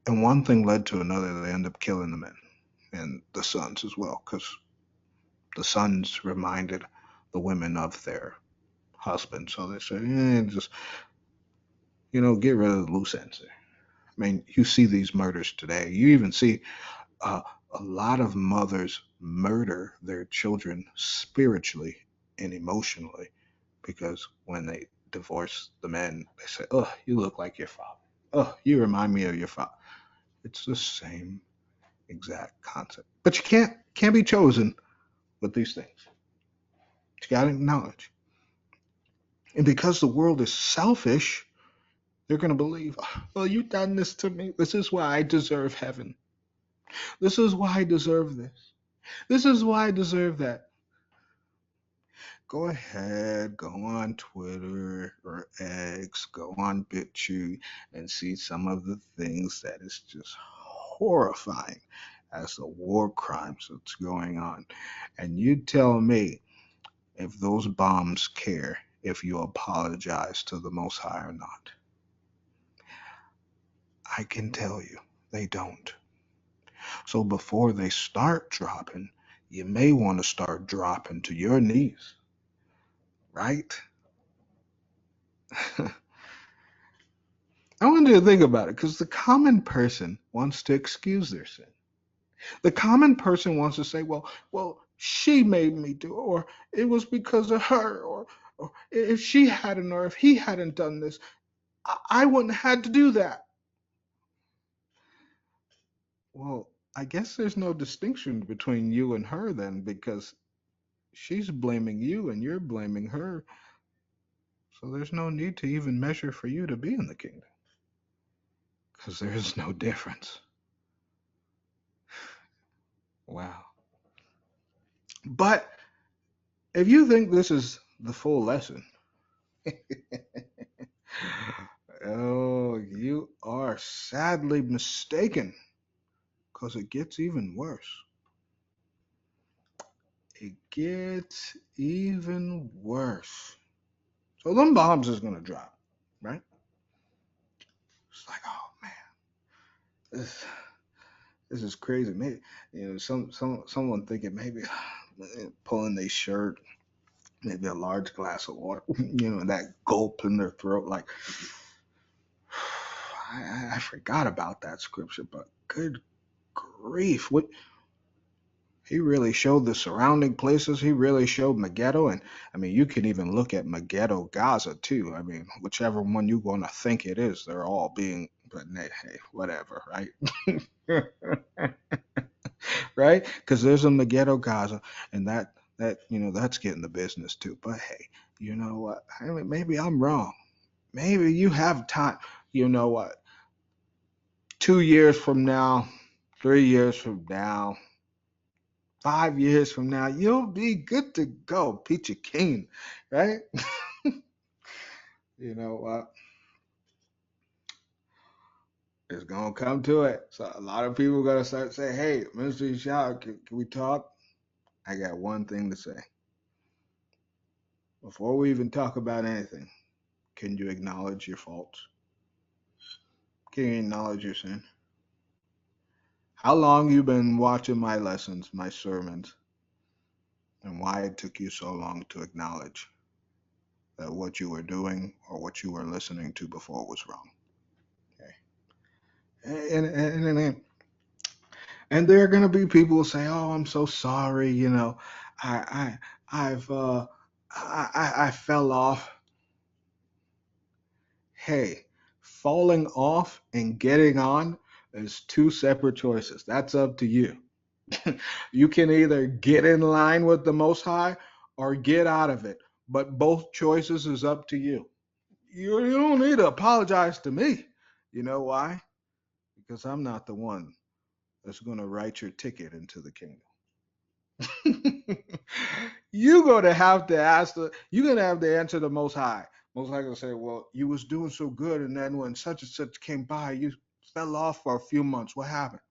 and one thing led to another. They end up killing the men and the sons as well, because the sons reminded the women of their husbands. So they said, just get rid of the loose ends. I mean, you see these murders today. You even see uh, a lot of mothers murder their children spiritually and emotionally because when they divorce the men, they say, "Oh, you look like your father. Oh, you remind me of your father." It's the same exact concept. But you can't be chosen with these things. You got to acknowledge. And because the world is selfish, they're going to believe, "Well, you've done this to me. This is why I deserve heaven. This is why I deserve this. This is why I deserve that." Go ahead, go on Twitter or X, go on BitChute and see some of the things that is just horrifying as the war crimes that's going on. And you tell me if those bombs care if you apologize to the Most High or not. I can tell you, they don't. So before they start dropping, you may want to start dropping to your knees, right? I want you to think about it because the common person wants to excuse their sin. The common person wants to say, well, she made me do it, or it was because of her, or if she hadn't, or if he hadn't done this, I wouldn't have had to do that. Well, I guess there's no distinction between you and her then, because she's blaming you and you're blaming her. So there's no need to even measure for you to be in the kingdom, because there is no difference. Wow. But if you think this is the full lesson, oh, you are sadly mistaken, because it gets even worse. It gets even worse. So them bombs is gonna drop, right? It's like, oh man, this is crazy. Maybe someone thinking maybe pulling their shirt, maybe a large glass of water, that gulp in their throat, like I forgot about that scripture, but good grief, what he really showed the surrounding places. He really showed Megiddo, and I mean, you can even look at Megiddo, Gaza too. I mean, whichever one you want to think it is, they're all being. But hey, whatever, right? Right? Because there's a Megiddo, Gaza, and that's getting the business too. But hey, you know what? I mean, maybe I'm wrong. Maybe you have time. You know what? 2 years from now, 3 years from now, 5 years from now, you'll be good to go, peachy keen, right? You know what? It's gonna come to it. So a lot of people are gonna start saying, "Hey, Minister Yeshua, can we talk?" I got one thing to say. Before we even talk about anything, can you acknowledge your faults? Can you acknowledge your sin? How long you been watching my lessons, my sermons, and why it took you so long to acknowledge that what you were doing or what you were listening to before was wrong? Okay. And And there are going to be people who say, "Oh, I'm so sorry. You know, I, I've, I fell off." Hey, falling off and getting on is two separate choices. That's up to you. You can either get in line with the Most High or get out of it. But both choices is up to you. You don't need to apologize to me. You know why? Because I'm not the one that's going to write your ticket into the kingdom. You're gonna have to ask you're gonna have to answer the Most High. Most High gonna say, "Well, you was doing so good, and then when such and such came by, you fell off for a few months. What happened?"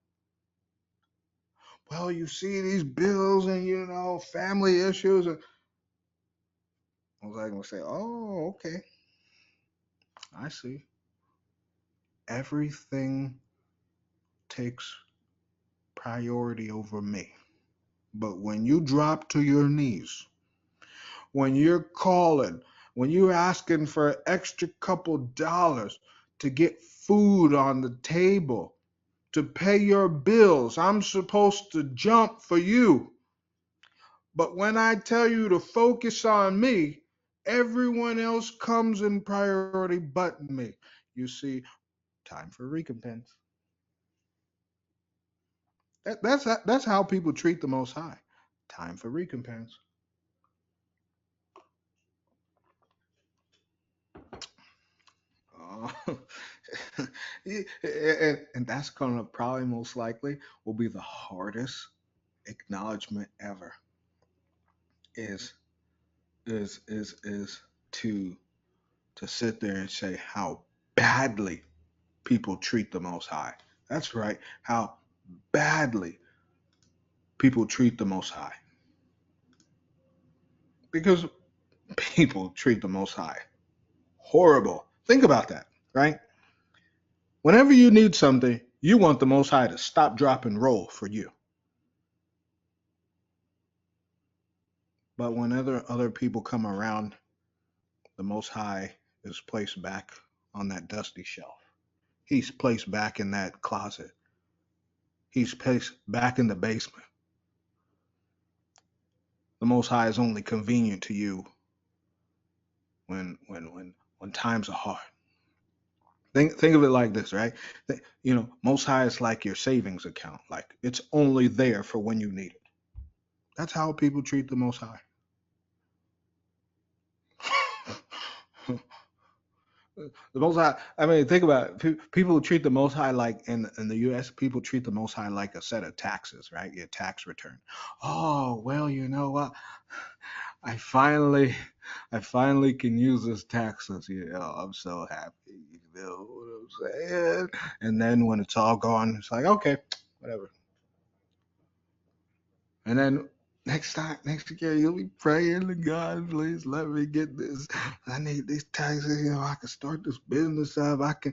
"Well, you see these bills and family issues." And Most High gonna say, "Oh, okay, I see. Everything takes priority over me. But when you drop to your knees, when you're calling, when you're asking for an extra couple dollars to get food on the table, to pay your bills, I'm supposed to jump for you. But when I tell you to focus on me, everyone else comes in priority but me. You see, time for recompense. That's how people treat the Most High. Time for recompense. Uh, and that's gonna probably most likely will be the hardest acknowledgement ever. Is is to sit there and say how badly people treat the Most High. That's right, how badly people treat the Most High. Because people treat the Most High horrible. Think about that, right? Whenever you need something, you want the Most High to stop, drop, and roll for you. But when other people come around, the Most High is placed back on that dusty shelf. He's placed back in that closet. He's placed back in the basement. The Most High is only convenient to you when times are hard. Think of it like this, right? Most High is like your savings account. Like it's only there for when you need it. That's how people treat the Most High. The Most High. I mean, think about it. People treat the Most High like in the U.S. People treat the Most High like a set of taxes, right? Your tax return. Oh well, you know what? I finally, I finally can use this taxes. I'm so happy. You know what I'm saying? And then when it's all gone, it's like okay, whatever. And then next year, you'll be praying to God, please let me get this. I need these taxes. I can start this business up. I can,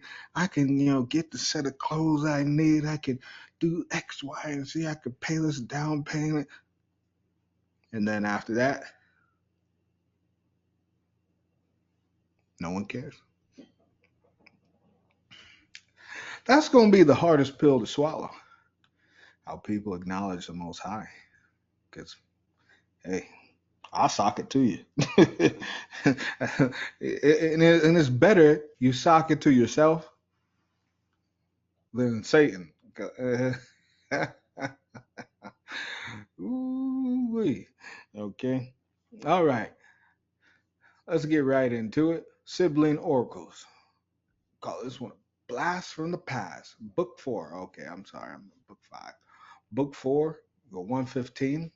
get the set of clothes I need. I can do X, Y, and Z. I can pay this down payment. And then after that, no one cares. That's going to be the hardest pill to swallow. How people acknowledge the Most High. Because, hey, I'll sock it to you. and it's better you sock it to yourself than Satan. Ooh-wee. Okay. All right. Let's get right into it. Sibling oracles. Call this one Blast from the Past. Book 4. Okay, I'm sorry. I'm book 5. Book 4, go 115.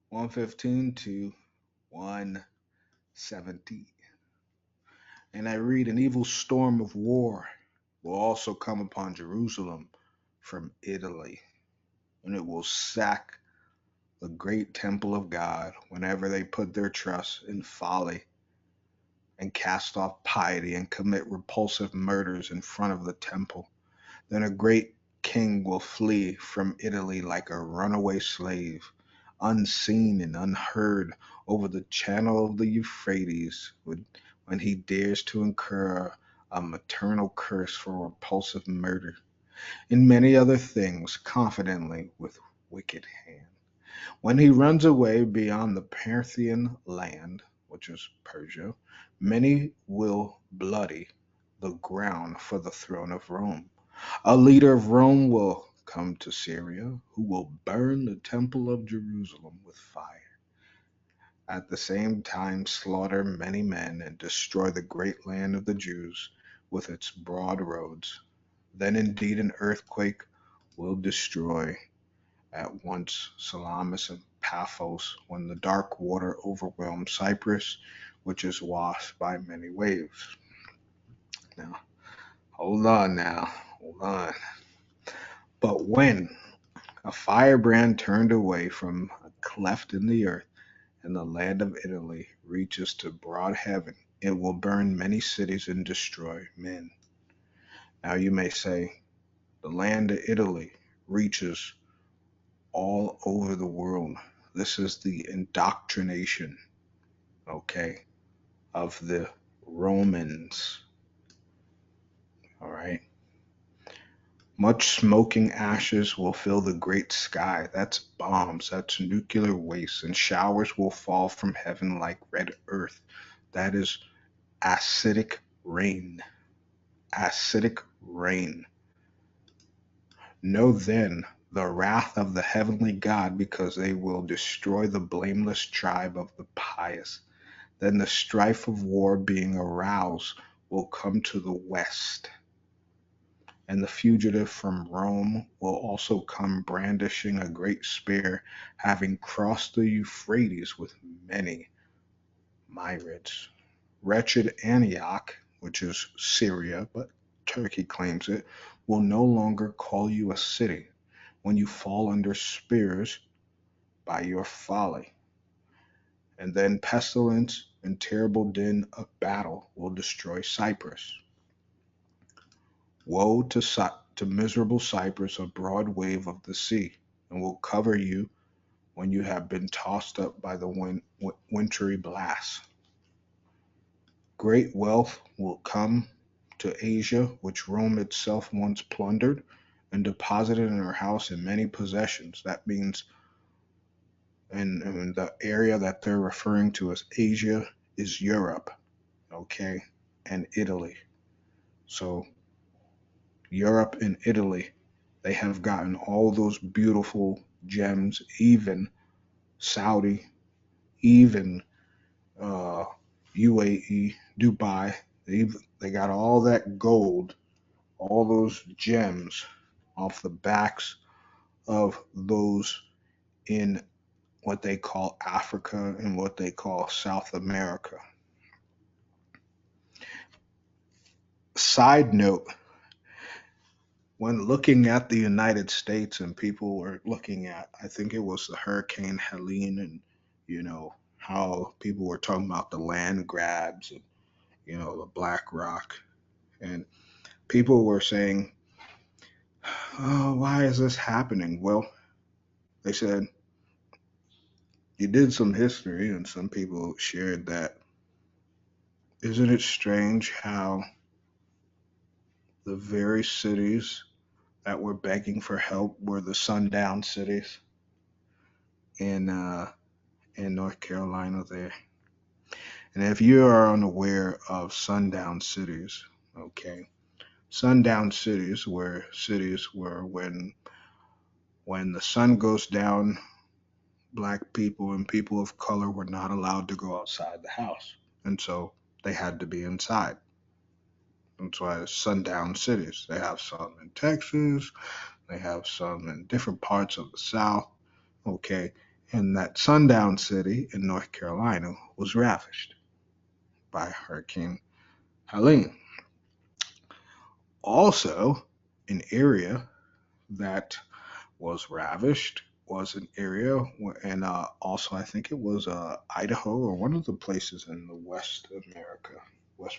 115 to 117. And I read an evil storm of war will also come upon Jerusalem from Italy, and it will sack the great temple of God whenever they put their trust in folly and cast off piety and commit repulsive murders in front of the temple. Then a great king will flee from Italy like a runaway slave, unseen and unheard over the channel of the Euphrates when he dares to incur a maternal curse for repulsive murder, and many other things confidently with wicked hand. When he runs away beyond the Parthian land, which is Persia, many will bloody the ground for the throne of Rome. A leader of Rome will come to Syria, who will burn the temple of Jerusalem with fire. At the same time, slaughter many men and destroy the great land of the Jews with its broad roads. Then indeed an earthquake will destroy at once Salamis and Paphos when the dark water overwhelms Cyprus, which is washed by many waves. Now, hold on now, hold on. But when a firebrand turned away from a cleft in the earth, and the land of Italy reaches to broad heaven, it will burn many cities and destroy men. Now you may say, the land of Italy reaches all over the world. This is the indoctrination, okay, of the Romans. All right. Much smoking ashes will fill the great sky. That's bombs, that's nuclear waste, and showers will fall from heaven like red earth. That is acidic rain. Acidic rain. Know then the wrath of the heavenly God, because they will destroy the blameless tribe of the pious. Then the strife of war being aroused will come to the west, and the fugitive from Rome will also come brandishing a great spear, having crossed the Euphrates with many myriads. Wretched Antioch, which is Syria, but Turkey claims it, will no longer call you a city when you fall under spears by your folly. And then pestilence and terrible din of battle will destroy Cyprus. Woe to miserable Cyprus, a broad wave of the sea, and will cover you when you have been tossed up by the wintry blasts. Great wealth will come to Asia, which Rome itself once plundered and deposited in her house in many possessions. That means in the area that they're referring to as Asia is Europe, okay, and Italy. So Europe and Italy, they have gotten all those beautiful gems, even Saudi, even UAE, Dubai. They got all that gold, all those gems off the backs of those in what they call Africa and what they call South America. Side note, when looking at the United States and people were looking at, I think it was the Hurricane Helene, and how people were talking about the land grabs and the Black Rock, and people were saying, oh, why is this happening? Well, they said you did some history, and some people shared that. Isn't it strange how the very cities that were begging for help were the sundown cities in North Carolina there? And if you are unaware of sundown cities, okay, sundown cities were cities where when the sun goes down, black people and people of color were not allowed to go outside the house, and so they had to be inside. That's why it's sundown cities. They have some in Texas, they have some in different parts of the South, okay, and that sundown city in North Carolina was ravished by Hurricane Helene. Also, an area that was ravished was an area and also I think it was Idaho, or one of the places in the west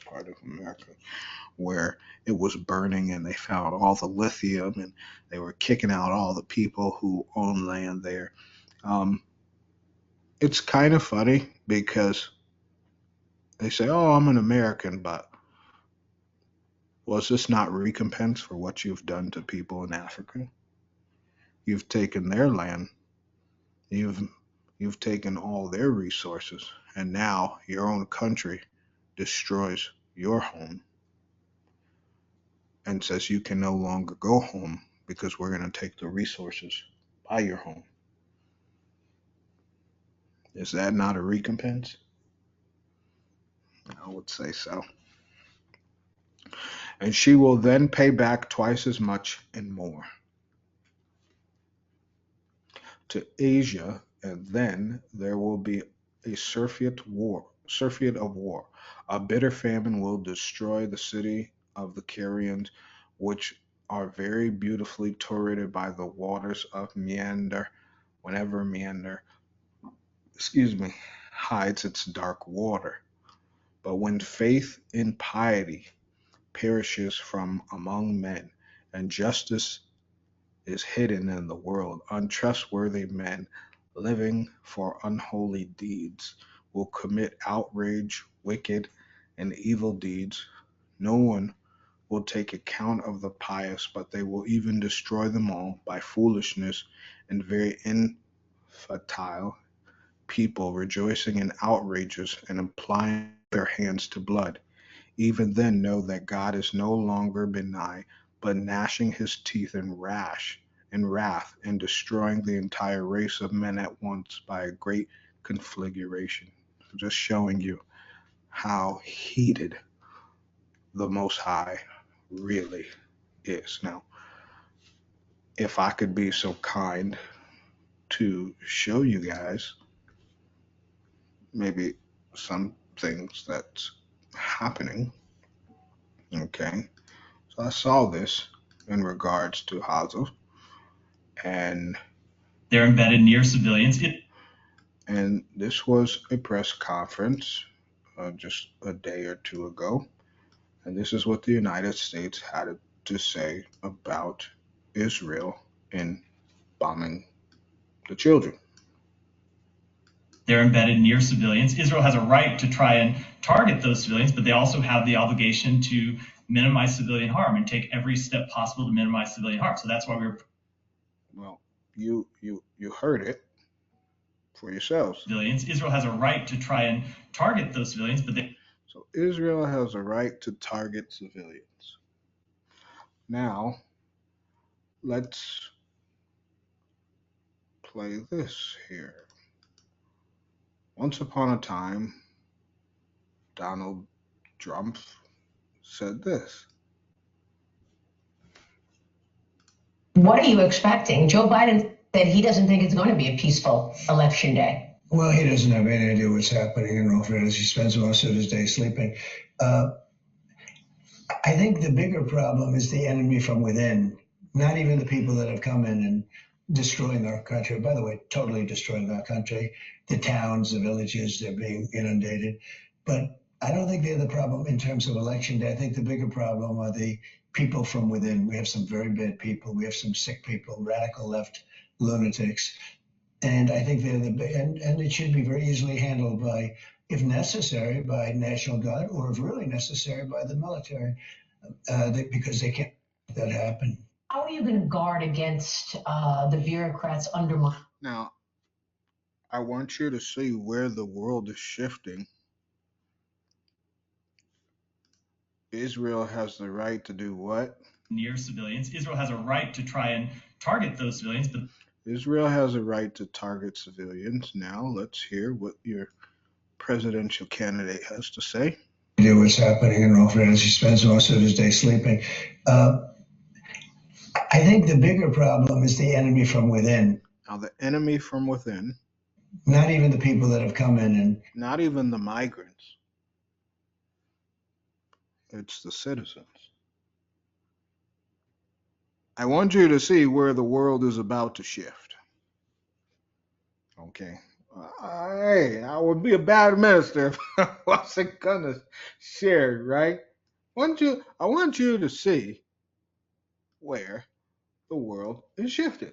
part of America, where it was burning and they found all the lithium and they were kicking out all the people who own land there. It's kind of funny because they say, oh, I'm an American, but Was this not recompense for what you've done to people in Africa? You've taken their land, you've you've taken all their resources, and now your own country destroys your home and says you can no longer go home because we're going to take the resources by your home. Is that not a recompense? I would say so. And she will then pay back twice as much and more to Asia, and then there will be a surfeit of war. A bitter famine will destroy the city of the Carians, which are very beautifully turreted by the waters of Meander, whenever Meander, hides its dark water. But when faith in piety perishes from among men, and justice is hidden in the world, untrustworthy men living for unholy deeds will commit outrage, wicked, and evil deeds. No one will take account of the pious, but they will even destroy them all by foolishness and very infantile people rejoicing in outrages and applying their hands to blood. Even then, know that God is no longer benign, but gnashing his teeth in wrath, and destroying the entire race of men at once by a great conflagration. Just showing you how heated the Most High really is. Now, if I could be so kind to show you guys maybe some things that's happening. Okay, so I saw this in regards to Hazel, and
they're embedded near civilians.
And this was a press conference just a day or two ago, and this is what the United States had to say about Israel in bombing the children.
They're embedded near civilians. Israel has a right to try and target those civilians, but they also have the obligation to minimize civilian harm and take every step possible to minimize civilian harm. So that's why we're.
Well, you heard it for yourselves.
Civilians. Israel has a right to try and target those civilians, but they.
So Israel has a right to target civilians. Now, let's play this here. Once upon a time, Donald Trump said this.
What are you expecting? Joe Biden said he doesn't think it's going to be a peaceful election day.
Well, he doesn't have any idea what's happening in Euphrates. He spends most of his day sleeping. I think the bigger problem is the enemy from within, not even the people that have come in and destroying our country. By the way, totally destroying our country, the towns, the villages, they're being inundated. But I don't think they're the problem in terms of election day. I think the bigger problem are the people from within. We have some very bad people. We have some sick people, radical left lunatics. And I think they're and it should be very easily handled by, if necessary, by National Guard, or if really necessary, by the military, because they can't let that happen.
How are you going to guard against the bureaucrats undermining?
Now, I want you to see where the world is shifting. Israel has the right to do what?
Near civilians. Israel has a right to try and target those civilians, but.
Israel has a right to target civilians. Now, let's hear what your presidential candidate has to say.
Idea what's happening in Euphrates. He spends most of his day sleeping. I think the bigger problem is the enemy from within.
Now, the enemy from within.
Not even the people that have come in and.
Not even the migrants. It's the citizens. I want you to see where the world is about to shift. Okay. Hey, I would be a bad minister if I wasn't gonna share it, right? I want you to see where the world is shifting.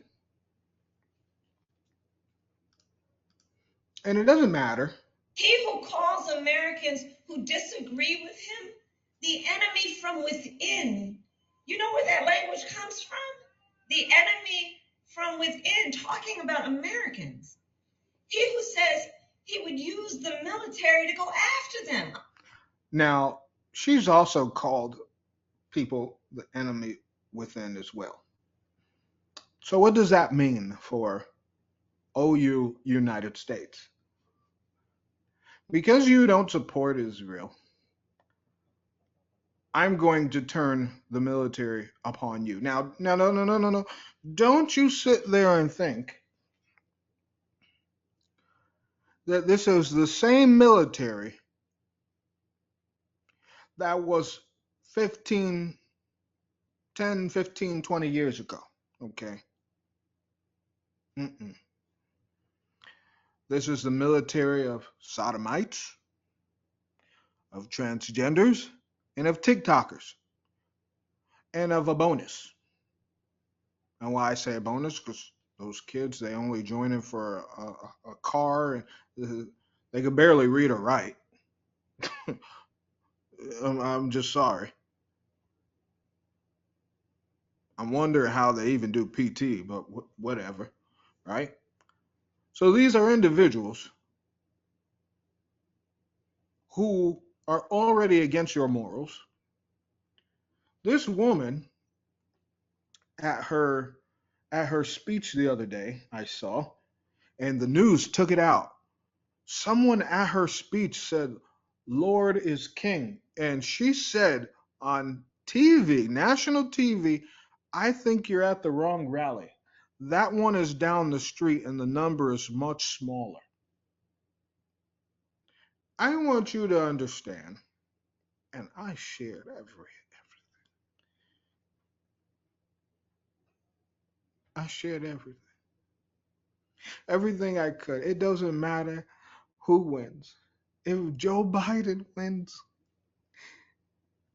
And it doesn't matter.
He who calls Americans who disagree with him the enemy from from within. You know where that language comes from? The enemy from within, talking about Americans. He who says he would use the military to go after them.
Now, she's also called people the enemy within as well. So what does that mean for OU United States? Because you don't support Israel, I'm going to turn the military upon you. Now, no. Don't you sit there and think that this is the same military that was 10, 15, 20 years ago. Okay. Mm-mm. This is the military of sodomites, of transgenders, and of TikTokers, and of a bonus. And why I say a bonus? Because those kids, they only join in for a car. And they could barely read or write. I'm just sorry. I'm wondering how they even do PT, but whatever, right? So these are individuals who are already against your morals. This woman at her speech the other day, I saw, and the news took it out. Someone at her speech said, "Lord is king." And she said on TV, national TV, "I think you're at the wrong rally. That one is down the street and the number is much smaller." I want you to understand, and I shared everything. Everything I could. It doesn't matter who wins. If Joe Biden wins,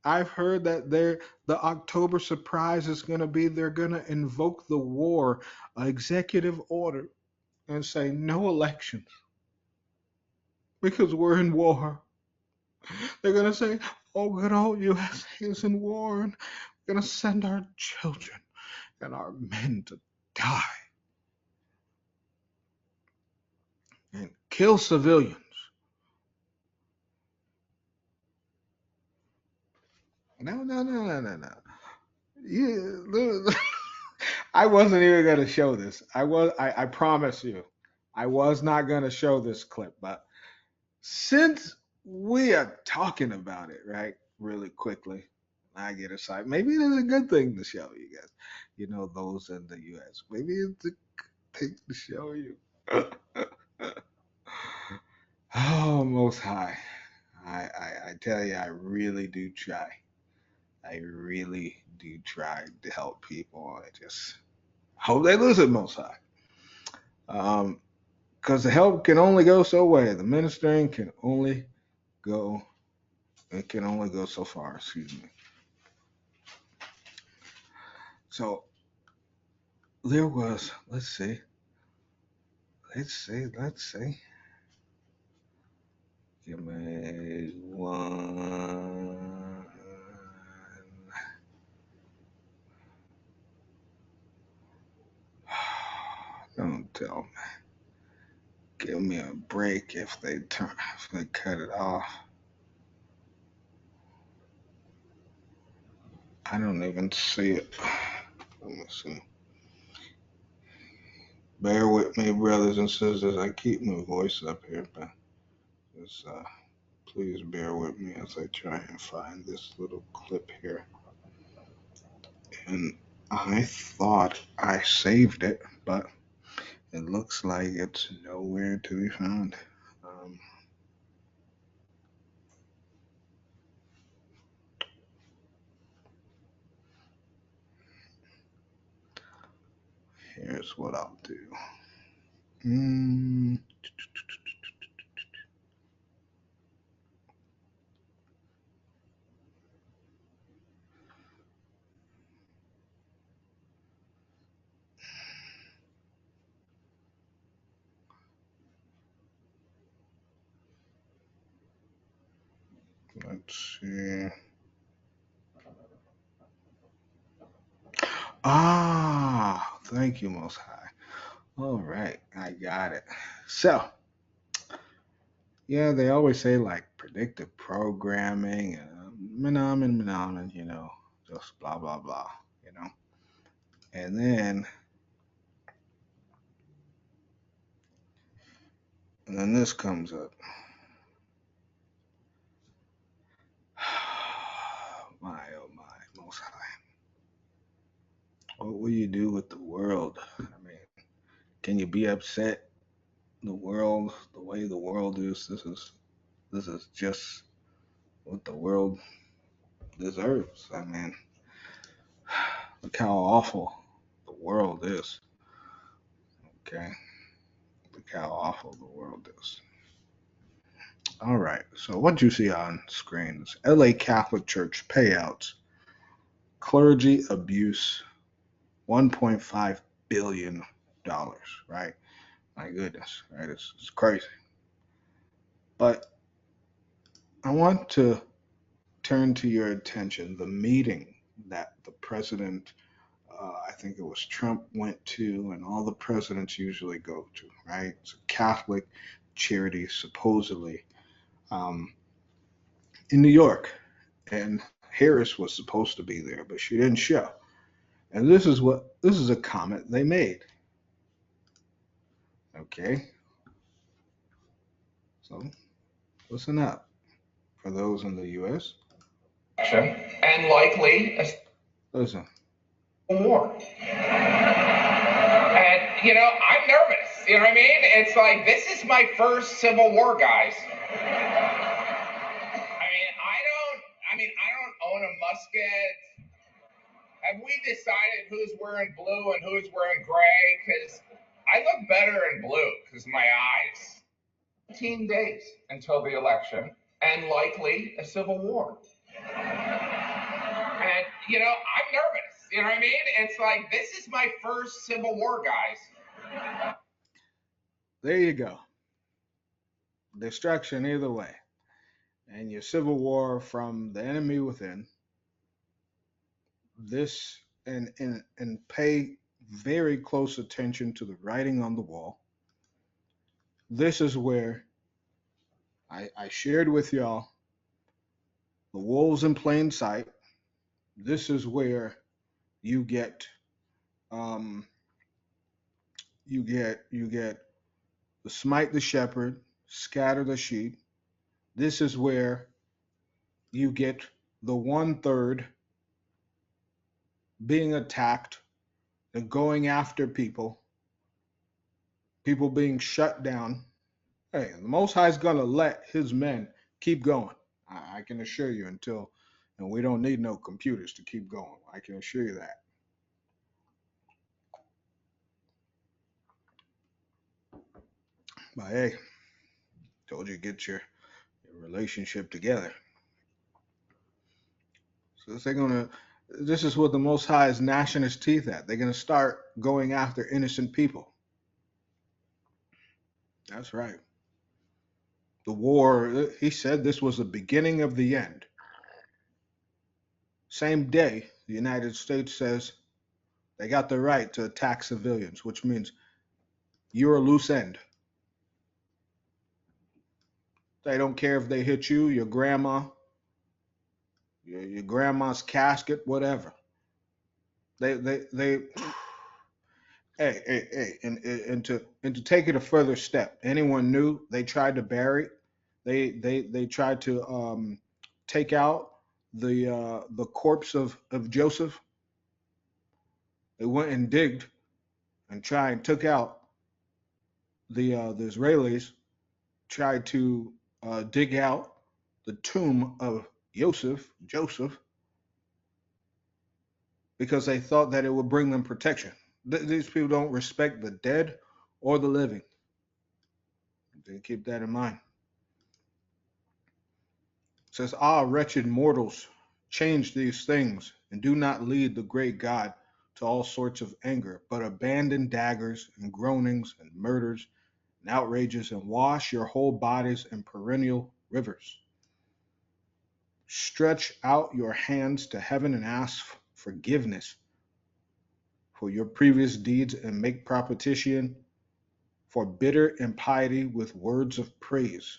I've heard that the October surprise is going to be they're going to invoke the war executive order and say no elections because we're in war. They're going to say, "Oh, good old USA is in war, and we're going to send our children and our men to die and kill civilians." No. Yeah, I wasn't even going to show this. I promise you, I was not going to show this clip. But since we are talking about it, right, really quickly, I get excited. Maybe it is a good thing to show you guys. You know, those in the U.S. Maybe it's a good thing to show you. Oh, Most High. I tell you, I really do try. I really do try to help people. I just hope they listen, Most High. Because the help can only go so way. The ministering can only go, it can only go so far, excuse me. So there was, let's see. Give me one. Don't tell me. Give me a break if they cut it off. I don't even see it. Let me see. Bear with me, brothers and sisters. I keep my voice up here, but just please bear with me as I try and find this little clip here. And I thought I saved it, but it looks like it's nowhere to be found. Here's what I'll do. Let's see. Ah, thank you, Most High. All right, I got it. So, yeah, they always say like predictive programming and you know, just blah, blah, blah, you know. And then this comes up. My, oh my, Most High. What will you do with the world? I mean, can you be upset? The world, the way the world is, this is just what the world deserves. I mean, look how awful the world is. Okay, look how awful the world is. All right, so what you see on screen is LA Catholic Church payouts, clergy abuse, $1.5 billion, right? My goodness, right? It's crazy. But I want to turn to your attention the meeting that the president, I think it was Trump, went to, and all the presidents usually go to, right? It's a Catholic charity, supposedly, um, in New York. And Harris was supposed to be there, but she didn't show. And this is a comment they made. Okay, so listen up for those in the U.S. And likely a listen war. And I'm nervous. You know what I mean? It's like this is my first civil war, guys. I don't own a musket. Have we decided who's wearing blue and who's wearing gray? Because I look better in blue because my eyes. 15 days until the election and likely a civil war. And, I'm nervous. You know what I mean? It's like, this is my first civil war, guys. There you go. Destruction either way. And your civil war from the enemy within. This, and pay very close attention to the writing on the wall. This is where I shared with y'all the wolves in plain sight. This is where you get you get the smite the shepherd, scatter the sheep. This is where you get the 1/3 being attacked and going after people being shut down. Hey, the Most High is gonna let His men keep going. I can assure you and we don't need no computers to keep going. I can assure you that. But hey, told you get your relationship together. So this is what the Most High is gnashing his teeth at. They're gonna start going after innocent people. That's right. The war, he said this was the beginning of the end. Same day, the United States says they got the right to attack civilians, which means you're a loose end. They don't care if they hit you, your grandma, your grandma's casket, whatever. They hey, and to take it a further step, anyone knew they tried to bury, they tried to take out the corpse of Joseph. They went and digged and tried and took out the Israelis tried to dig out the tomb of Joseph, because they thought that it would bring them protection. These people don't respect the dead or the living. They keep that in mind. It says, "Ah, wretched mortals, change these things, and do not lead the great God to all sorts of anger, but abandon daggers and groanings and murders and outrages, and wash your whole bodies in perennial rivers. Stretch out your hands to heaven and ask forgiveness for your previous deeds and make propitiation for bitter impiety with words of praise.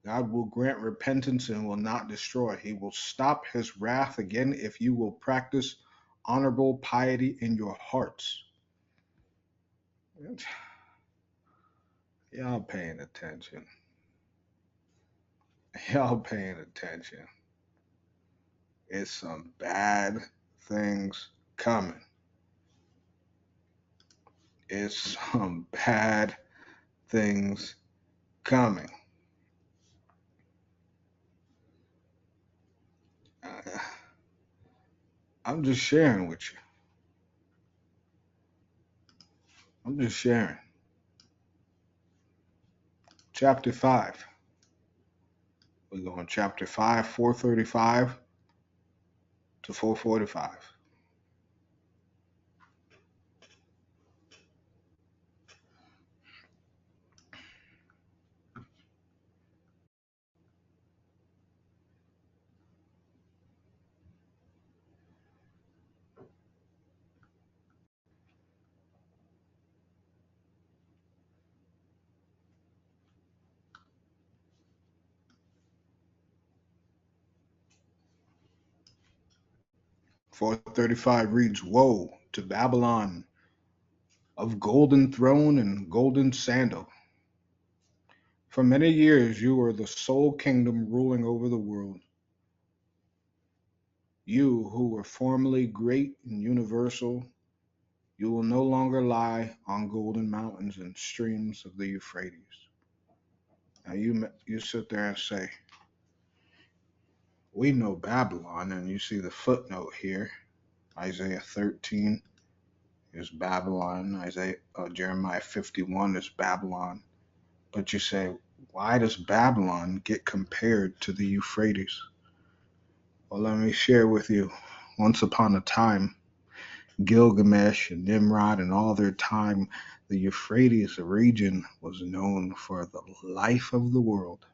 God will grant repentance and will not destroy. He will stop his wrath again if you will practice honorable piety in your hearts. Y'all paying attention. Y'all paying attention. It's some bad things coming. It's some bad things coming. I'm just sharing with you. I'm just sharing. Chapter 5. We're going chapter 5, 435 to 445. Four 35 reads, Woe to Babylon of golden throne and golden sandal. For many years you were the sole kingdom ruling over the world. You who were formerly great and universal, you will no longer lie on golden mountains and streams of the Euphrates. Now you sit there and say, we know Babylon, and you see the footnote here. Isaiah 13 is Babylon. Jeremiah 51 is Babylon. But you say, why does Babylon get compared to the Euphrates? Well, let me share with you. Once upon a time, Gilgamesh and Nimrod and all their time, the Euphrates region was known for the life of the world.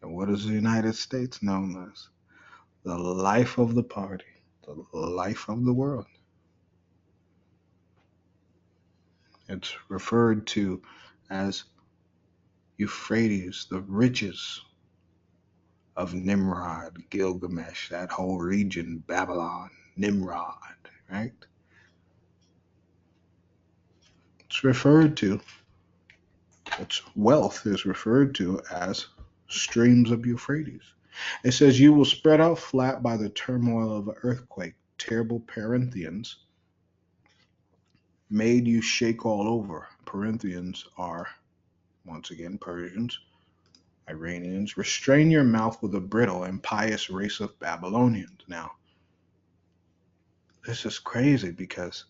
And what is the United States known as? The life of the party, the life of the world. It's referred to as Euphrates, the riches of Nimrod, Gilgamesh, that whole region, Babylon, Nimrod, right? It's referred to, its wealth is referred to as streams of Euphrates. It says, you will spread out flat by the turmoil of an earthquake. Terrible Perinthians made you shake all over. Perinthians are, once again, Persians, Iranians. Restrain your mouth with a brittle, impious race of Babylonians. Now, this is crazy because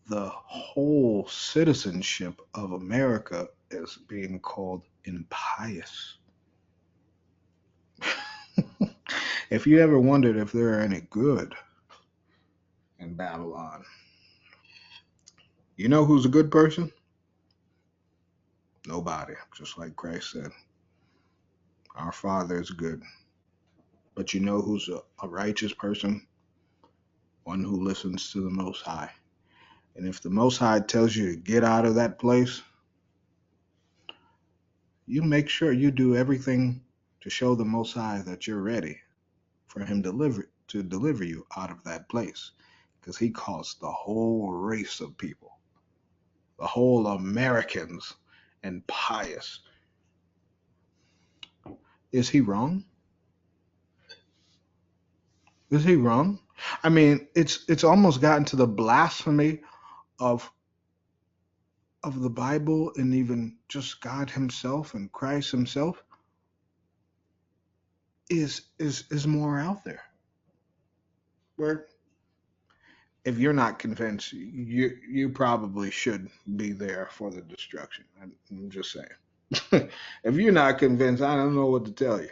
the whole citizenship of America is being called impious. If you ever wondered if there are any good in Babylon, you know who's a good person? Nobody, just like Christ said. Our Father is good. But you know who's a righteous person? One who listens to the Most High. And if the Most High tells you to get out of that place, you make sure you do everything to show the Most High that you're ready for him to deliver you out of that place. Because he calls the whole race of people, the whole Americans, impious. Is he wrong? Is he wrong? I mean, it's almost gotten to the blasphemy of the Bible and even just God himself and Christ himself is more out there. Where if you're not convinced, you probably should be there for the destruction. I'm just saying. If you're not convinced, I don't know what to tell you.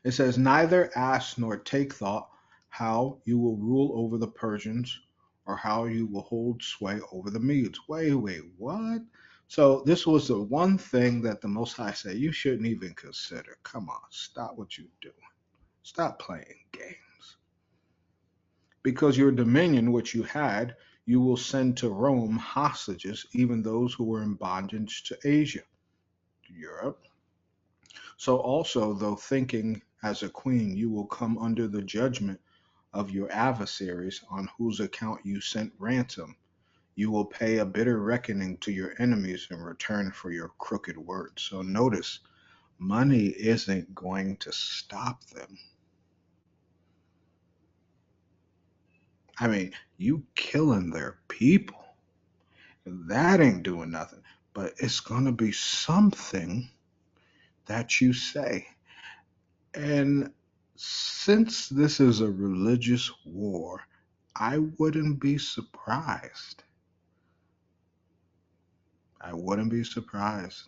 It says, neither ask nor take thought how you will rule over the Persians or how you will hold sway over the Medes. Wait, what? So this was the one thing that the Most High said you shouldn't even consider. Come on, stop what you're doing. Stop playing games. Because your dominion, which you had, you will send to Rome hostages, even those who were in bondage to Asia, Europe. So also, though thinking as a queen, you will come under the judgment of your adversaries, on whose account you sent ransom. You will pay a bitter reckoning to your enemies in return for your crooked words. So notice, money isn't going to stop them. I mean, you killing their people, that ain't doing nothing. But it's going to be something that you say. And since this is a religious war, I wouldn't be surprised. I wouldn't be surprised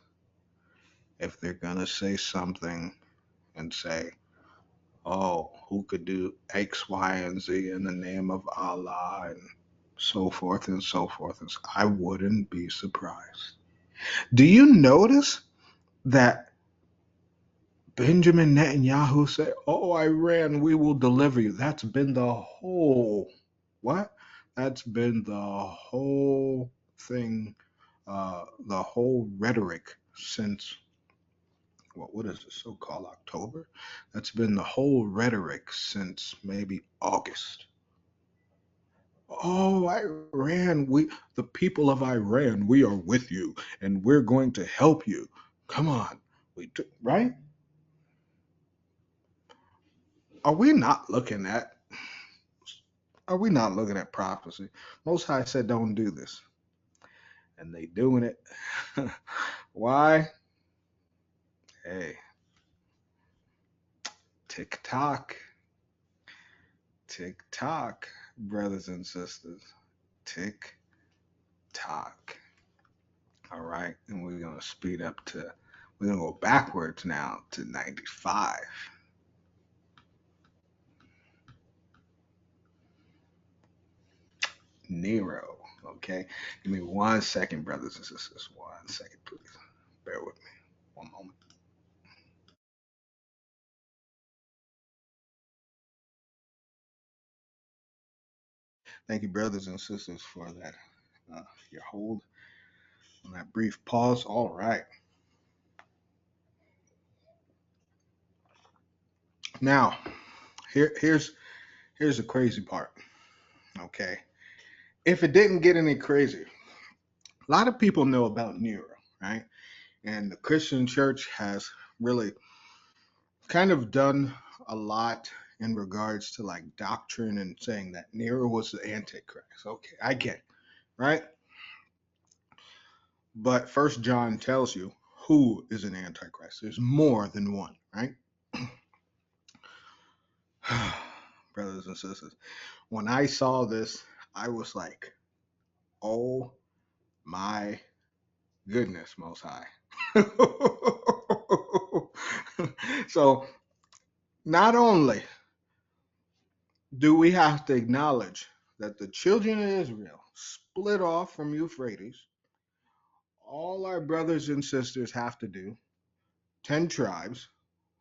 if they're going to say something and say, oh, who could do X, Y, and Z in the name of Allah and so forth and so forth. I wouldn't be surprised. Do you notice that Benjamin Netanyahu said, oh, Iran, we will deliver you? That's been the whole, what? That's been the whole thing, the whole rhetoric since, what is it, so-called October? That's been the whole rhetoric since maybe August. Oh, Iran, the people of Iran, we are with you and we're going to help you. Come on. Right? Are we not looking at prophecy? Most High said don't do this. And they doing it. Why? Hey. TikTok, brothers and sisters. TikTok. All right. And we're going to speed up we're going to go backwards now to 95. Nero. Okay. Give me 1 second, brothers and sisters. 1 second, please. Bear with me. One moment. Thank you, brothers and sisters, for that. Your hold on that brief pause. All right. Now, here's the crazy part. Okay. If it didn't get any crazier, a lot of people know about Nero, right? And the Christian church has really kind of done a lot in regards to like doctrine and saying that Nero was the Antichrist. Okay, I get it, right? But First John tells you who is an Antichrist. There's more than one, right? Brothers and sisters, when I saw this, I was like, oh my goodness, Most High. So not only do we have to acknowledge that the children of Israel split off from Euphrates, all our brothers and sisters have to do, 10 tribes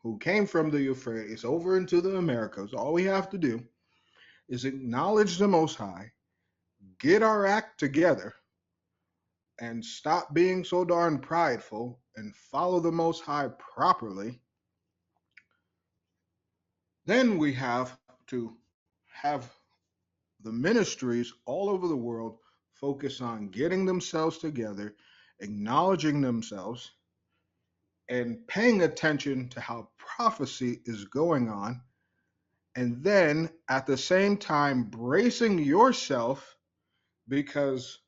who came from the Euphrates over into the Americas, all we have to do is acknowledge the Most High, get our act together, and stop being so darn prideful and follow the Most High properly. Then we have to have the ministries all over the world focus on getting themselves together, acknowledging themselves, and paying attention to how prophecy is going on, and then at the same time bracing yourself because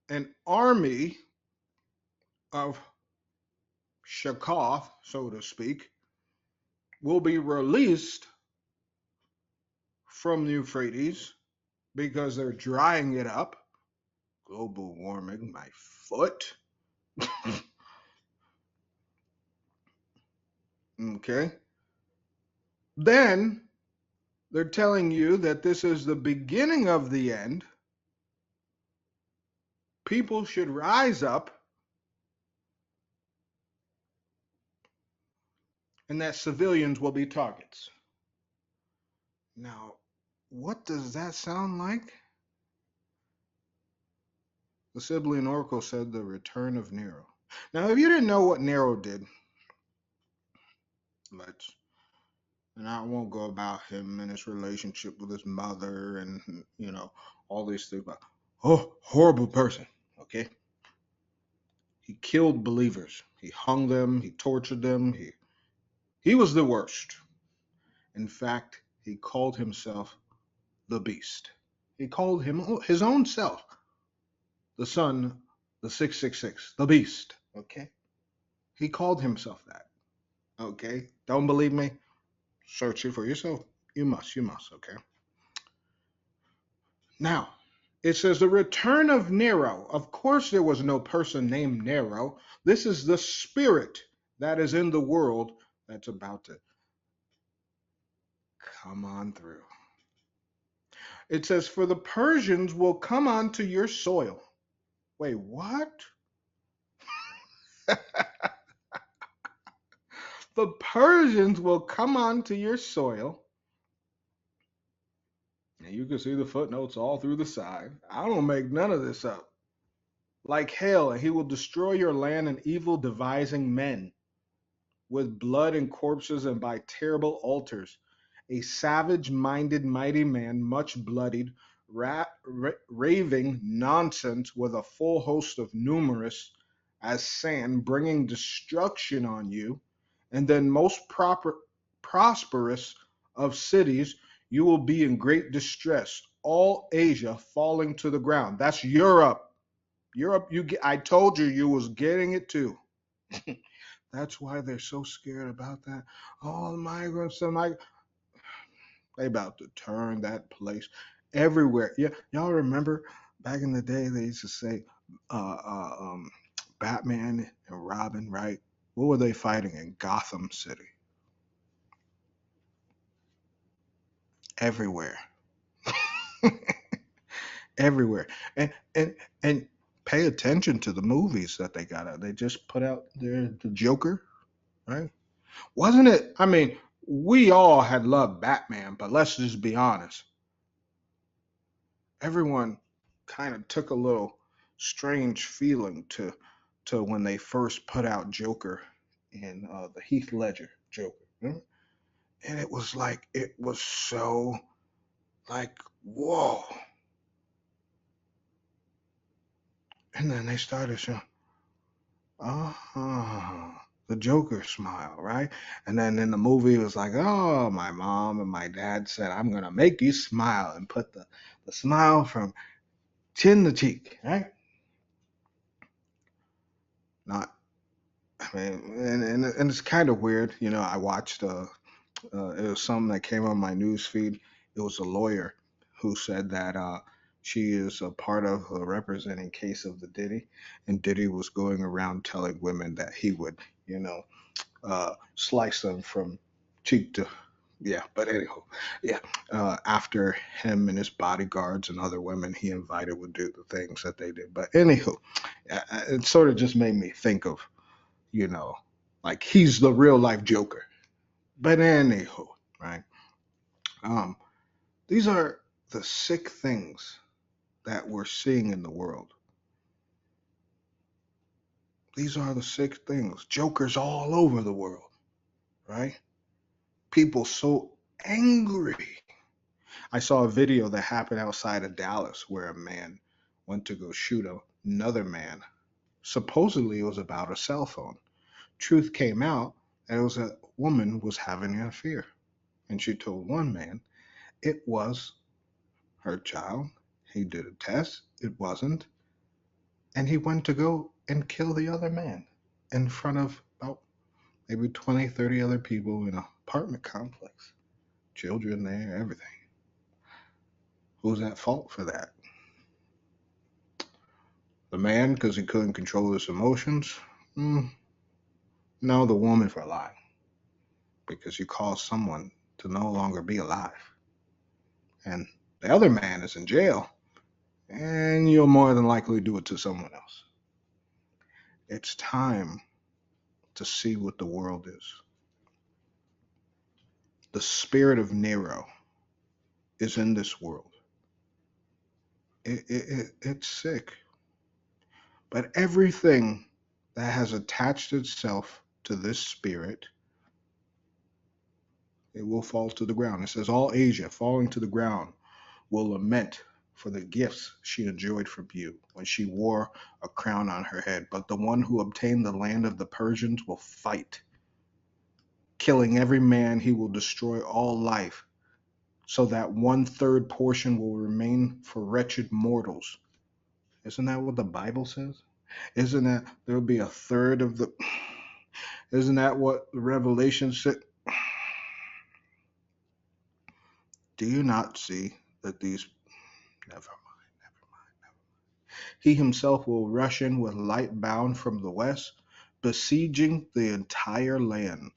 an army of Shakath, so to speak, will be released from the Euphrates because they're drying it up. Global warming, my foot. Okay. Then they're telling you that this is the beginning of the end. people should rise up and that civilians will be targets. Now, what does that sound like? The Sibylline Oracle said the return of Nero. Now, if you didn't know what Nero did, and I won't go about him and his relationship with his mother and, all these things, but, horrible person, okay? He killed believers. He hung them. He tortured them. He was the worst. In fact, he called himself the beast. He called his own self the son, the 666, the beast, okay? He called himself that, okay? Don't believe me? Search it for yourself. You must, okay? Now, it says the return of Nero. Of course, there was no person named Nero. This is the spirit that is in the world that's about to come on through. It says, for the Persians will come onto your soil. Wait, what? The Persians will come onto your soil. And you can see the footnotes all through the side. I don't make none of this up. Like hail, and he will destroy your land and evil devising men with blood and corpses and by terrible altars. A savage-minded mighty man, much bloodied, raving nonsense with a full host of numerous as sand, bringing destruction on you. And then most prosperous of cities, you will be in great distress. All Asia falling to the ground. That's Europe. Europe, I told you was getting it too. That's why they're so scared about that. All the migrants, they about to turn that place everywhere. Yeah, y'all remember back in the day they used to say Batman and Robin, right? What were they fighting in Gotham City? Everywhere. Everywhere. And pay attention to the movies that they got out. They just put out the Joker, right? Wasn't it? I mean, we all had loved Batman, but let's just be honest. Everyone kind of took a little strange feeling to when they first put out Joker in the Heath Ledger Joker. Remember? And it was so like, whoa. And then they started showing, the Joker smile, right? And then in the movie, it was like, oh, my mom and my dad said, I'm going to make you smile, and put the smile from chin to cheek, right? And it's kind of weird. I watched, it was something that came on my news feed. It was a lawyer who said that she is a part of a representing case of the Diddy, and Diddy was going around telling women that he would, slice them from cheek to, but anyhow, after him and his bodyguards and other women he invited would do the things that they did. But anywho, it sort of just made me think of, like he's the real life Joker. But anywho, right? These are the sick things that we're seeing in the world. These are the sick things. Jokers all over the world, right? People so angry. I saw a video that happened outside of Dallas where a man went to go shoot another man. Supposedly it was about a cell phone. Truth came out that it was a woman was having an affair. And she told one man it was her child. He did a test. It wasn't. And he went to go and kill the other man in front of about maybe 20, 30 other people in an apartment complex. Children there, everything. Who's at fault for that? The man because he couldn't control his emotions? No, the woman for lying. Because you caused someone to no longer be alive. And the other man is in jail. and you'll more than likely do it to someone else. It's time to see what the world is. The spirit of Nero is in this world. It's sick. But everything that has attached itself to this spirit, it will fall to the ground. It says, all Asia falling to the ground will lament for the gifts she enjoyed from you when she wore a crown on her head. But the one who obtained the land of the Persians will fight. Killing every man, he will destroy all life, so that 1/3 portion will remain for wretched mortals. Isn't that what the Bible says? Isn't that there will be a third of the... Isn't that what the Revelation said? Do you not see that these... Never mind. He himself will rush in with light bound from the west, besieging the entire land.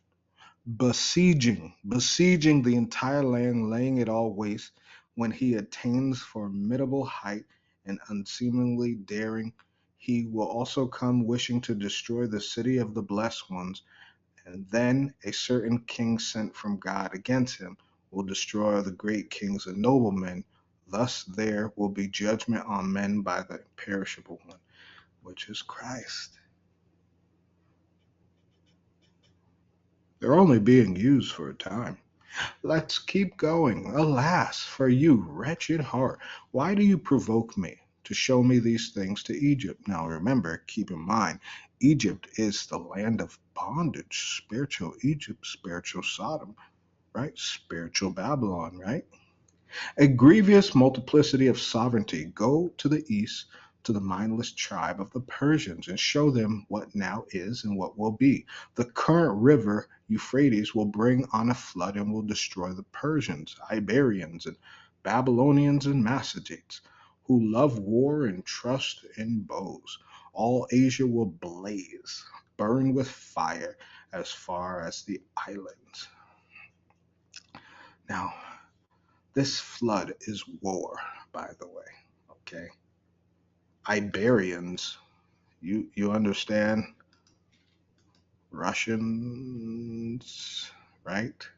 Besieging the entire land, laying it all waste. When he attains formidable height and unseemly daring, he will also come wishing to destroy the city of the blessed ones. And then a certain king sent from God against him will destroy the great kings and noblemen. Thus there will be judgment on men by the imperishable one, which is Christ. They're only being used for a time. Let's keep going. Alas, for you, wretched heart, why do you provoke me to show me these things to Egypt? Now remember, keep in mind, Egypt is the land of bondage. Spiritual Egypt, spiritual Sodom, right? Spiritual Babylon, right? A grievous multiplicity of sovereignty. Go to the east, to the mindless tribe of the Persians, and show them what now is and what will be. The current river Euphrates will bring on a flood and will destroy the Persians, Iberians, and Babylonians and Macedonians, who love war and trust in bows. All Asia will blaze, burn with fire as far as the islands. Now, this flood is war, by the way, okay? Iberians, you understand? Russians, right?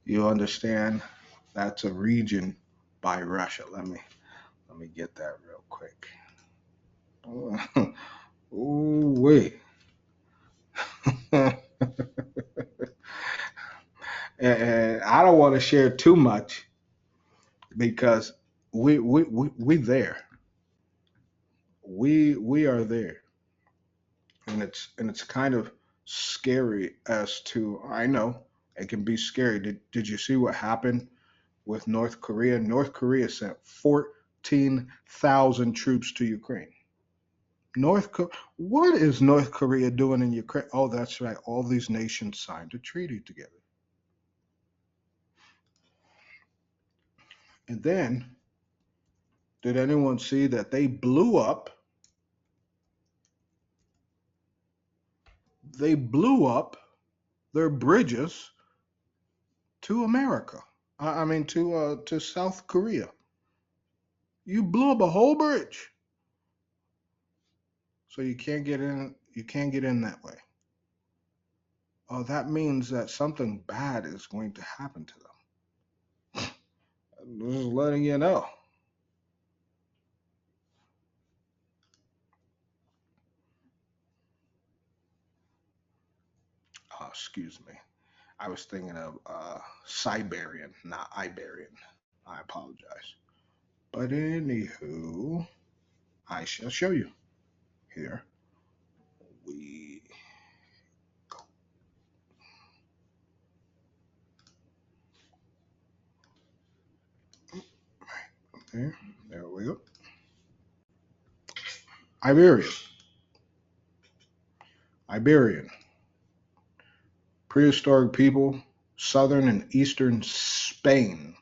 You understand that's a region by Russia. Let me get that real quick. Ooh wait. And I don't want to share too much because we there. We are there. And it's kind of scary as to... I know it can be scary. Did you see what happened with North Korea? North Korea sent 14,000 troops to Ukraine. What is North Korea doing in Ukraine? Oh, that's right. All these nations signed a treaty together. And then, did anyone see that they blew up their bridges to America? I mean to South Korea. You blew up a whole bridge. So you can't get in that way. Oh, that means that something bad is going to happen to them. I'm just letting you know. Oh, excuse me. I was thinking of Siberian, not Iberian. I apologize. But anywho, I shall show you. Here we go. There we go. Iberian. Prehistoric people, southern and eastern Spain,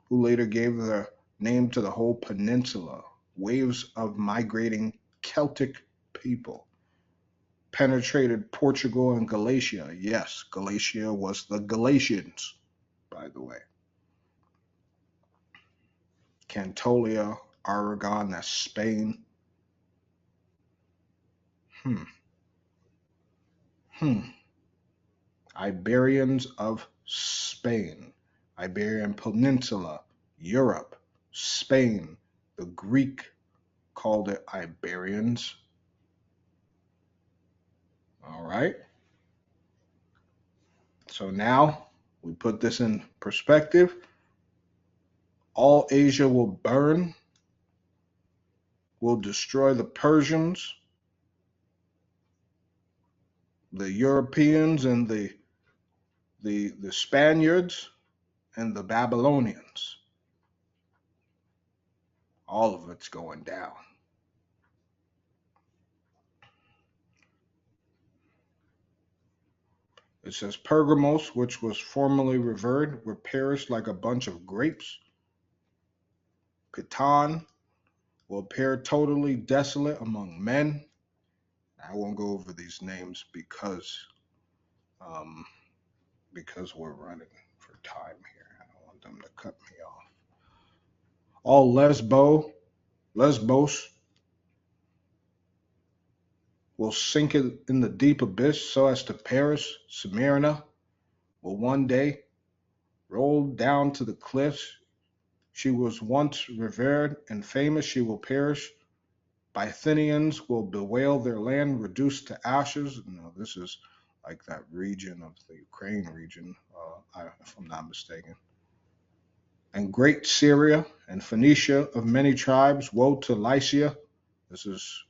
who later gave their name to the whole peninsula. Waves of migrating Celtic people penetrated Portugal and Galatia. Yes, Galatia was the Galatians, by the way. Cantolia, Aragon, that's Spain. Iberians of Spain, Iberian Peninsula, Europe, Spain. The Greek called it Iberians. All right. So now we put this in perspective. All Asia will burn, will destroy the Persians, the Europeans, and the Spaniards, and the Babylonians. All of it's going down. It says Pergamos, which was formerly revered, will perish like a bunch of grapes. Catan will appear totally desolate among men. I won't go over these names because we're running for time here. I don't want them to cut me off. All Lesbos will sink in the deep abyss so as to perish. Smyrna will one day roll down to the cliffs. She was once revered and famous. She will perish. Bithynians will bewail their land reduced to ashes. No, this is like that region of the Ukraine region, if I'm not mistaken. And great Syria and Phoenicia of many tribes, woe to Lycia. This is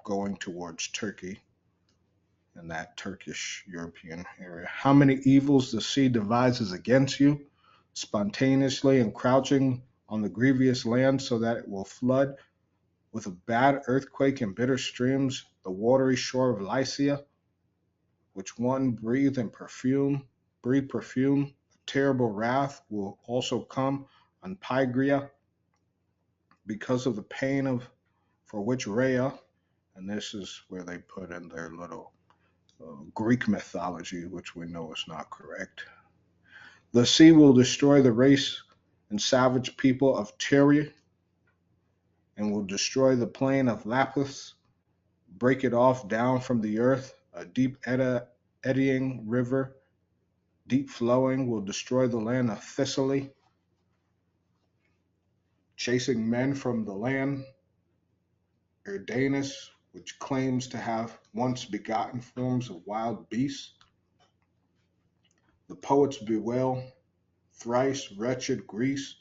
going towards Turkey and that Turkish European area. How many evils the sea devises against you, spontaneously and crouching on the grievous land, so that it will flood with a bad earthquake and bitter streams the watery shore of Lycia, which one breathe perfume. A terrible wrath will also come on Pygria because of the pain for which Rhea, and this is where they put in their little Greek mythology, which we know is not correct. The sea will destroy the race and savage people of Tyre, and will destroy the plain of Lapis, break it off down from the earth. A deep eddying river, deep flowing, will destroy the land of Thessaly, chasing men from the land. Erdanus, which claims to have once begotten forms of wild beasts. The poets bewail thrice wretched Greece,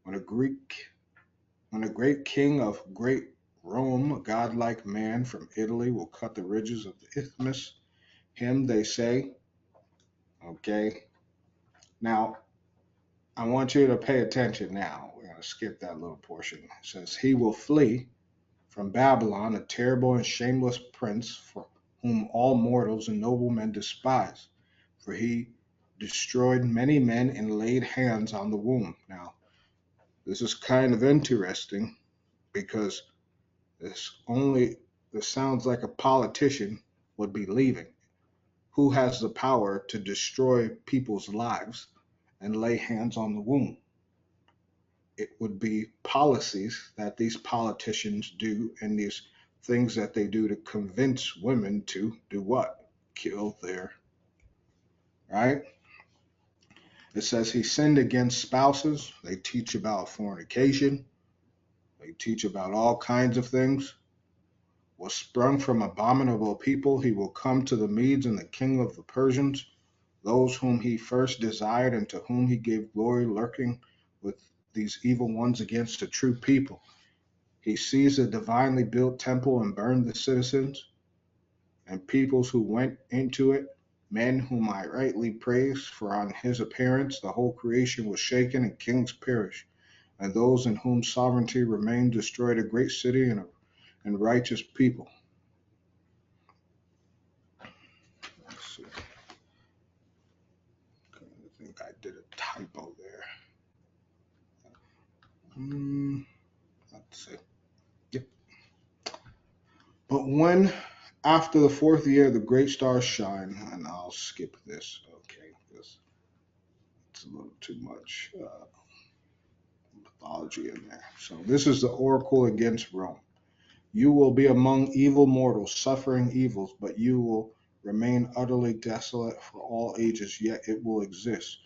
when a great king of great Rome, a godlike man from Italy, will cut the ridges of the isthmus. Him they say, okay. Now, I want you to pay attention now. We're going to skip that little portion. It says, he will flee from Babylon, a terrible and shameless prince, for whom all mortals and noblemen despise, for he destroyed many men and laid hands on the womb. Now, this is kind of interesting because this sounds like a politician would be leaving. Who has the power to destroy people's lives and lay hands on the womb? It would be policies that these politicians do, and these things that they do to convince women to do what? Kill their, right? It says he sinned against spouses. They teach about fornication. They teach about all kinds of things. Was sprung from abominable people. He will come to the Medes and the king of the Persians, those whom he first desired and to whom he gave glory, lurking with these evil ones against the true people. He seized a divinely built temple and burned the citizens and peoples who went into it, men whom I rightly praise, for on his appearance the whole creation was shaken and kings perished, and those in whom sovereignty remained destroyed a great city and righteous people. Let's see. I think I did a typo there. Let's see. Yep. But when, after the fourth year, the great stars shine, and I'll skip this, okay, because it's a little too much mythology in there. So this is the oracle against Rome. You will be among evil mortals, suffering evils, but you will remain utterly desolate for all ages, yet it will exist,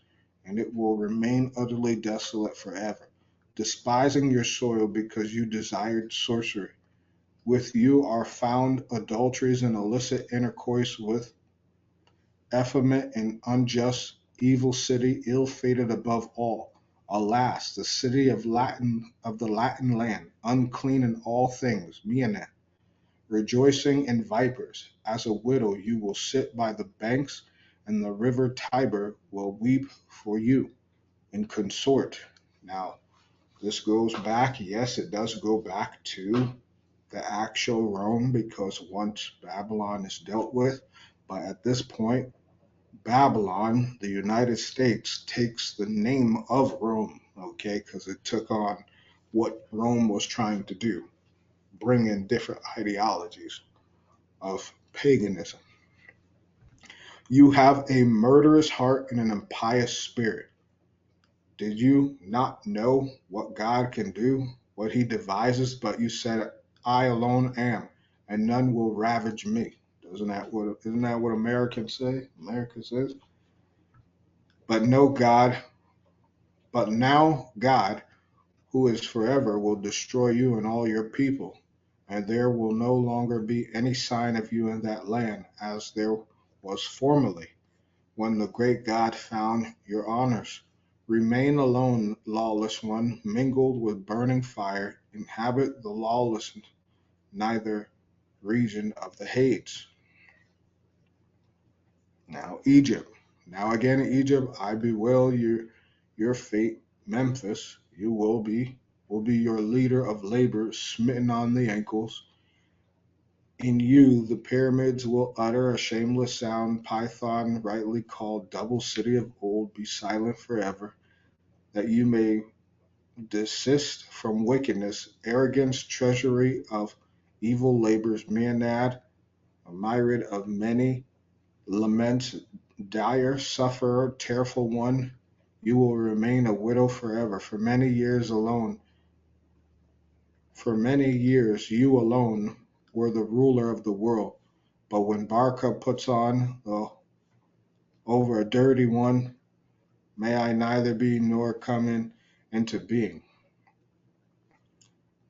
and it will remain utterly desolate forever, despising your soil because you desired sorcery. With you are found adulteries and illicit intercourse with effeminate and unjust, evil city, ill-fated above all. Alas, the city of the Latin land, unclean in all things, Mianet, rejoicing in vipers. As a widow you will sit by the banks, and the river Tiber will weep for you and consort. Now, this goes back, yes, it does go back to the actual Rome, because once Babylon is dealt with, but at this point, Babylon, the United States, takes the name of Rome, okay, because it took on what Rome was trying to do, bring in different ideologies of paganism. You have a murderous heart and an impious spirit. Did you not know what God can do, what he devises, but you said, I alone am, and none will ravage me. Isn't that what Americans say? America says. But now God, who is forever, will destroy you and all your people, and there will no longer be any sign of you in that land, as there was formerly, when the great God found your honors. Remain alone, lawless one, mingled with burning fire, inhabit the lawless neither region of the Hades. Now Egypt. Now again Egypt, I bewail your fate, Memphis. You will be your leader of labor, smitten on the ankles. In you the pyramids will utter a shameless sound. Python, rightly called double city of old, be silent forever, that you may desist from wickedness, arrogance, treasury of evil labors, Meonad, a myriad of many laments, dire sufferer, tearful one. You will remain a widow forever. For many years you alone were the ruler of the world. But when Barca puts on over a dirty one, may I neither be nor come into being.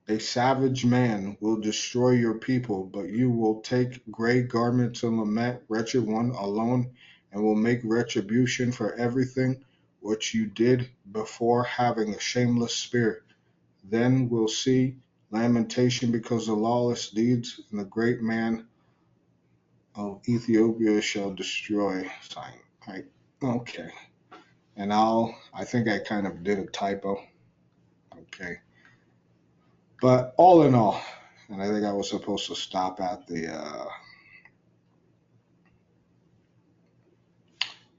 A savage man will destroy your people, but you will take gray garments and lament, wretched one, alone, and will make retribution for everything which you did before, having a shameless spirit. Then we'll see lamentation because of lawless deeds, and the great man of Ethiopia shall destroy. Sign. Right. Okay. And I think I kind of did a typo. Okay. But all in all, and I think I was supposed to stop at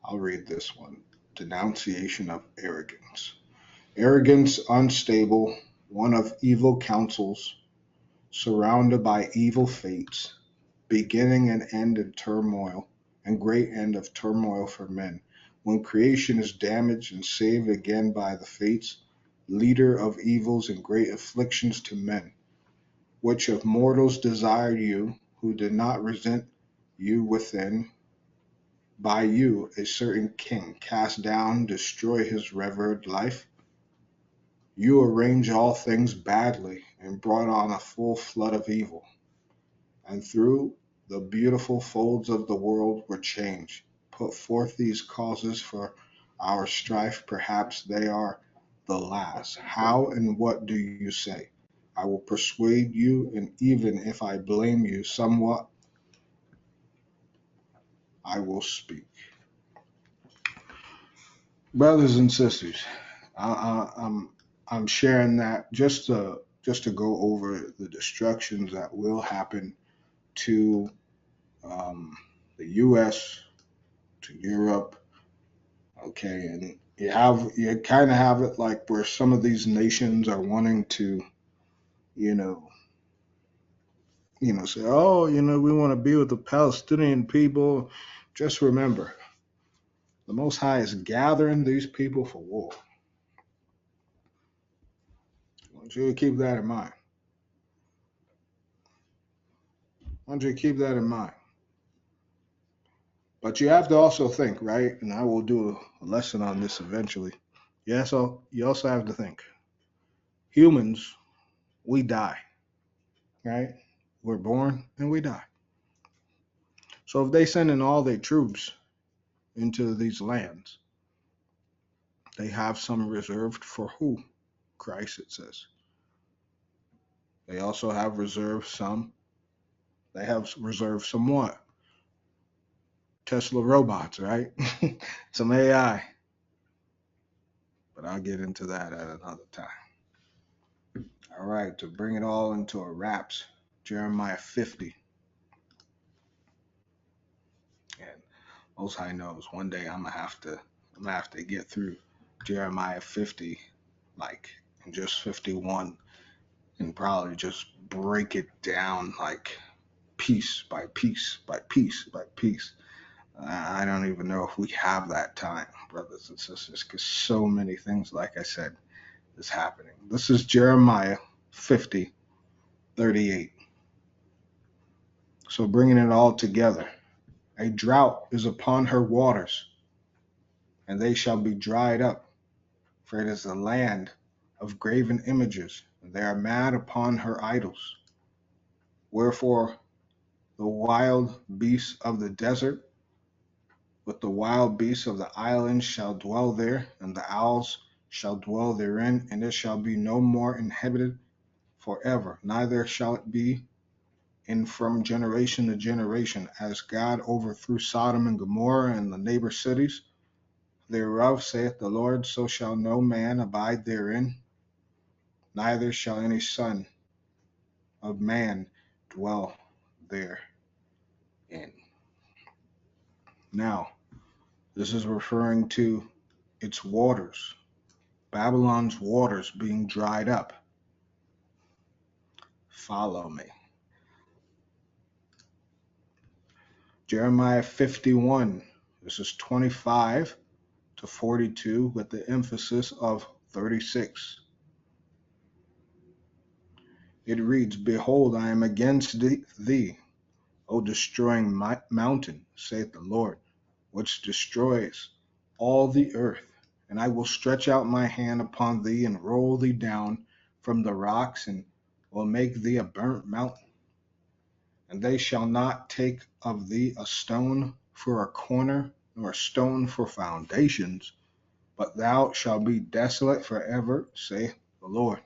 I'll read this one. Denunciation of arrogance. Arrogance unstable, one of evil counsels, surrounded by evil fates, beginning and end in turmoil, and great end of turmoil for men. When creation is damaged and saved again by the fates, leader of evils and great afflictions to men, which of mortals desired you, who did not resent you within, by you a certain king cast down, destroy his revered life. You arrange all things badly and brought on a full flood of evil, and through the beautiful folds of the world were changed. Put forth these causes for our strife, perhaps they are the last. How and what do you say? I will persuade you, and even if I blame you somewhat, I will speak. Brothers and sisters, I'm sharing that just to go over the destructions that will happen to the U.S., to Europe. Okay, and you kind of have it like where some of these nations are wanting to, you know, say, oh, we want to be with the Palestinian people. Just remember, the Most High is gathering these people for war. want you to keep that in mind. I want you to keep that in mind. But you have to also think, right? And I will do a lesson on this eventually. Yeah, so you also have to think. Humans, we die, right? We're born and we die. So if they send in all their troops into these lands, they have some reserved for who? Christ, it says. They also have reserved some. They have reserved some what? Tesla robots, right? Some AI. But I'll get into that at another time. All right, to bring it all into a wraps, Jeremiah 50. And Most High knows one day I'm gonna have to get through Jeremiah 50, like in just 51, and probably just break it down like piece by piece by piece by piece. I don't even know if we have that time, brothers and sisters, because so many things, like I said, is happening. This is Jeremiah 50:38. So bringing it all together, a drought is upon her waters, and they shall be dried up, for it is the land of graven images, and they are mad upon her idols. Wherefore the wild beasts of the desert with the wild beasts of the islands shall dwell there, and the owls shall dwell therein, and it shall be no more inhabited forever, neither shall it be in from generation to generation, as God overthrew Sodom and Gomorrah and the neighbor cities thereof, saith the Lord, so shall no man abide therein, neither shall any son of man dwell therein. Now, this is referring to its waters, Babylon's waters being dried up. Follow me. Jeremiah 51, this is 25 to 42 with the emphasis of 36. It reads, Behold, I am against thee, O destroying mountain, saith the Lord, which destroys all the earth. And I will stretch out my hand upon thee and roll thee down from the rocks, and will make thee a burnt mountain. And they shall not take of thee a stone for a corner, nor a stone for foundations, but thou shalt be desolate forever, saith the Lord.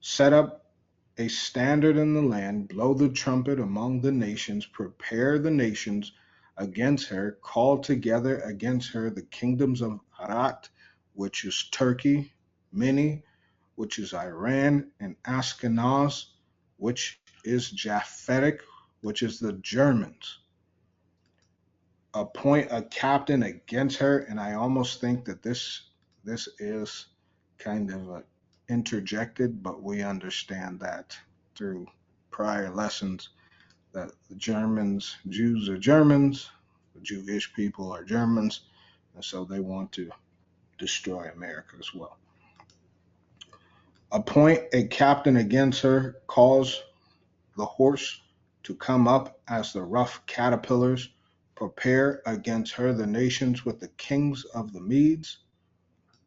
Set up a standard in the land, blow the trumpet among the nations, prepare the nations against her, call together against her the kingdoms of Harat, which is Turkey, Mini, which is Iran, and Ashkenaz, which is Japhetic, which is the Germans. Appoint a captain against her, and I almost think that this is kind of interjected, but we understand that through prior lessons that the Jews are Germans, the Jewish people are Germans, and so they want to destroy America as well. Appoint a captain against her, cause the horse to come up as the rough caterpillars, prepare against her the nations with the kings of the Medes.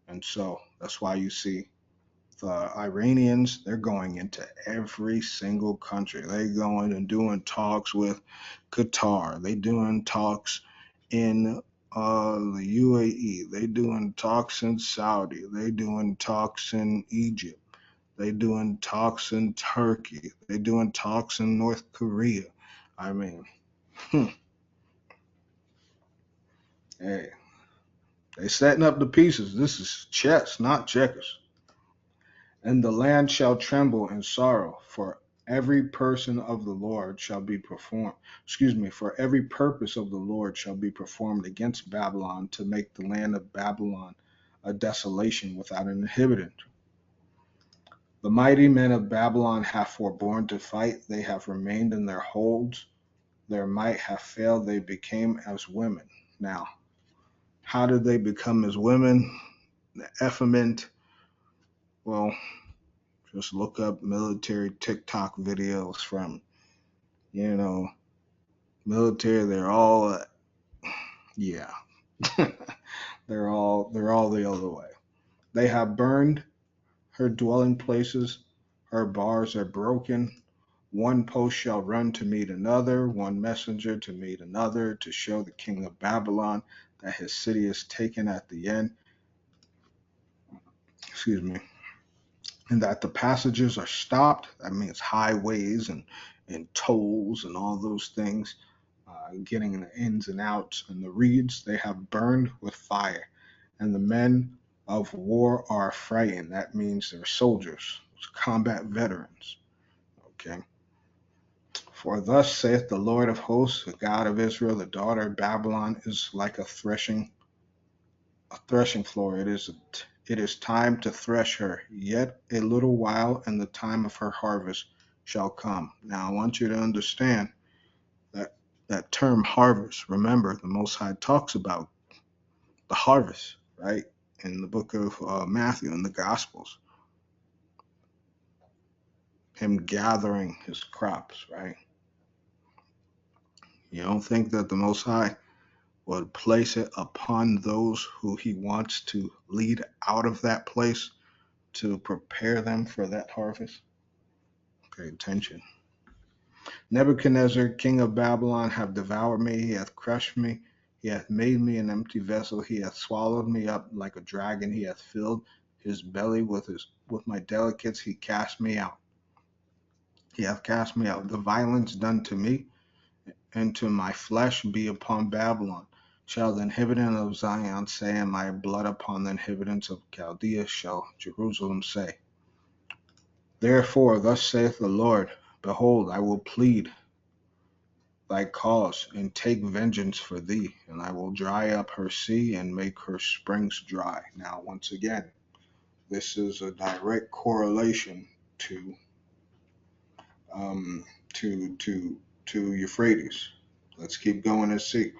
And so that's why you see the Iranians, they're going into every single country. They're going and doing talks with Qatar. They're doing talks in the UAE. They're doing talks in Saudi. They're doing talks in Egypt. They're doing talks in Turkey. They're doing talks in North Korea. I mean, hey, they're setting up the pieces. This is chess, not checkers. And the land shall tremble in sorrow, for every person of the Lord shall be performed. For every purpose of the Lord shall be performed against Babylon, to make the land of Babylon a desolation without an inhabitant. The mighty men of Babylon have forborne to fight. They have remained in their holds. Their might have failed. They became as women. Now, how did they become as women? The effeminate, well, Just look up military TikTok videos from, military. They're all, yeah, they're all the other way. They have burned her dwelling places. Her bars are broken. One post shall run to meet another, one messenger to meet another, to show the king of Babylon that his city is taken at the end. Excuse me. And that the passages are stopped. That means highways and tolls and all those things, getting the ins and outs. And the reeds they have burned with fire. And the men of war are frightened. That means they're soldiers, combat veterans. Okay. For thus saith the Lord of hosts, the God of Israel, the daughter of Babylon is like a threshing floor. It is time to thresh her. Yet a little while, and the time of her harvest shall come. Now I want you to understand that term harvest. Remember, the Most High talks about the harvest, right? In the book of Matthew, in the Gospels. Him gathering his crops, right? You don't think that the Most High would place it upon those who he wants to lead out of that place to prepare them for that harvest? Pay attention. Nebuchadnezzar, king of Babylon, hath devoured me. He hath crushed me. He hath made me an empty vessel. He hath swallowed me up like a dragon. He hath filled his belly with my delicates. He cast me out. He hath cast me out. The violence done to me and to my flesh be upon Babylon. Shall the inhabitant of Zion say, and my blood upon the inhabitants of Chaldea shall Jerusalem say. Therefore, thus saith the Lord, behold, I will plead thy cause, and take vengeance for thee, and I will dry up her sea, and make her springs dry. Now, once again, this is a direct correlation to Euphrates. Let's keep going and see.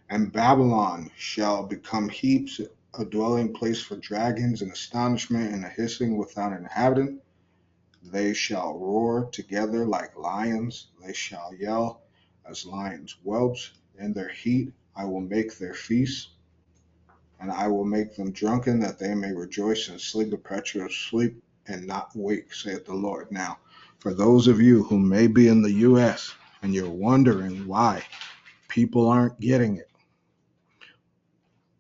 And Babylon shall become heaps, a dwelling place for dragons, and astonishment, and a hissing without an inhabitant. They shall roar together like lions. They shall yell as lions whelps. In their heat I will make their feast, and I will make them drunken, that they may rejoice and sleep a perpetual sleep and not wake, saith the Lord. Now, for those of you who may be in the U.S. and you're wondering why people aren't getting it,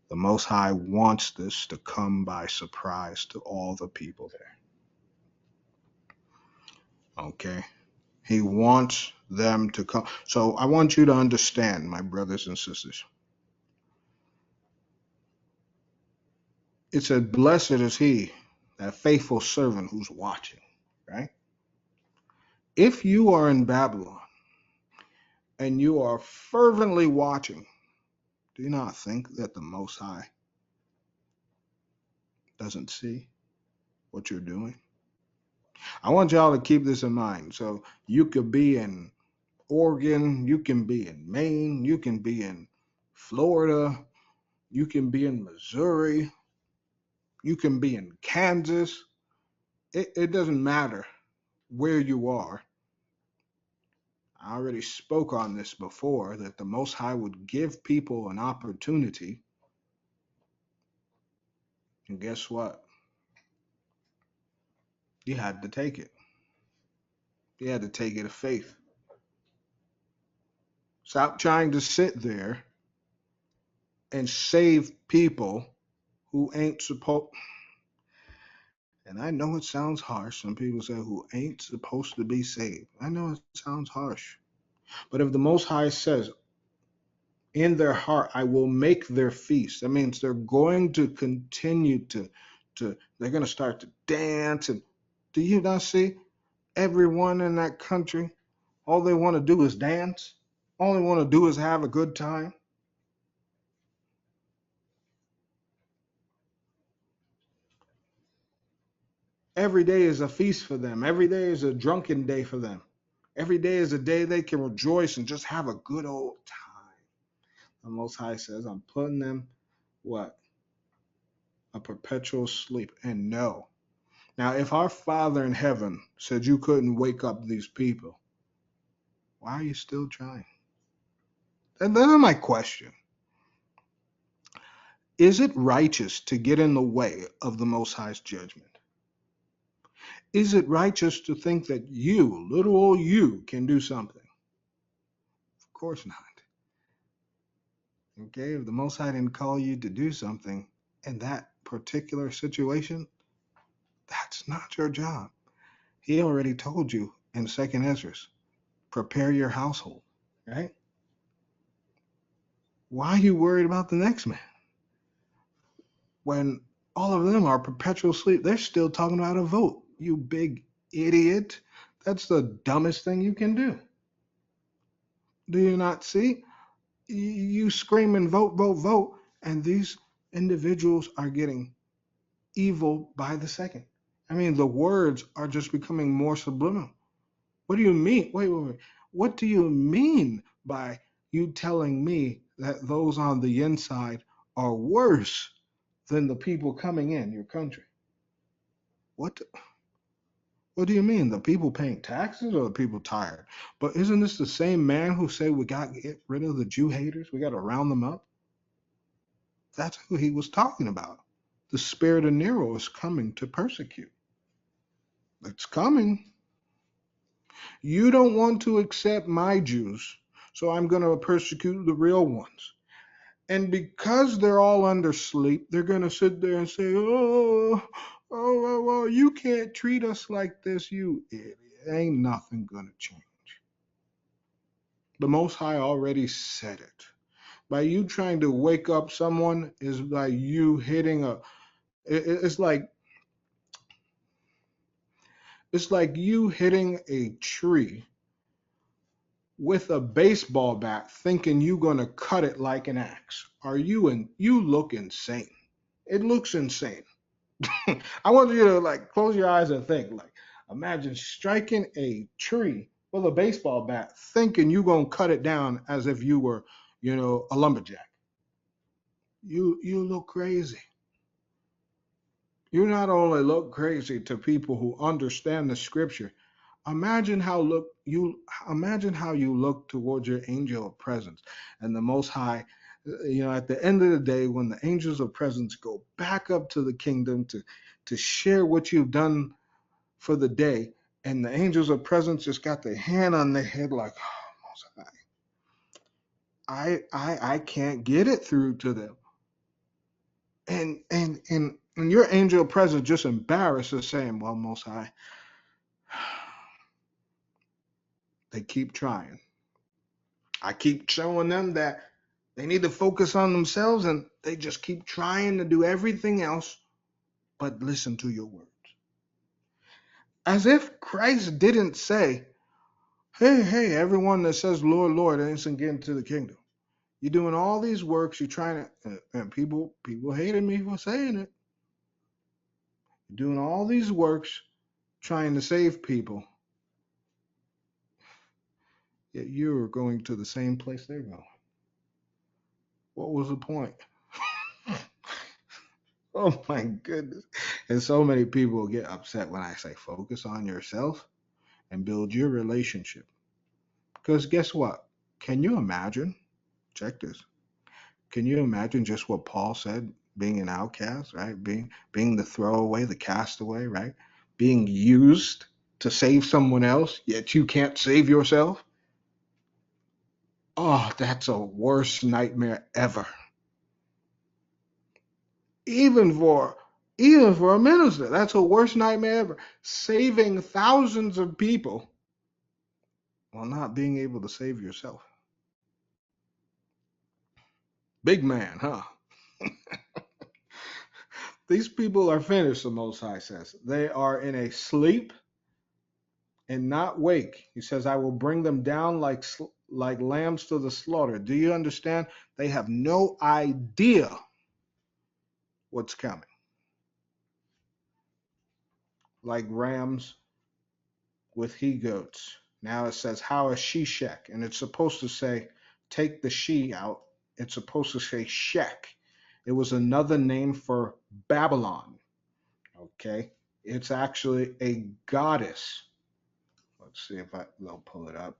the Most High wants this to come by surprise to all the people there. Okay? He wants them to come. So I want you to understand, my brothers and sisters. It said, blessed is he, that faithful servant who's watching, right? If you are in Babylon and you are fervently watching, do you not think that the Most High doesn't see what you're doing? I want y'all to keep this in mind. So you could be in Oregon, you can be in Maine, you can be in Florida, you can be in Missouri, you can be in Kansas. It doesn't matter where you are. I already spoke on this before, that the Most High would give people an opportunity. And guess what? You had to take it. You had to take it of faith. Stop trying to sit there and save people who ain't supposed. And I know it sounds harsh. Some people say who ain't supposed to be saved. I know it sounds harsh. But if the Most High says, in their heart, I will make their feast. That means they're going to continue to they're going to start to dance. And do you not see everyone in that country? All they want to do is dance. All they want to do is have a good time. Every day is a feast for them. Every day is a drunken day for them. Every day is a day they can rejoice and just have a good old time. The Most High says, I'm putting them, what? A perpetual sleep. And no, Now, if our Father in heaven said you couldn't wake up these people, why are you still trying? And then my question. Is it righteous to get in the way of the Most High's judgment? Is it righteous to think that you, little old you, can do something? Of course not. Okay, if the Most High didn't call you to do something in that particular situation, that's not your job. He already told you in 2nd Ezra, prepare your household, right? Why are you worried about the next man? When all of them are perpetual sleep, they're still talking about a vote. You big idiot. That's the dumbest thing you can do. Do you not see? You scream and vote, vote, vote, and these individuals are getting evil by the second. I mean, the words are just becoming more subliminal. What do you mean? Wait. What do you mean by you telling me that those on the inside are worse than the people coming in your country? What do you mean? The people paying taxes or the people tired? But isn't this the same man who said we got to get rid of the Jew haters? We got to round them up? That's who he was talking about. The spirit of Nero is coming to persecute. It's coming. You don't want to accept my Jews, so I'm going to persecute the real ones. And because they're all under sleep, they're going to sit there and say, well, you can't treat us like this, you idiot. Ain't nothing going to change. The Most High already said it. By you trying to wake up someone is by you hitting it's like you hitting a tree with a baseball bat thinking you're going to cut it like an axe. You look insane. It looks insane. I want you to close your eyes and think, imagine striking a tree with a baseball bat thinking you're going to cut it down as if you were, a lumberjack. You look crazy. You not only look crazy to people who understand the scripture, imagine how you look towards your angel of presence and the Most High. At the end of the day, when the angels of presence go back up to the kingdom to share what you've done for the day, and the angels of presence just got their hand on their head like, oh, Most High, I can't get it through to them. And your angel of presence just embarrassed is saying, well, Most High, they keep trying. I keep showing them that they need to focus on themselves, and they just keep trying to do everything else but listen to your words. As if Christ didn't say, hey, everyone that says, Lord, Lord, isn't getting to the kingdom. You're doing all these works, you're trying to, and people hated me for saying it. You're doing all these works, trying to save people, yet you're going to the same place they're going. What was the point? Oh my goodness. And so many people get upset when I say focus on yourself and build your relationship. Because guess what? Can you imagine? Check this. Can you imagine just what Paul said, being an outcast, right? Being the throwaway, the castaway, right? Being used to save someone else, yet you can't save yourself? Oh, that's a worst nightmare ever. Even for a minister, that's a worst nightmare ever. Saving thousands of people while not being able to save yourself. Big man, huh? These people are finished, the Most High says. They are in a sleep and not wake. He says, I will bring them down like lambs to the slaughter. Do you understand? They have no idea what's coming. Like rams with he-goats. Now it says, how is Sheshach? And it's supposed to say, take the she out. It's supposed to say Shech. It was another name for Babylon. Okay? It's actually a goddess. Let's see if they'll pull it up.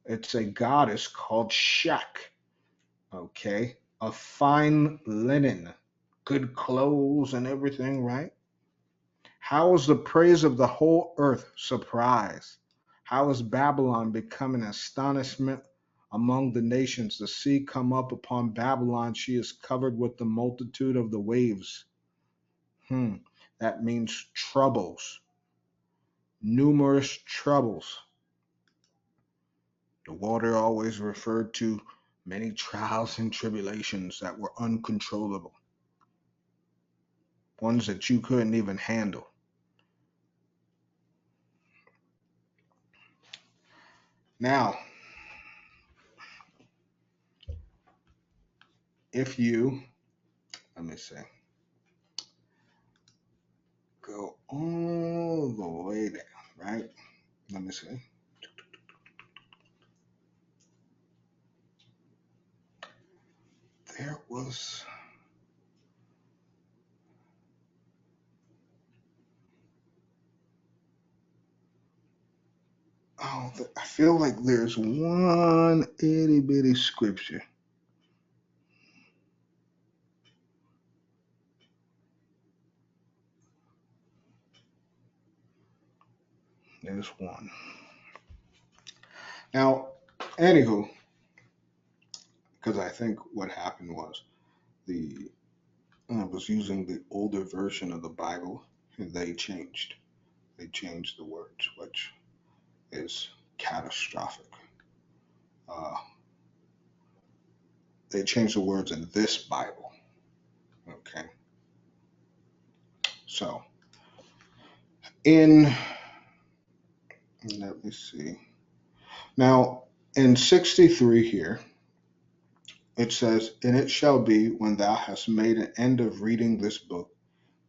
It's a goddess called Shek. Okay, of fine linen, good clothes and everything, right? How is the praise of the whole earth surprised? How is Babylon become an astonishment among the nations? The sea come up upon Babylon. She is covered with the multitude of the waves. That means troubles, numerous troubles. The water always referred to many trials and tribulations that were uncontrollable, ones that you couldn't even handle. Now, if you, let me see, go all the way down, right? Let me see. There was, I feel like there's one itty bitty scripture. There's one. Now, anywho, because I think what happened was I was using the older version of the Bible, and they changed the words, which is catastrophic. They changed the words in this Bible. Okay. So, let me see. Now, in 63 here, it says, "And it shall be when thou hast made an end of reading this book,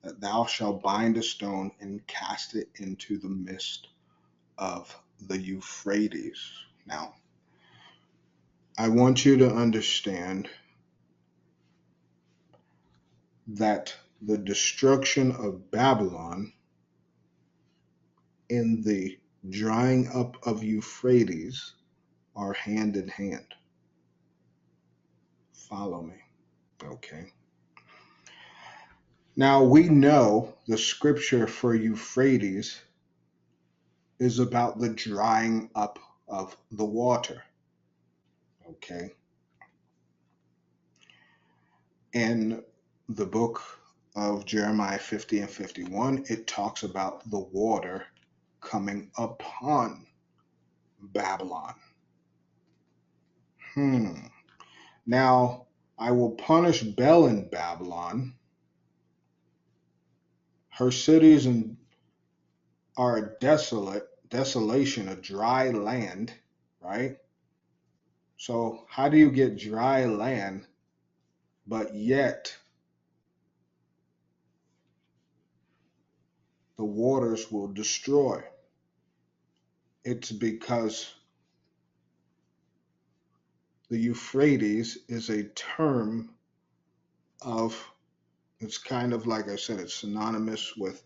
that thou shalt bind a stone and cast it into the midst of the Euphrates." Now, I want you to understand that the destruction of Babylon and the drying up of Euphrates are hand in hand. Follow me, okay? Now we know the scripture for Euphrates is about the drying up of the water, okay? In the book of Jeremiah 50 and 51, it talks about the water coming upon Babylon. Now, I will punish Bel in Babylon. Her cities are a desolation, a dry land, right? So how do you get dry land, but yet the waters will destroy? It's because the Euphrates is a term of, it's kind of like I said, it's synonymous with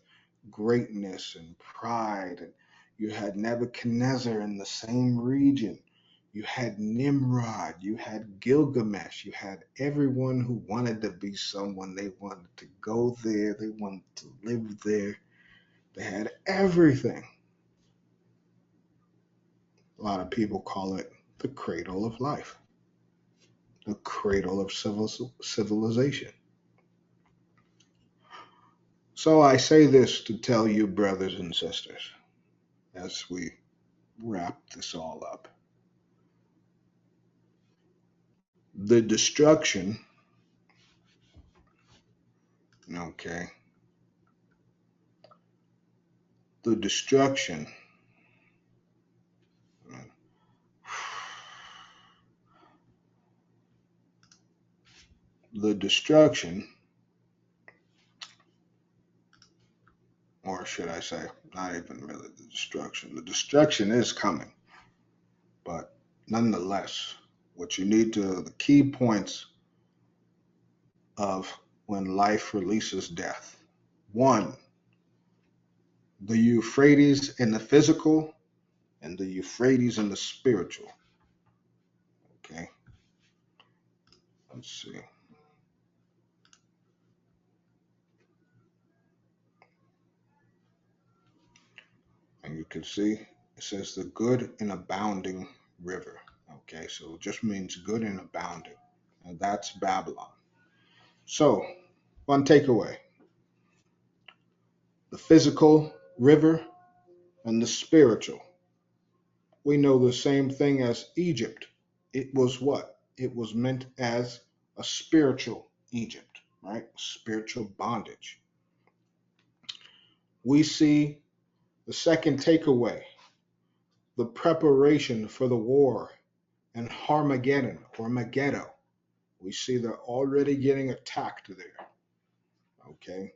greatness and pride. And you had Nebuchadnezzar in the same region. You had Nimrod, you had Gilgamesh, you had everyone who wanted to be someone. They wanted to go there, they wanted to live there. They had everything. A lot of people call it the cradle of life, the cradle of civilization. So I say this to tell you, brothers and sisters, as we wrap this all up. The destruction, okay, the destruction or should I say, not even really the destruction is coming. But nonetheless, what you need to, the key points of when life releases death. One, the Euphrates in the physical and the Euphrates in the spiritual. Okay, let's see. And you can see it says the good and abounding river. Okay, so it just means good and abounding. And that's Babylon. So, one takeaway: the physical river and the spiritual. We know the same thing as Egypt. It was what? It was meant as a spiritual Egypt, right? Spiritual bondage. We see the second takeaway: the preparation for the war and Armageddon or Megiddo. We see they're already getting attacked there. Okay?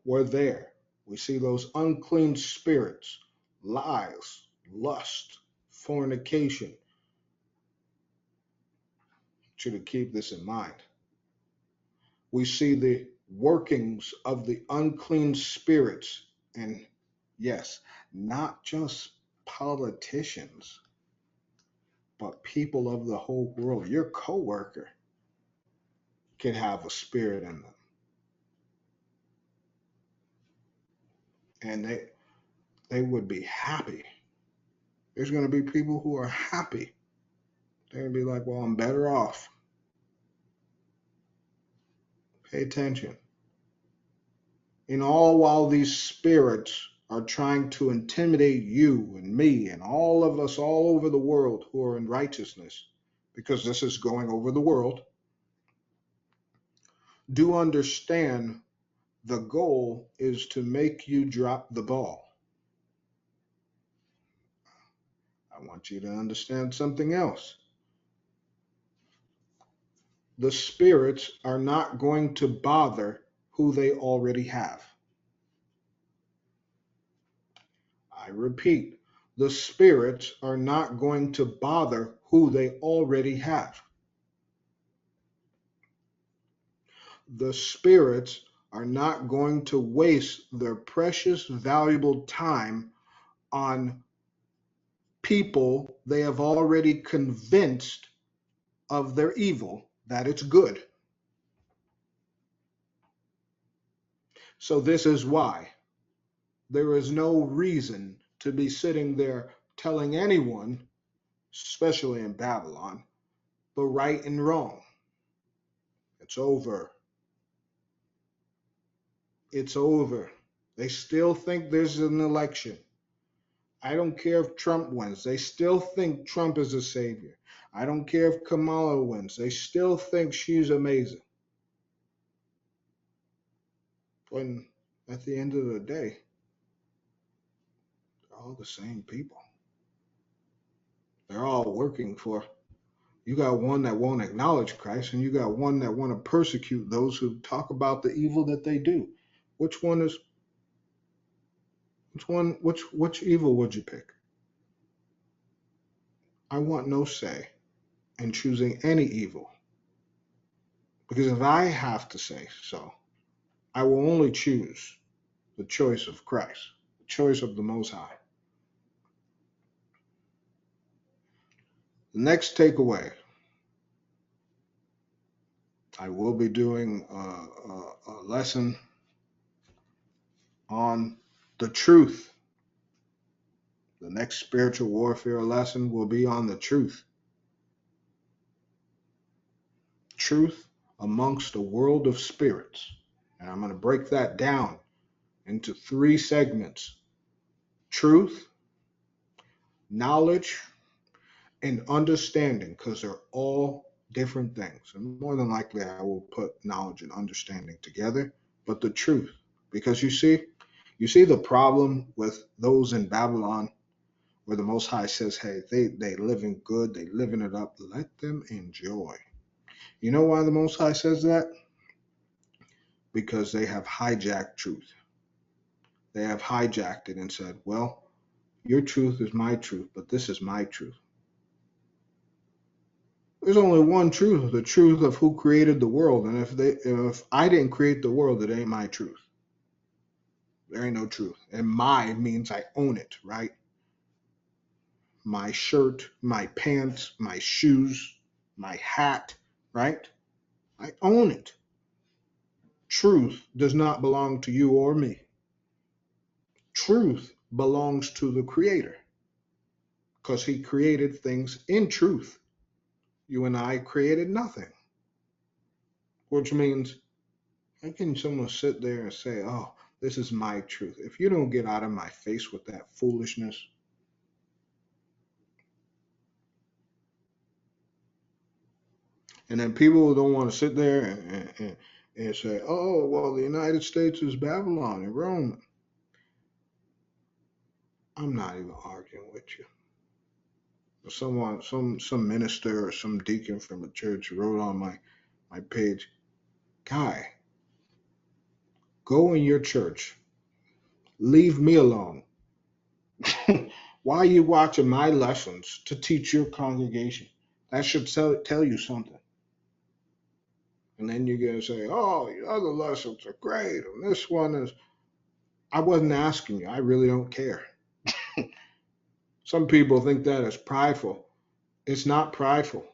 We're there. We see those unclean spirits, lies, lust, fornication. Should keep this in mind. We see the workings of the unclean spirits, and yes, not just politicians, but people of the whole world. Your coworker can have a spirit in them, and they would be happy. There's going to be people who are happy. They're going to be like, well, I'm better off. Pay attention. And all while these spirits are trying to intimidate you and me and all of us all over the world who are in righteousness, because this is going over the world, do understand the goal is to make you drop the ball. I want you to understand something else. The spirits are not going to bother who they already have. I repeat, the spirits are not going to bother who they already have. The spirits are not going to waste their precious, valuable time on people they have already convinced of their evil, that it's good. So this is why there is no reason to be sitting there telling anyone, especially in Babylon, the right and wrong. It's over. It's over. They still think there's an election. I don't care if Trump wins. They still think Trump is a savior. I don't care if Kamala wins. They still think she's amazing. When at the end of the day, they're all the same people. They're all working for, you got one that won't acknowledge Christ, and you got one that want to persecute those who talk about the evil that they do. Which evil would you pick? I want no say in choosing any evil. Because if I have to say so, I will only choose the choice of Christ, the choice of the Most High. The next takeaway, I will be doing a lesson on the truth. The next spiritual warfare lesson will be on the truth. Truth amongst a world of spirits. And I'm going to break that down into 3 segments: truth, knowledge, and understanding, because they're all different things. And more than likely, I will put knowledge and understanding together, but the truth. Because you see the problem with those in Babylon, where the Most High says, hey, they living good, they living it up, let them enjoy. You know why the Most High says that? Because they have hijacked truth. They have hijacked it and said, well, your truth is my truth, but this is my truth. There's only one truth, the truth of who created the world. And if I didn't create the world, it ain't my truth. There ain't no truth. And my means I own it, right? My shirt, my pants, my shoes, my hat, right? I own it. Truth does not belong to you or me. Truth belongs to the Creator because He created things in truth. You and I created nothing, which means how can someone sit there and say, oh, this is my truth? If you don't get out of my face with that foolishness, and then people don't want to sit there and say, oh, well, the United States is Babylon and Rome. I'm not even arguing with you. Someone, some minister or some deacon from a church wrote on my page, Guy, go in your church. Leave me alone. Why are you watching my lessons to teach your congregation? That should tell you something. And then you're going to say, oh, your other lessons are great. And this one is. I wasn't asking you. I really don't care. Some people think that is prideful. It's not prideful.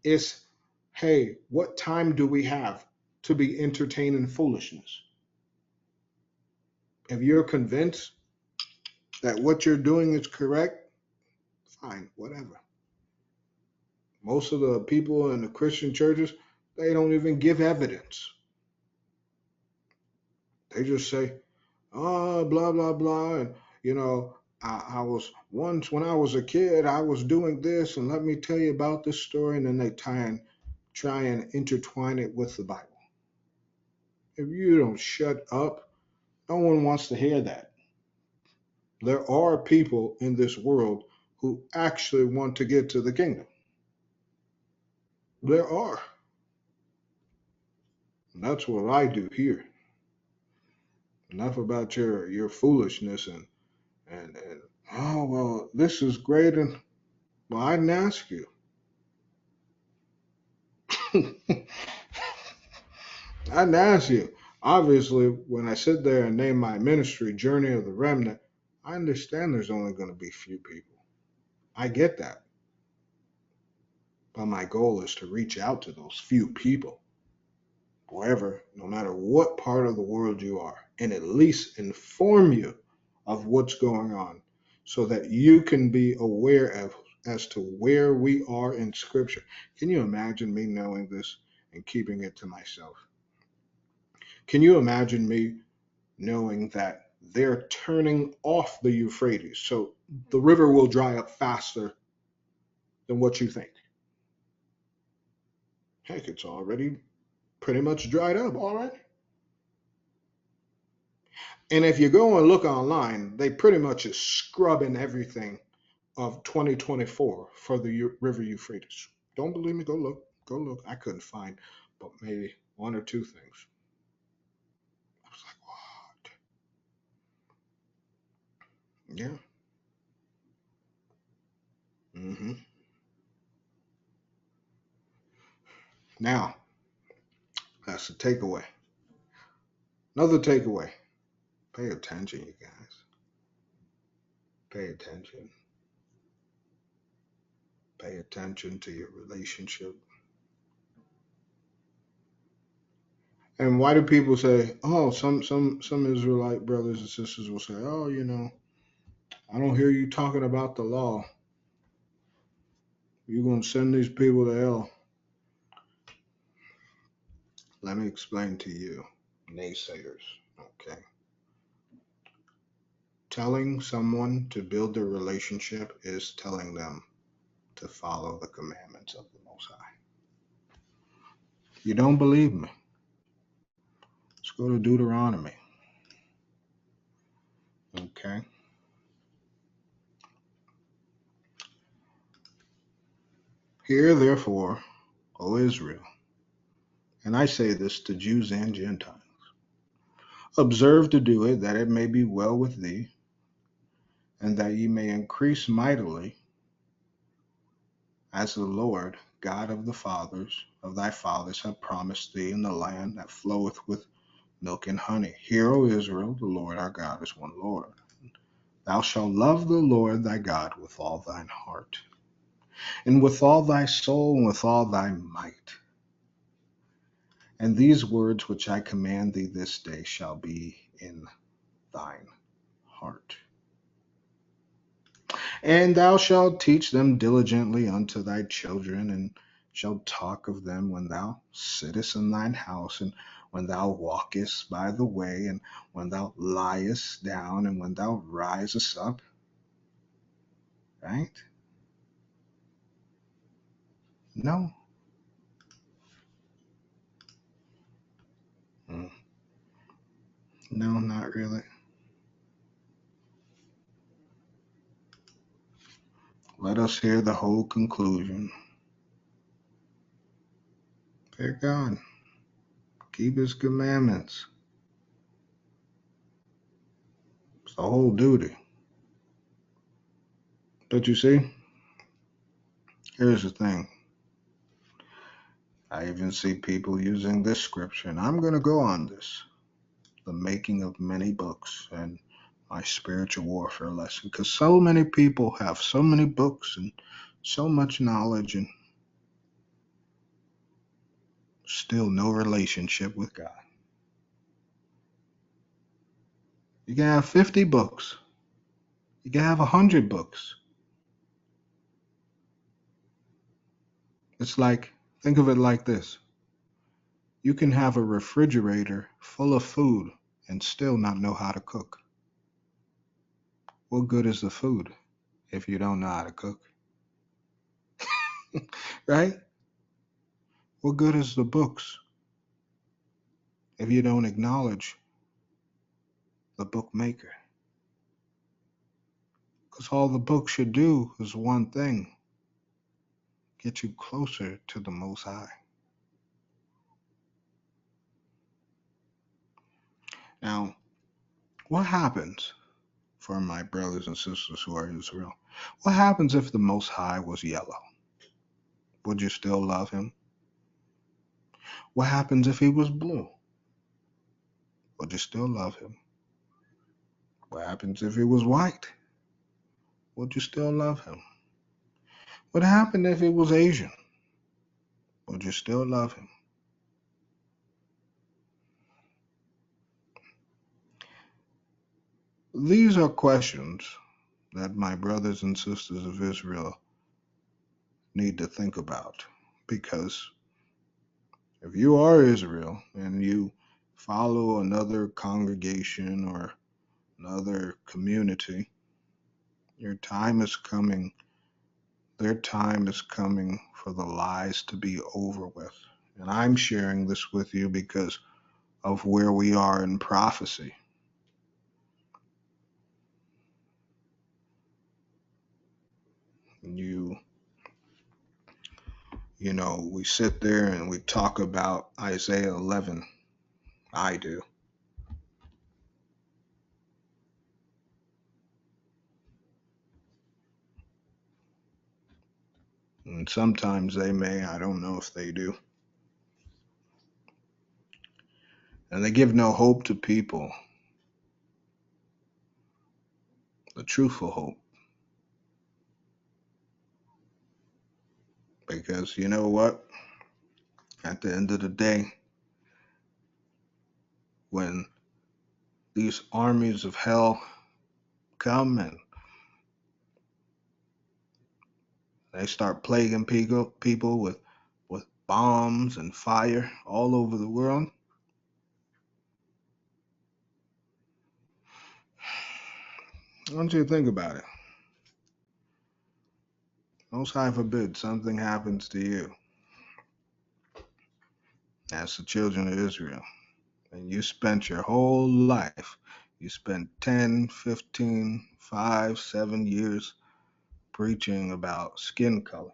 It's, hey, what time do we have to be entertaining foolishness? If you're convinced that what you're doing is correct, fine, whatever. Most of the people in the Christian churches, they don't even give evidence. They just say, oh, blah, blah, blah. And, I was once when I was a kid, I was doing this, and let me tell you about this story. And then they try and intertwine it with the Bible. If you don't shut up, no one wants to hear that. There are people in this world who actually want to get to the kingdom. There are. And that's what I do here. Enough about your foolishness and oh well, this is great, and well, I didn't ask you. I didn't ask you. Obviously, when I sit there and name my ministry Journey of the Remnant, I understand there's only going to be few people. I get that. But my goal is to reach out to those few people, wherever, no matter what part of the world you are, and at least inform you of what's going on so that you can be aware of as to where we are in Scripture. Can you imagine me knowing this and keeping it to myself? Can you imagine me knowing that they're turning off the Euphrates so the river will dry up faster than what you think? Heck, it's already pretty much dried up already. And if you go and look online, they pretty much is scrubbing everything of 2024 for the River Euphrates. Don't believe me? Go look. Go look. I couldn't find but maybe one or two things. I was like, what? Yeah. Now, that's the takeaway. Another takeaway. Pay attention, you guys. Pay attention. Pay attention to your relationship. And why do people say, oh, some Israelite brothers and sisters will say, oh, I don't hear you talking about the law. You're going to send these people to hell. Let me explain to you, naysayers, okay? Telling someone to build their relationship is telling them to follow the commandments of the Most High. You don't believe me? Let's go to Deuteronomy. Okay. Hear therefore, O Israel, and I say this to Jews and Gentiles, observe to do it, that it may be well with thee, and that ye may increase mightily, as the Lord God of thy fathers have promised thee, in the land that floweth with milk and honey. Hear, O Israel, the Lord our God is one Lord. Thou shalt love the Lord thy God with all thine heart, and with all thy soul, and with all thy might. And these words which I command thee this day shall be in thine heart. And thou shalt teach them diligently unto thy children, and shalt talk of them when thou sittest in thine house, and when thou walkest by the way, and when thou liest down, and when thou risest up. Right? No. No, not really. Let us hear the whole conclusion. Fear God. Keep his commandments. It's the whole duty. But you see, here's the thing. I even see people using this scripture, and I'm going to go on this. The making of many books and my spiritual warfare lesson. Because so many people have so many books and so much knowledge and still no relationship with God. You can have 50 books. You can have 100 books. It's like, think of it like this. You can have a refrigerator full of food and still not know how to cook. What good is the food if you don't know how to cook? Right? What good is the books if you don't acknowledge the bookmaker? Because all the book should do is one thing: get you closer to the Most High. Now, what happens for my brothers and sisters who are Israel? What happens if the Most High was yellow? Would you still love him? What happens if he was blue? Would you still love him? What happens if he was white? Would you still love him? What happened if he was Asian? Would you still love him? These are questions that my brothers and sisters of Israel need to think about, because if you are Israel and you follow another congregation or another community, your time is coming. Their time is coming for the lies to be over with. And I'm sharing this with you because of where we are in prophecy. You know, we sit there and we talk about Isaiah 11. I do. And sometimes they may, I don't know if they do. And they give no hope to people, the truthful hope. Because you know what? At the end of the day, when these armies of hell come and they start plaguing people with bombs and fire all over the world, I want you to think about it. Most High forbid something happens to you as the children of Israel, and you spent your whole life, you spent 10, 15, 5, 7 years preaching about skin color,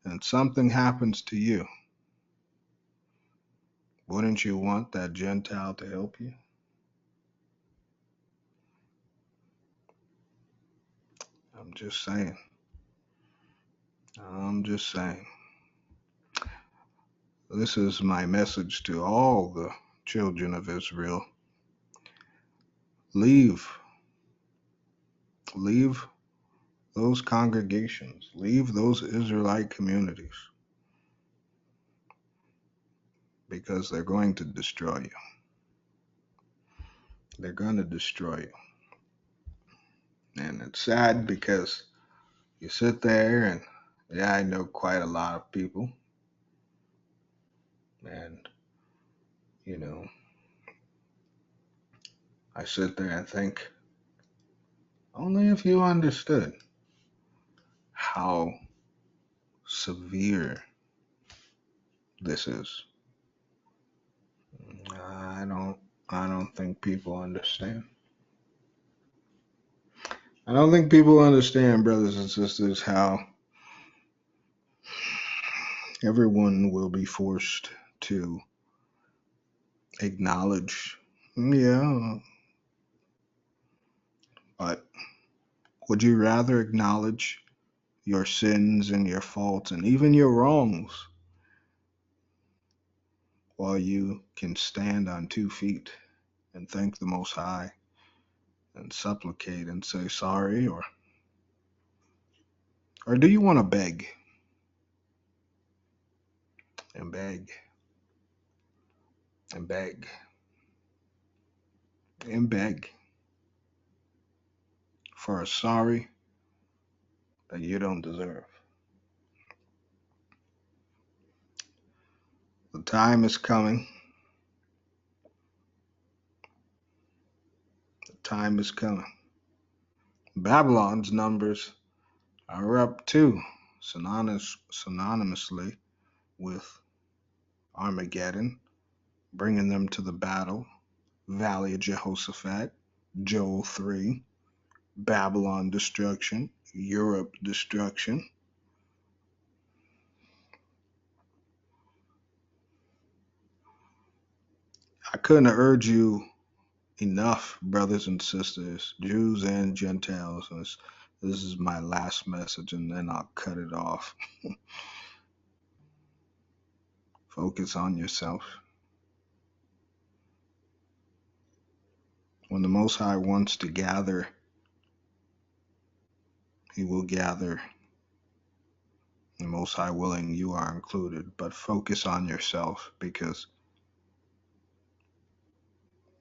and something happens to you. Wouldn't you want that Gentile to help you? I'm just saying. I'm just saying. This is my message to all the children of Israel, leave those congregations, leave those Israelite communities, because they're going to destroy you. They're going to destroy you. And it's sad because you sit there and, yeah, I know quite a lot of people. And, you know, I sit there and think, only if you understood how severe this is. I don't think people understand. I don't think people understand, brothers and sisters, how everyone will be forced to acknowledge, yeah, but would you rather acknowledge your sins and your faults and even your wrongs while you can stand on 2 feet and thank the Most High and supplicate and say sorry, or do you want to beg and beg and beg and beg for a sorry that you don't deserve? The time is coming. The time is coming. Babylon's numbers are up too, synonymously with Armageddon, bringing them to the battle. Valley of Jehoshaphat, Joel 3, Babylon destruction, Europe destruction. I couldn't urge you enough, brothers and sisters, Jews and Gentiles. This is my last message, and then I'll cut it off. Focus on yourself. When the Most High wants to gather, He will gather. The Most High willing, you are included. But focus on yourself, because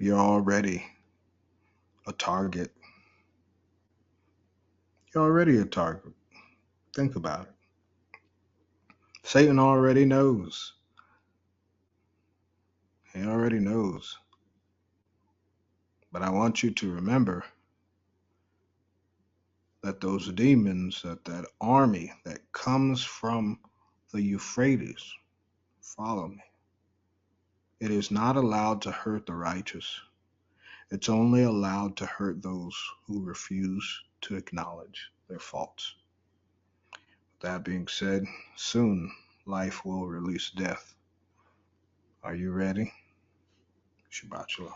you're already a target. You're already a target. Think about it. Satan already knows. He already knows. But I want you to remember that those demons, that army that comes from the Euphrates, follow me. It is not allowed to hurt the righteous. It's only allowed to hurt those who refuse to acknowledge their faults. That being said, soon life will release death. Are you ready? Shabbat Shalom.